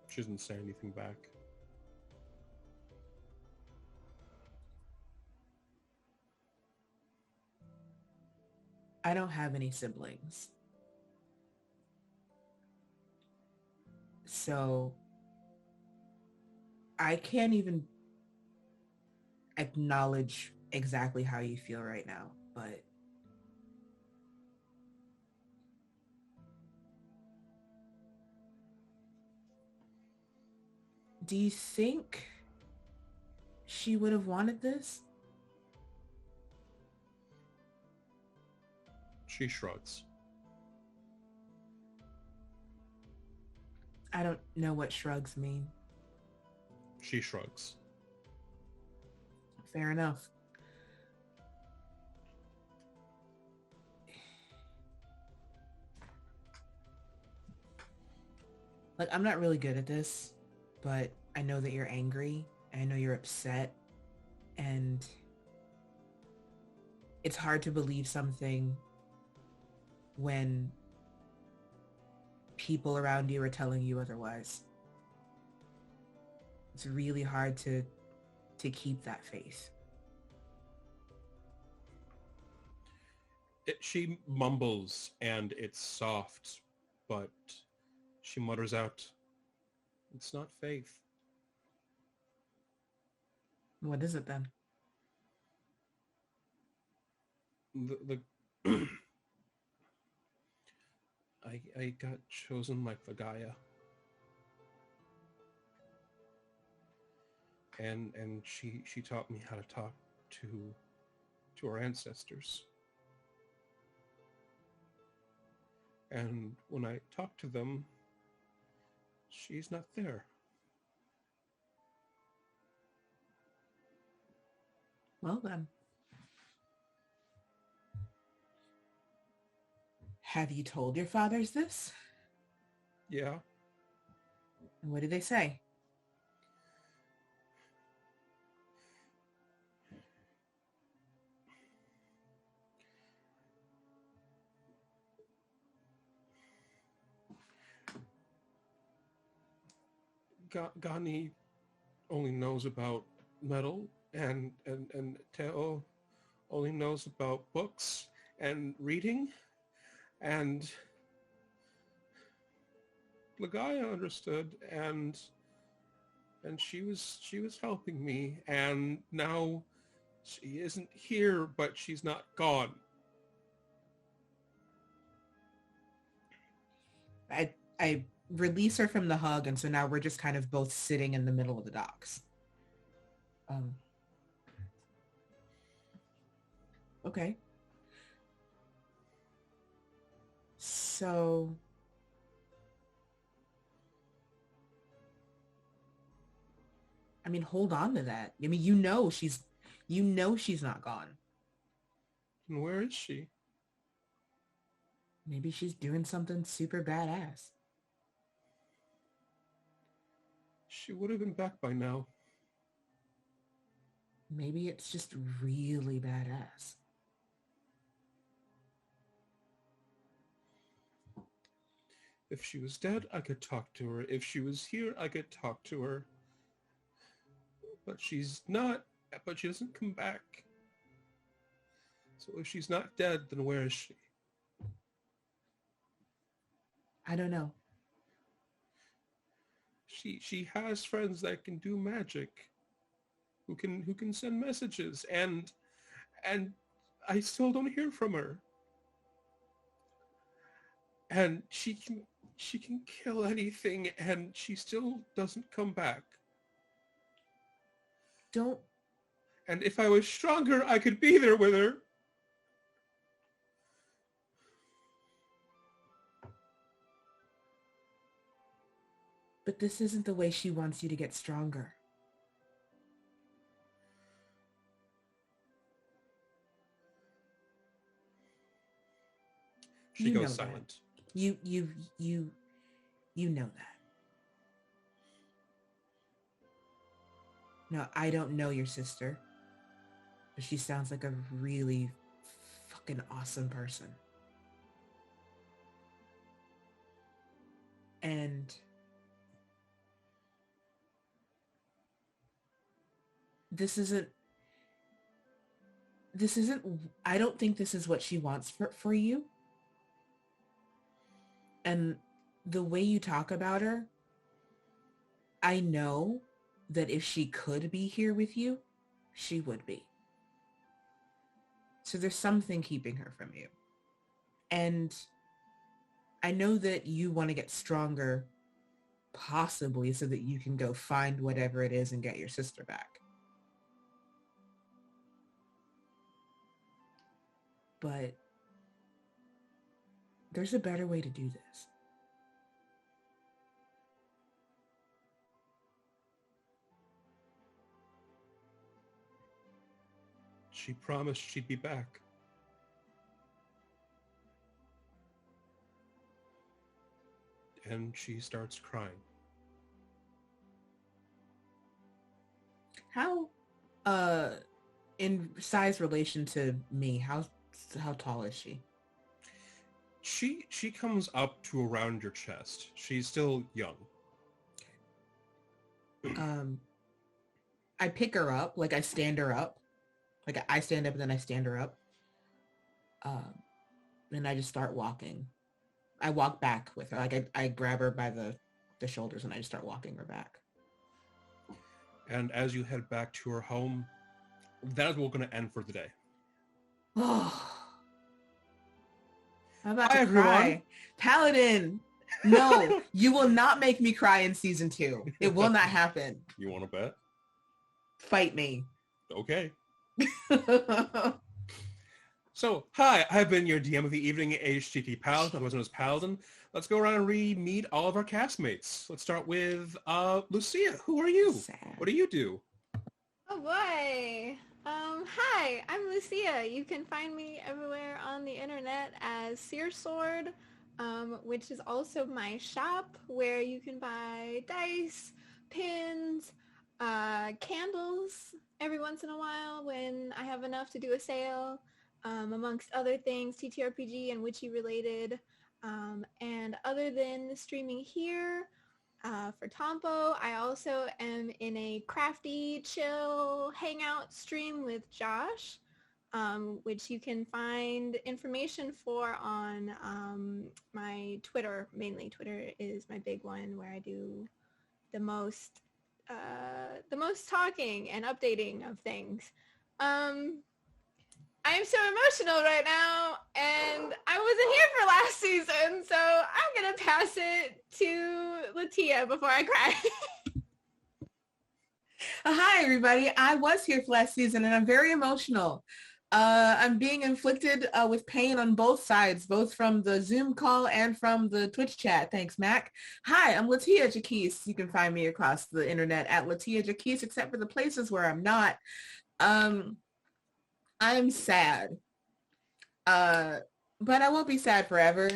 She doesn't say anything back. I don't have any siblings. So I can't even acknowledge exactly how you feel right now, but do you think she would have wanted this? She shrugs. I don't know what shrugs mean. She shrugs. Fair enough. Like, I'm not really good at this, but I know that you're angry, and I know you're upset, and it's hard to believe something when people around you are telling you otherwise. It's really hard to keep that faith. She mumbles, and it's soft, but she mutters out, "It's not faith." What is it then? The I got chosen like the Gaia. And she taught me how to talk to our ancestors. And when I talk to them, she's not there. Well then. Have you told your fathers this? Yeah. And what did they say? Gani only knows about metal, and Teo only knows about books and reading, and Lagaya understood, and she was helping me, and now she isn't here, but she's not gone. I release her from the hug, and so now we're just kind of both sitting in the middle of the docks. Okay. So I mean, hold on to that. I mean, you know she's not gone. And where is she? Maybe she's doing something super badass. She would have been back by now. Maybe it's just really badass. If she was dead, I could talk to her. If she was here, I could talk to her. But she's not, but she doesn't come back. So if she's not dead, then where is she? I don't know. She has friends that can do magic, who can send messages, and I still don't hear from her. And she can kill anything, and she still doesn't come back. Don't. And if I was stronger, I could be there with her. But this isn't the way she wants you to get stronger. She goes silent. You know that. No, I don't know your sister, but she sounds like a really fucking awesome person. And this isn't, I don't think this is what she wants for you. And the way you talk about her, I know that if she could be here with you, she would be. So there's something keeping her from you. And I know that you want to get stronger, possibly so that you can go find whatever it is and get your sister back. But there's a better way to do this. She promised she'd be back. And she starts crying. How, in size relation to me, how tall is she? She comes up to around your chest. She's still young. I pick her up, like I stand her up. Like I stand up and then I stand her up. And I just start walking. I walk back with her. Like I grab her by the shoulders and I just start walking her back. And as you head back to her home, that is what we're going to end for the day. Oh. I'm about Hi, to everyone. cry. Paladin, no, you will not make me cry in season 2. It will not happen. You want to bet? Fight me. Okay. So, hi, I've been your DM of the evening, HTT Paladin, otherwise known as Paladin. Let's go around and re-meet all of our castmates. Let's start with Lucia. Who are you? Sad. What do you do? Oh boy. Hi, I'm Lucia. You can find me everywhere on the internet as Searsword, which is also my shop where you can buy dice, pins, candles every once in a while when I have enough to do a sale, amongst other things, TTRPG and witchy related. And other than streaming here, for Tampo, I also am in a crafty, chill hangout stream with Josh, which you can find information for on my Twitter. Mainly, Twitter is my big one where I do the most talking and updating of things. I'm so emotional right now, and I wasn't here for last season, so I'm going to pass it to Latia before I cry. Hi, everybody. I was here for last season, and I'm very emotional. I'm being inflicted with pain on both sides, both from the Zoom call and from the Twitch chat. Thanks, Mac. Hi, I'm Latia Jaquise. You can find me across the internet at Latia Jaquise, except for the places where I'm not. I'm sad, but I won't be sad forever.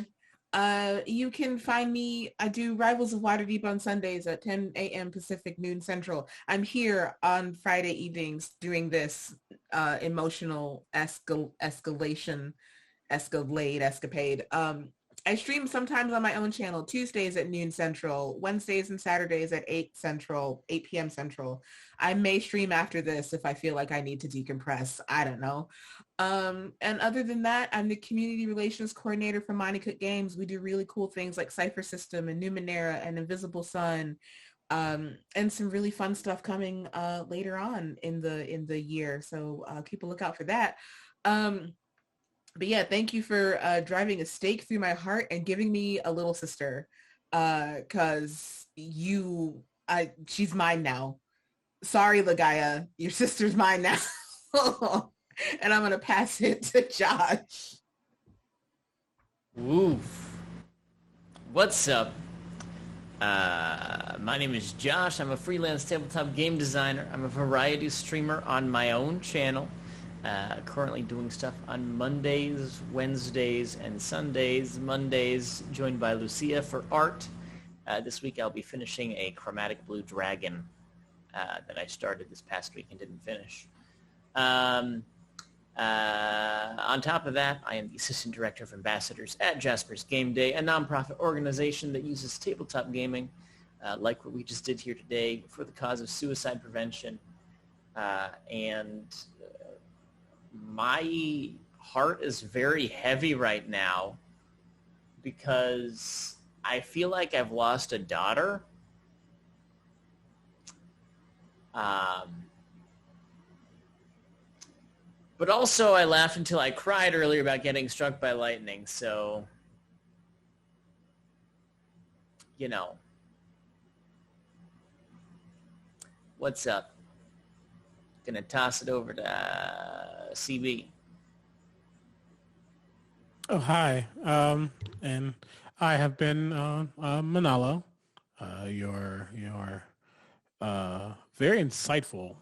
You can find me, I do Rivals of Waterdeep on Sundays at 10 a.m. Pacific, noon Central. I'm here on Friday evenings doing this emotional escapade. I stream sometimes on my own channel, Tuesdays at noon Central, Wednesdays and Saturdays at 8 p.m. Central. I may stream after this if I feel like I need to decompress. I don't know. And other than that, I'm the community relations coordinator for Monty Cook Games. We do really cool things like Cypher System and Numenera and Invisible Sun, and some really fun stuff coming later on in the year. So keep a lookout for that. But yeah, thank you for driving a stake through my heart and giving me a little sister, because she's mine now. Sorry, Lagaya, your sister's mine now. And I'm going to pass it to Josh. Woof. What's up? My name is Josh. I'm a freelance tabletop game designer. I'm a variety streamer on my own channel. Currently doing stuff on Mondays, Wednesdays, and Sundays. Mondays, joined by Lucia for art. This week I'll be finishing a chromatic blue dragon that I started this past week and didn't finish. On top of that, I am the assistant director of ambassadors at Jasper's Game Day, a nonprofit organization that uses tabletop gaming, like what we just did here today, for the cause of suicide prevention. And my heart is very heavy right now because I feel like I've lost a daughter. But also I laughed until I cried earlier about getting struck by lightning, so, you know. What's up? Gonna toss it over to CB. Oh, hi. And I have been Manalo, your very insightful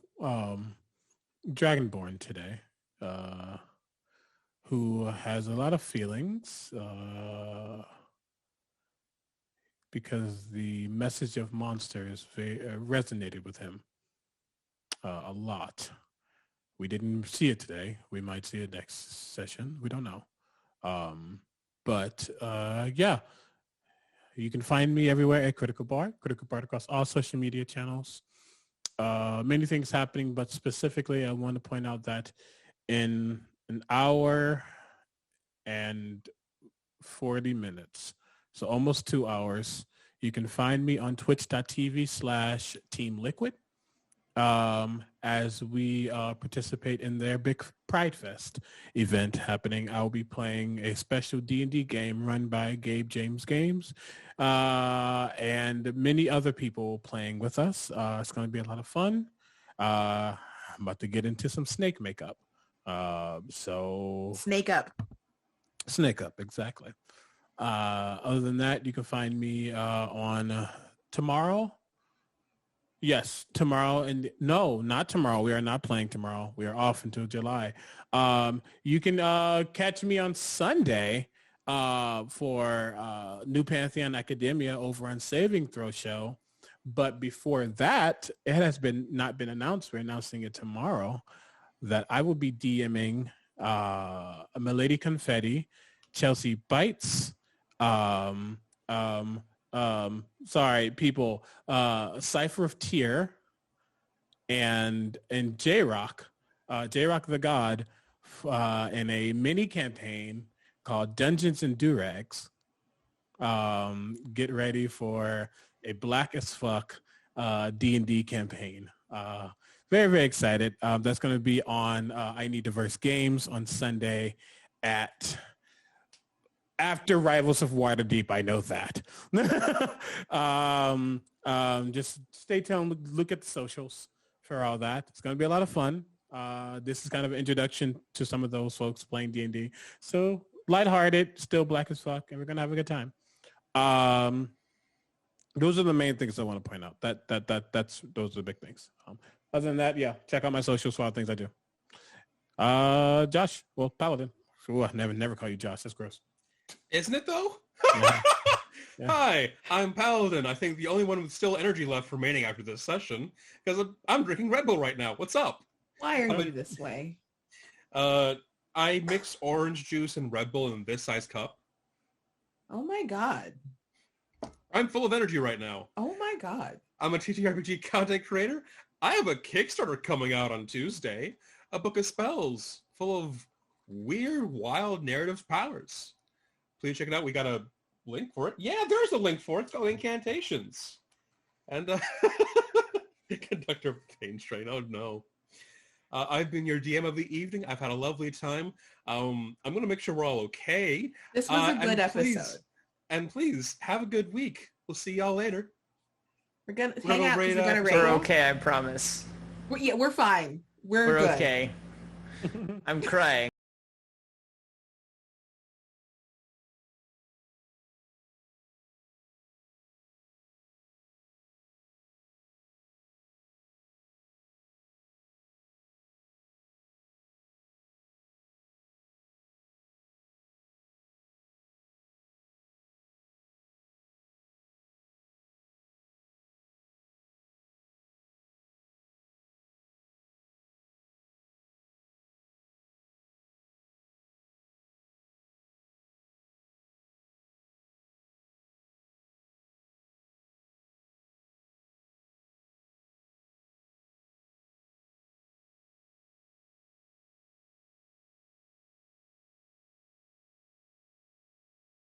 Dragonborn today, who has a lot of feelings because the message of monsters resonated with him a lot. We didn't see it today. We might see it next session. We don't know. But yeah, you can find me everywhere at Critical Bard across all social media channels. Many things happening, but specifically I want to point out that in an hour and 40 minutes, so almost 2 hours, you can find me on twitch.tv/TeamLiquid as we participate in their big Pride Fest event happening. I'll be playing a special D&D game run by Gabe James Games and many other people playing with us. It's going to be a lot of fun. I'm about to get into some snake makeup. So Snake up, exactly. Other than that, you can find me on tomorrow. Yes, tomorrow. And no, not tomorrow. We are not playing tomorrow. We are off until July. You can catch me on Sunday for New Pantheon Academia over on Saving Throw Show. But before that, it has not been announced. We're announcing it tomorrow that I will be DMing Milady Confetti, Chelsea Bites, sorry, people, Cypher of Tyr, and J-Rock, J-Rock the God, in a mini campaign called Dungeons and Durags. Get ready for a black as fuck D&D campaign. Very, very excited. That's going to be on I Need Diverse Games on Sunday after Rivals of Waterdeep. I know that. Just stay tuned. Look at the socials for all that. It's going to be a lot of fun. This is kind of an introduction to some of those folks playing D&D. So lighthearted, still black as fuck, and we're going to have a good time. Those are the main things I want to point out. Those are the big things. Other than that, yeah, check out my socials for all the things I do. Josh, well, Paladin. Ooh, I never call you Josh. That's gross. Isn't it though? Yeah. Yeah. Hi, I'm Paladin. I think the only one with still energy left remaining after this session, because I'm drinking Red Bull right now. What's up? why are you this way? I mix orange juice and Red Bull in this size cup. Oh my god. I'm full of energy right now. Oh my god. I'm a TTRPG content creator. I have a Kickstarter coming out on Tuesday, a book of spells full of weird, wild narrative powers. Please check it out. We got a link for it. Yeah, there's a link for it. It's called Incantations. And Conductor of Pain Strain. Oh no. I've been your DM of the evening. I've had a lovely time. I'm going to make sure we're all okay. This was a good please, episode. And please, have a good week. We'll see y'all later. We're gonna We're hang gonna out because rate we're gonna out- rate. We're okay, I promise. We're fine. We're We're good. okay. I'm crying.